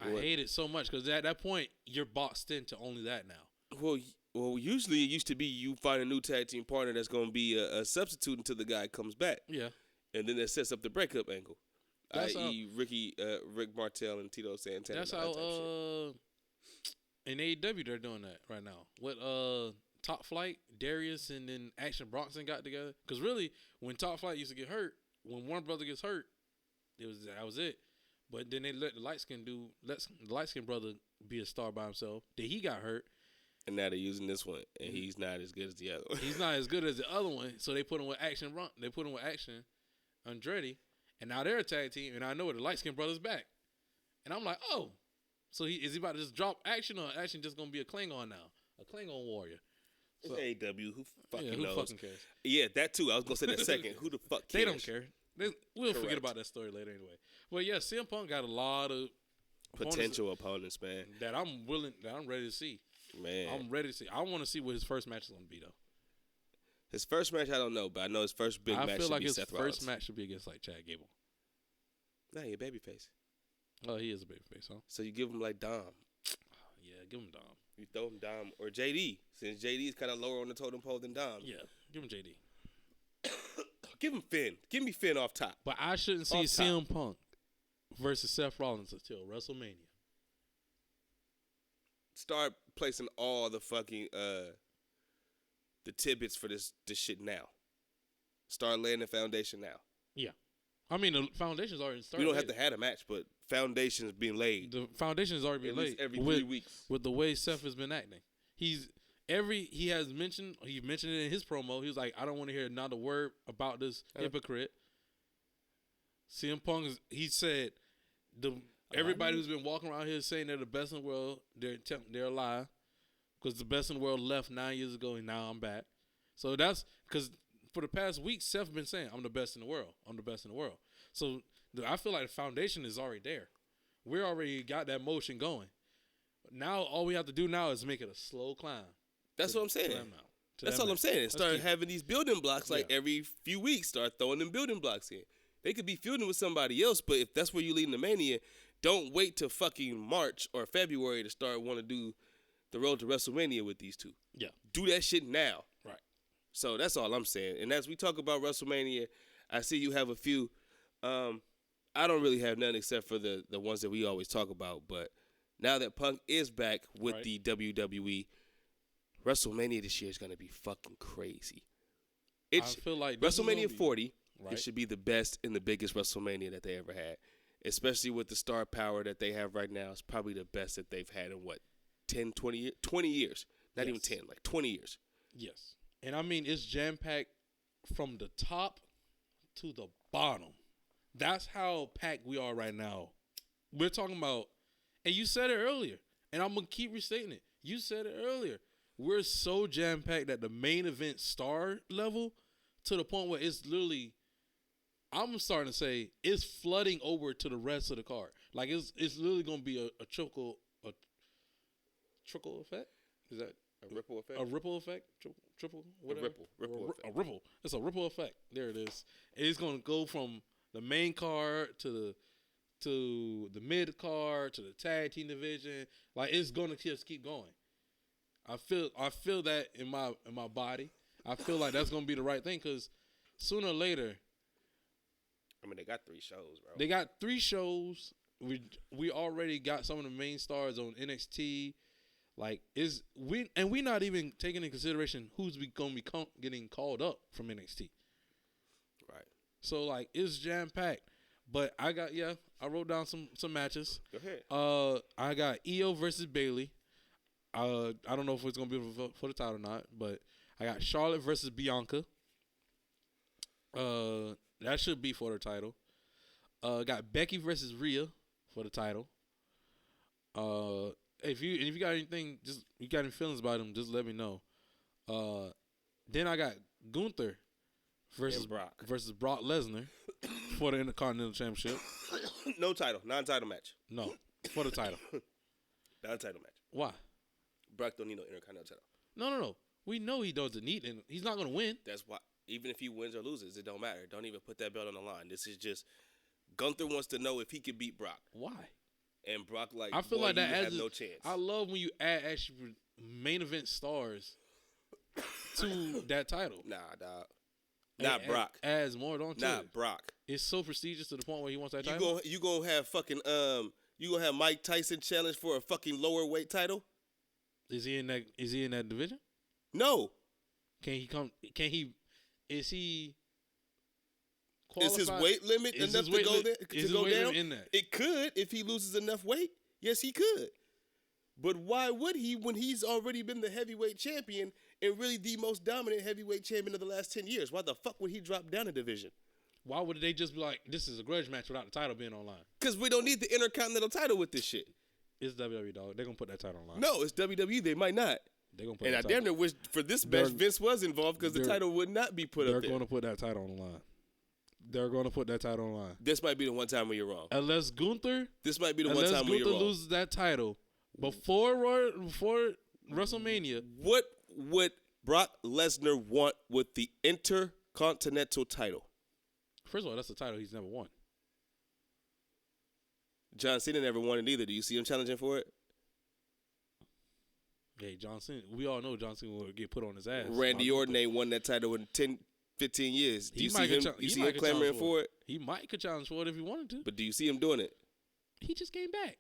[SPEAKER 1] I hate it so much because at that point you're boxed into only that now.
[SPEAKER 2] Well, usually it used to be you find a new tag team partner that's going to be a substitute until the guy comes back.
[SPEAKER 1] Yeah.
[SPEAKER 2] And then that sets up the breakup angle, i.e. Rick Martel and Tito Santana.
[SPEAKER 1] That's how in AEW they're doing that right now. With Top Flight, Darius, and then Action Bronson got together. Because really, when Top Flight used to get hurt, when one brother gets hurt, that was it. But then they let the light skin brother be a star by himself. Then he got hurt.
[SPEAKER 2] And now they're using this one, and he's not as good as the other one.
[SPEAKER 1] He's not as good as the other one, so they put him with Action. They put him with Action Andretti, and now they're a tag team. And I know the light skin brother's back. And I'm like, oh, so is he about to just drop action, or action just gonna be a Klingon now, a Klingon warrior?
[SPEAKER 2] It's AEW. Who fucking
[SPEAKER 1] who
[SPEAKER 2] knows?
[SPEAKER 1] fucking cares?
[SPEAKER 2] Yeah, that too. I was gonna say that second. Who the fuck cares?
[SPEAKER 1] They don't care. We'll forget
[SPEAKER 2] Correct.
[SPEAKER 1] about that story later anyway. Well, yeah, CM Punk got a lot of
[SPEAKER 2] Potential opponents, man.
[SPEAKER 1] that I'm ready to see.
[SPEAKER 2] Man,
[SPEAKER 1] I'm ready to see. I want to see what his first match is gonna be though.
[SPEAKER 2] his first match, I don't know, but I know his first big match
[SPEAKER 1] I feel
[SPEAKER 2] should
[SPEAKER 1] like
[SPEAKER 2] be
[SPEAKER 1] his
[SPEAKER 2] Seth
[SPEAKER 1] first
[SPEAKER 2] Rollins.
[SPEAKER 1] match should be against like Chad Gable.
[SPEAKER 2] Nah, he a babyface.
[SPEAKER 1] Oh, he is a babyface, huh?
[SPEAKER 2] So you give him like Dom.
[SPEAKER 1] Yeah, give him Dom.
[SPEAKER 2] You throw him Dom or JD, since JD is kind of lower on the totem pole than Dom.
[SPEAKER 1] Yeah, give him JD.
[SPEAKER 2] Give him Finn. Give me Finn off top.
[SPEAKER 1] But I shouldn't see
[SPEAKER 2] Off top.
[SPEAKER 1] CM Punk versus Seth Rollins until WrestleMania.
[SPEAKER 2] Start placing all the fucking the tidbits for this shit now. Start laying the foundation now.
[SPEAKER 1] Yeah. I mean, the foundation's already started.
[SPEAKER 2] You don't have to have a match, but foundation's being laid.
[SPEAKER 1] The foundation has already been
[SPEAKER 2] At
[SPEAKER 1] laid
[SPEAKER 2] least every 3 weeks.
[SPEAKER 1] with the way Seth has been acting. He mentioned it in his promo. He was like, I don't want to hear another word about this hypocrite. CM Punk he said everybody who's been walking around here saying they're the best in the world, they're a lie. Because the best in the world left 9 years ago and now I'm back. So that's because for the past week, Seth been saying, I'm the best in the world. I'm the best in the world. So I feel like the foundation is already there. We already got that motion going. Now all we have to do now is make it a slow climb.
[SPEAKER 2] That's what I'm saying. That's all I'm saying. Start having these building blocks like every few weeks. Start throwing them building blocks in. They could be feuding with somebody else, but if that's where you leading the Mania, don't wait till fucking March or February to start want to do the road to WrestleMania with these two.
[SPEAKER 1] Yeah.
[SPEAKER 2] Do that shit now.
[SPEAKER 1] Right.
[SPEAKER 2] So that's all I'm saying. And as we talk about WrestleMania, I see you have a few. I don't really have none except for the ones that we always talk about. But now that Punk is back with the WWE, WrestleMania this year is going to be fucking crazy.
[SPEAKER 1] I feel like
[SPEAKER 2] WrestleMania 40, it should be the best and the biggest WrestleMania that they ever had. Especially with the star power that they have right now. It's probably the best that they've had in, 20 years. Not even 10, like 20 years.
[SPEAKER 1] Yes. And I mean, it's jam-packed from the top to the bottom. That's how packed we are right now. We're talking about, and you said it earlier, and I'm going to keep restating it. You said it earlier. We're so jam-packed at the main event star level to the point where it's literally, I'm starting to say, it's flooding over to the rest of the card. Like, it's literally going to be a trickle effect? Is that
[SPEAKER 2] a ripple effect?
[SPEAKER 1] A ripple effect? Triple? Whatever?
[SPEAKER 2] Ripple effect.
[SPEAKER 1] A ripple. It's a ripple effect. There it is. It's going to go from the main card to the mid card to the tag team division. Like, it's going to just keep going. I feel that in my body. I feel like that's going to be the right thing because sooner or later.
[SPEAKER 2] I mean, they got 3 shows, bro.
[SPEAKER 1] They got 3 shows. We already got some of the main stars on NXT. Like we not even taking into consideration who's gonna be getting called up from NXT.
[SPEAKER 2] Right.
[SPEAKER 1] So like it's jam packed. But I wrote down some matches.
[SPEAKER 2] Go ahead.
[SPEAKER 1] I got Io versus Bayley. I don't know if it's gonna be for the title or not, but I got Charlotte versus Bianca. That should be for the title. Got Becky versus Rhea for the title. If you got anything, you got any feelings about him, just let me know. Then I got Gunther versus Brock Lesnar for the Intercontinental Championship.
[SPEAKER 2] No title, non-title match.
[SPEAKER 1] No, for the title.
[SPEAKER 2] Non-title match.
[SPEAKER 1] Why?
[SPEAKER 2] Brock don't need no Intercontinental title.
[SPEAKER 1] No. We know he doesn't need it. He's not gonna win.
[SPEAKER 2] That's why. Even if he wins or loses, it don't matter. Don't even put that belt on the line. This is just Gunther wants to know if he can beat Brock.
[SPEAKER 1] Why?
[SPEAKER 2] And Brock
[SPEAKER 1] I feel like that
[SPEAKER 2] has no chance.
[SPEAKER 1] I love when you add actually main event stars to that title.
[SPEAKER 2] Nah, dog. Not Brock.
[SPEAKER 1] Adds more, don't you?
[SPEAKER 2] Not Brock.
[SPEAKER 1] It's so prestigious to the point where he wants that title.
[SPEAKER 2] You gonna have fucking you gonna have Mike Tyson challenge for a fucking lower weight title?
[SPEAKER 1] Is he in that division?
[SPEAKER 2] No.
[SPEAKER 1] Can he come? Is he?
[SPEAKER 2] Is his weight limit enough to go there? To go down? In that? It could if he loses enough weight. Yes, he could. But why would he when he's already been the heavyweight champion and really the most dominant heavyweight champion of the last 10 years? Why the fuck would he drop down a division?
[SPEAKER 1] Why would they just be like, this is a grudge match without the title being online?
[SPEAKER 2] Because we don't need the Intercontinental title with this shit.
[SPEAKER 1] It's WWE, dog. They're going to put that title online.
[SPEAKER 2] No, it's WWE. They might not.
[SPEAKER 1] They're gonna put
[SPEAKER 2] and I damn near wish for this match Vince was involved because the title would not be put up there.
[SPEAKER 1] They're going to put that title on the line. They're going to put that title on the line.
[SPEAKER 2] This might be the one time where you're wrong.
[SPEAKER 1] Unless Gunther.
[SPEAKER 2] This might be the one time where you're wrong.
[SPEAKER 1] Loses that title before WrestleMania.
[SPEAKER 2] What would Brock Lesnar want with the Intercontinental title?
[SPEAKER 1] First of all, that's a title he's never won.
[SPEAKER 2] John Cena never won it either. Do you see him challenging for it?
[SPEAKER 1] Hey, John Cena. We all know John Cena will get put on his ass.
[SPEAKER 2] Randy Orton ain't won that title in 10, 15 years. Do you see him clamoring for it?
[SPEAKER 1] He might could challenge for it if he wanted to.
[SPEAKER 2] But do you see him doing it?
[SPEAKER 1] He just came back.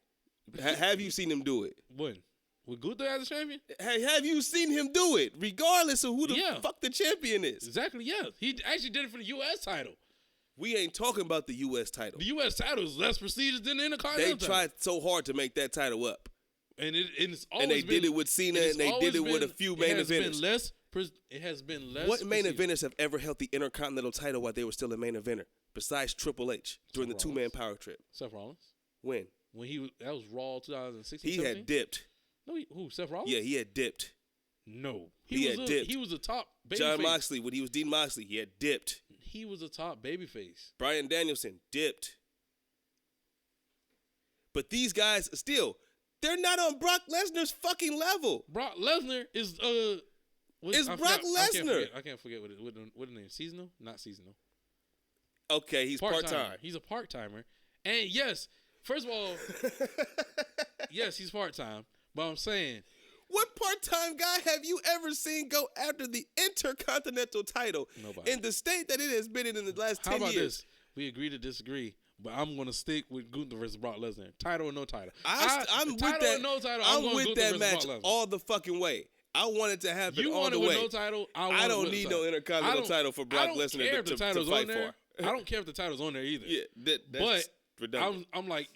[SPEAKER 2] Have you seen him do it?
[SPEAKER 1] When? With Gunther as a champion?
[SPEAKER 2] Have you seen him do it? Regardless of who the fuck the champion is.
[SPEAKER 1] Exactly, yeah. He actually did it for the U.S. title.
[SPEAKER 2] We ain't talking about the U.S. title.
[SPEAKER 1] The U.S. title is less prestigious than the Intercontinental
[SPEAKER 2] title. They tried so hard to make that title up.
[SPEAKER 1] And it's always
[SPEAKER 2] and they did it with Cena, and they did it with a few main eventers.
[SPEAKER 1] It has been less.
[SPEAKER 2] What main eventers have ever held the Intercontinental title while they were still a main eventer, besides Triple H during the two-man power trip?
[SPEAKER 1] Seth Rollins.
[SPEAKER 2] When
[SPEAKER 1] that was Raw 2016.
[SPEAKER 2] He had dipped.
[SPEAKER 1] No, who? Seth Rollins?
[SPEAKER 2] Yeah, he had dipped.
[SPEAKER 1] No,
[SPEAKER 2] he had dipped.
[SPEAKER 1] He was a top babyface.
[SPEAKER 2] John Moxley, when he was Dean Moxley, he had dipped.
[SPEAKER 1] He was a top babyface.
[SPEAKER 2] Bryan Danielson dipped. But these guys still, they're not on Brock Lesnar's fucking level.
[SPEAKER 1] Brock Lesnar is
[SPEAKER 2] Brock Lesnar.
[SPEAKER 1] I can't forget what the name. Seasonal? Not seasonal.
[SPEAKER 2] Okay, he's part-time.
[SPEAKER 1] He's a part-timer. And yes, first of all, yes, he's part-time. But I'm saying,
[SPEAKER 2] what part-time guy have you ever seen go after the Intercontinental title?
[SPEAKER 1] Nobody.
[SPEAKER 2] In the state that it has been in the last 10 years?
[SPEAKER 1] How about this? We agree to disagree, but I'm going to stick with Gunther versus Brock Lesnar. Title or no title.
[SPEAKER 2] I'm with that.
[SPEAKER 1] No title,
[SPEAKER 2] I'm with that match all the fucking way. I want it to happen all the way.
[SPEAKER 1] You want it with no title?
[SPEAKER 2] I don't need no Intercontinental title for Brock Lesnar to fight for.
[SPEAKER 1] I don't care if the title's on there either.
[SPEAKER 2] Yeah, that's redundant.
[SPEAKER 1] I'm like,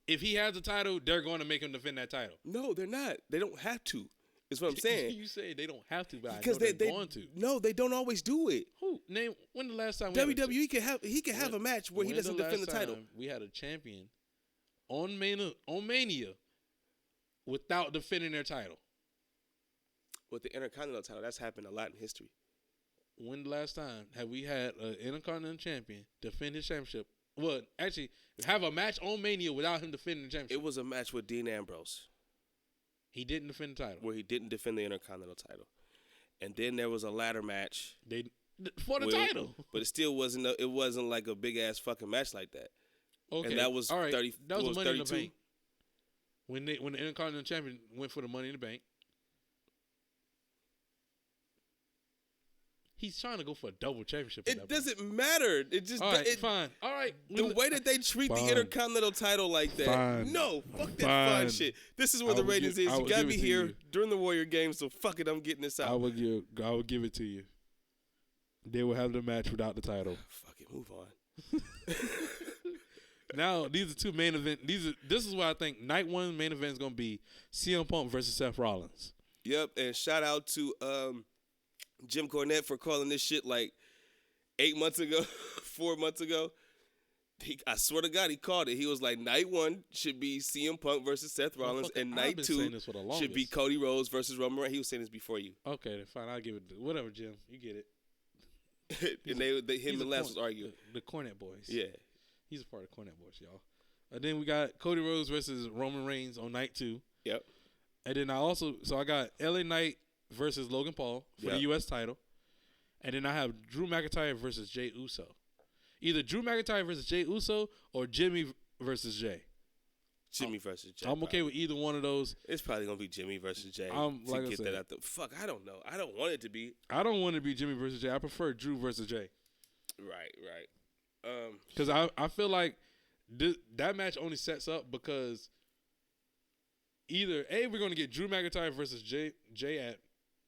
[SPEAKER 1] if he has the title, they're going to make him defend that title.
[SPEAKER 2] No, they're not. They don't have to. Is what I'm saying.
[SPEAKER 1] You say they don't have to, but because they're going to.
[SPEAKER 2] No, they don't always do it.
[SPEAKER 1] Who? Name when the last time
[SPEAKER 2] WWE can have a match where he doesn't defend the title.
[SPEAKER 1] We had a champion on Mania without defending their title.
[SPEAKER 2] With the Intercontinental title, that's happened a lot in history.
[SPEAKER 1] When the last time have we had an Intercontinental champion defend his championship? Well, actually, have a match on Mania without him defending the championship.
[SPEAKER 2] It was a match with Dean Ambrose.
[SPEAKER 1] He didn't defend the title.
[SPEAKER 2] Where he didn't defend the Intercontinental title. And then there was a ladder match.
[SPEAKER 1] For the title.
[SPEAKER 2] But it still wasn't like a big-ass fucking match like that.
[SPEAKER 1] Okay.
[SPEAKER 2] And that was
[SPEAKER 1] all right.
[SPEAKER 2] 30,
[SPEAKER 1] that was Money
[SPEAKER 2] 32?
[SPEAKER 1] in the Bank. When the Intercontinental champion went for the Money in the Bank. He's trying to go for a double championship.
[SPEAKER 2] It doesn't matter. It just
[SPEAKER 1] fine. All right.
[SPEAKER 2] The way that they treat the Intercontinental title like that.
[SPEAKER 1] Fine.
[SPEAKER 2] No, fuck that fun shit. This is where the ratings is. You got me here during the Warrior Games, so fuck it. I'm getting this out.
[SPEAKER 1] I will give it to you. They will have the match without the title.
[SPEAKER 2] Fuck it. Move on.
[SPEAKER 1] Now these are two main event. This is what I think. Night one main event is gonna be CM Punk versus Seth Rollins.
[SPEAKER 2] Yep. And shout out to Jim Cornette for calling this shit like 8 months ago, 4 months ago. I swear to God, he called it. He was like, night one should be CM Punk versus Seth Rollins, and night two should be Cody Rhodes versus Roman Reigns. He was saying this before you.
[SPEAKER 1] Okay, then fine. I'll give it. Whatever, Jim. You get it.
[SPEAKER 2] And him and Lance was arguing.
[SPEAKER 1] The Cornette boys.
[SPEAKER 2] Yeah.
[SPEAKER 1] He's a part of Cornette boys, y'all. And then we got Cody Rhodes versus Roman Reigns on night two.
[SPEAKER 2] Yep.
[SPEAKER 1] And then I got LA Knight versus Logan Paul for the U.S. title. And then I have Drew McIntyre versus Jey Uso. Either Drew McIntyre versus Jey Uso or Jimmy versus Jey.
[SPEAKER 2] Jimmy versus Jey.
[SPEAKER 1] I'm okay with either one of those.
[SPEAKER 2] It's probably going to be Jimmy versus Jey. That out the fuck, I don't know. I don't want it to be.
[SPEAKER 1] I don't want it to be Jimmy versus Jey. I prefer Drew versus Jey.
[SPEAKER 2] Right.
[SPEAKER 1] Because I feel like that match only sets up because either A, we're going to get Drew McIntyre versus Jey at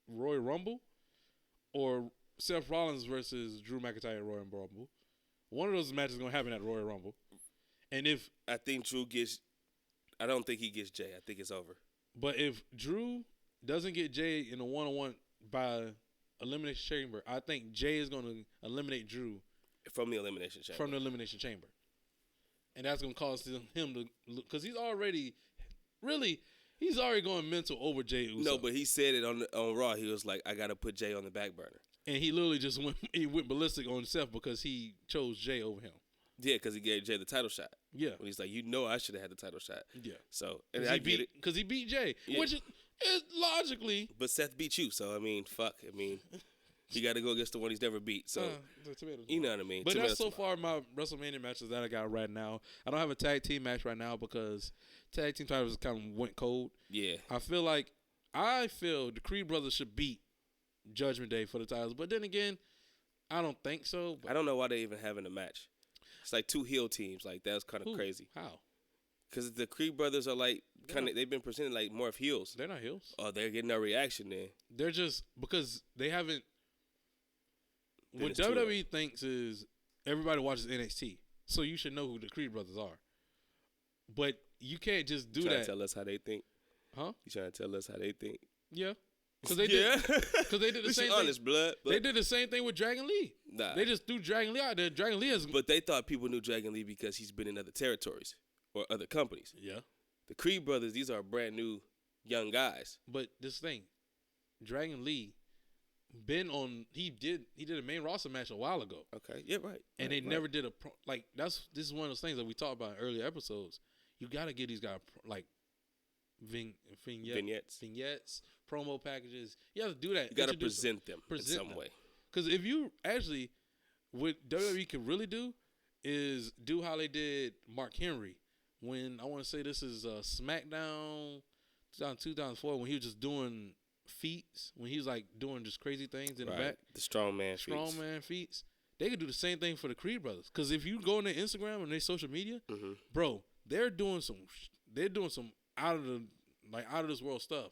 [SPEAKER 1] Royal Rumble, or Seth Rollins versus Drew McIntyre at Royal Rumble. One of those matches is going to happen at Royal Rumble. And if
[SPEAKER 2] I think I don't think he gets Jey. I think it's over.
[SPEAKER 1] But if Drew doesn't get Jey in a one-on-one by Elimination Chamber, I think Jey is going to eliminate Drew
[SPEAKER 2] from the Elimination Chamber.
[SPEAKER 1] And that's going to cause him to look, because he's already going mental over Jey Uso.
[SPEAKER 2] No, but he said it on Raw. He was like, I got to put Jey on the back burner.
[SPEAKER 1] And he literally just went ballistic on himself because he chose Jey over him.
[SPEAKER 2] Yeah, because he gave Jey the title shot.
[SPEAKER 1] Yeah.
[SPEAKER 2] When he's like, I should have had the title shot.
[SPEAKER 1] Yeah.
[SPEAKER 2] So, and I get it.
[SPEAKER 1] Because he beat Jey, which is logically.
[SPEAKER 2] But Seth beat you, so, I mean, fuck. I mean, he got to go against the one he's never beat. So, you know what I mean.
[SPEAKER 1] But that's so far my WrestleMania matches that I got right now. I don't have a tag team match right now because tag team titles kind of went cold.
[SPEAKER 2] Yeah.
[SPEAKER 1] I feel the Creed brothers should beat Judgment Day for the titles. But then again, I don't think so.
[SPEAKER 2] I don't know why they even having a match. It's like two heel teams. Like, that was kind of crazy.
[SPEAKER 1] How?
[SPEAKER 2] Because the Creed brothers are like, they've been presented like more of heels.
[SPEAKER 1] They're not heels.
[SPEAKER 2] Oh, they're getting no reaction then.
[SPEAKER 1] They're just, because they haven't. What WWE thinks is everybody watches NXT. So you should know who the Creed brothers are. But you can't just do that.
[SPEAKER 2] Trying to tell us how they think?
[SPEAKER 1] Huh?
[SPEAKER 2] You trying to tell us how they think?
[SPEAKER 1] Yeah. Because they did the same thing.
[SPEAKER 2] Honest, blood.
[SPEAKER 1] They did the same thing with Dragon Lee.
[SPEAKER 2] Nah.
[SPEAKER 1] They just threw Dragon Lee out there. Dragon Lee is.
[SPEAKER 2] But they thought people knew Dragon Lee because he's been in other territories or other companies.
[SPEAKER 1] Yeah.
[SPEAKER 2] The Creed brothers, these are brand new young guys.
[SPEAKER 1] But this thing, Dragon Lee, he did a main roster match a while ago.
[SPEAKER 2] Okay. Yeah, right.
[SPEAKER 1] And they never did this is one of those things that we talked about in earlier episodes. You got to give these guys vignettes, promo packages. You have to do that.
[SPEAKER 2] You got to present them in some way.
[SPEAKER 1] Because if you actually, what WWE can really do is do how they did Mark Henry when, I want to say this is SmackDown 2004, when he was just doing feats, when he was like doing just crazy things in the back.
[SPEAKER 2] The strongman
[SPEAKER 1] feats. They could do the same thing for the Creed brothers. Because if you go on their Instagram and their social media, bro, they're doing some out of this world stuff.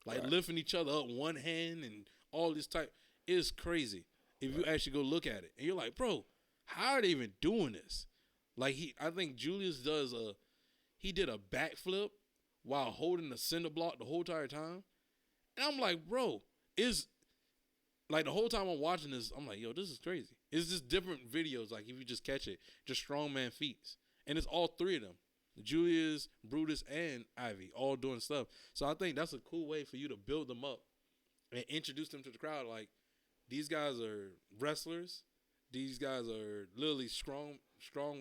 [SPEAKER 1] Like lifting each other up one hand and all this type. It's crazy if you actually go look at it. And you're like, bro, how are they even doing this? Like I think Julius he did a backflip while holding the cinder block the whole entire time. And I'm like, bro, is like the whole time I'm watching this, I'm like, yo, this is crazy. It's just different videos. Like if you just catch it, just strongman feats. And it's all three of them. Julius, Brutus, and Ivy all doing stuff. So I think that's a cool way for you to build them up and introduce them to the crowd. Like, these guys are wrestlers. These guys are literally strong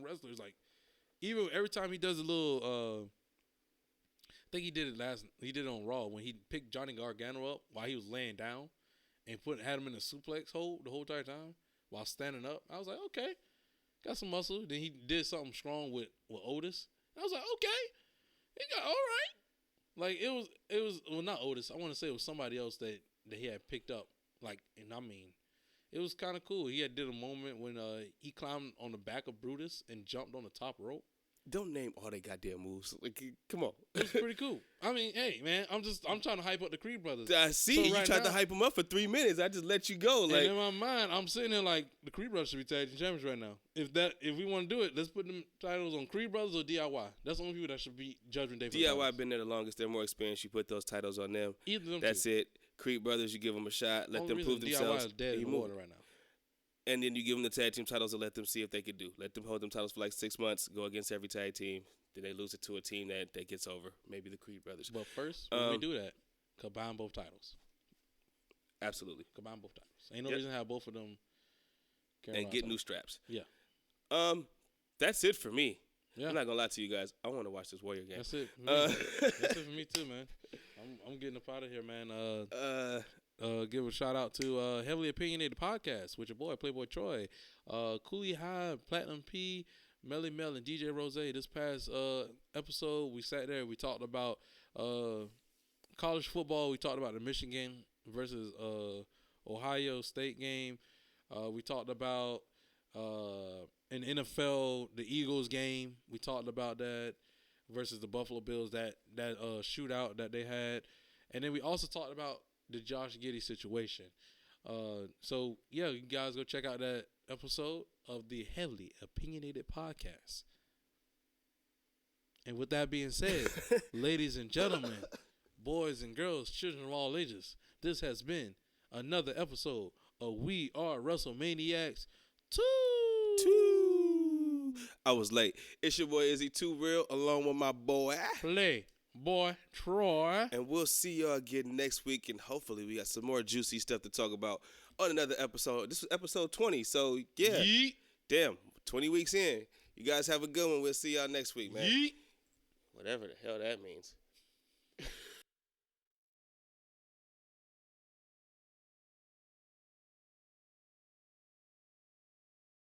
[SPEAKER 1] wrestlers. Like, even every time he does a little, I think he did it on Raw when he picked Johnny Gargano up while he was laying down and had him in a suplex hold the whole entire time while standing up. I was like, okay, got some muscle. Then he did something strong with Otis. I was like, okay, he got all right. Like it was well, not Otis. I want to say it was somebody else that he had picked up. Like, and I mean, it was kind of cool. He did a moment when he climbed on the back of Brutus and jumped on the top rope.
[SPEAKER 2] Don't name all they goddamn moves. Like, come on.
[SPEAKER 1] It was pretty cool. I mean, hey man, I'm trying to hype up the Creed brothers.
[SPEAKER 2] I see. So you tried to hype them up for 3 minutes. I just let you go. Like,
[SPEAKER 1] and in my mind, I'm sitting there like the Creed brothers should be tag team champions right now. If we want to do it, let's put them titles on Creed brothers or DIY. That's the only people that should be Judgment Day.
[SPEAKER 2] DIY been there the longest. They're more experienced. You put those titles on them.
[SPEAKER 1] Either of them.
[SPEAKER 2] That's
[SPEAKER 1] two.
[SPEAKER 2] it. Creed brothers, you give them a shot. Let them prove themselves.
[SPEAKER 1] DIY is dead in the water right now.
[SPEAKER 2] And then you give them the tag team titles and let them see if they could do. Let them hold them titles for like 6 months. Go against every tag team. Then they lose it to a team that gets over. Maybe the Creed brothers.
[SPEAKER 1] But first, when we do that, combine both titles.
[SPEAKER 2] Absolutely.
[SPEAKER 1] Combine both titles. Ain't no reason to have both of them.
[SPEAKER 2] And get new straps.
[SPEAKER 1] Yeah.
[SPEAKER 2] That's it for me.
[SPEAKER 1] Yeah.
[SPEAKER 2] I'm not gonna lie to you guys. I want to watch this Warrior game.
[SPEAKER 1] That's it. That's it for me too, man. I'm getting up out of here, man. Give a shout out to Heavily Opinionated Podcast with your boy Playboy Troy, Cooley High, Platinum P, Melly Mel, and DJ Rose. This past episode, we sat there. We talked about college football. We talked about the Michigan versus Ohio State game. We talked about in NFL the Eagles game. We talked about that versus the Buffalo Bills, that shootout that they had, and then we also talked about the Josh Giddey situation. So yeah, you guys go check out that episode of the Heavily Opinionated Podcast. And with that being said, ladies and gentlemen, boys and girls, children of all ages, this has been another episode of We Are Wrestlemaniacs 2.
[SPEAKER 2] I was late. It's your boy Izze2Real along with my boy
[SPEAKER 1] Playboy Troy.
[SPEAKER 2] And we'll see y'all again next week, and hopefully we got some more juicy stuff to talk about on another episode. This was episode 20, so yeah.
[SPEAKER 1] Yeet.
[SPEAKER 2] Damn, 20 weeks in. You guys have a good one. We'll see y'all next week, man.
[SPEAKER 1] Yeet.
[SPEAKER 2] Whatever the hell that means.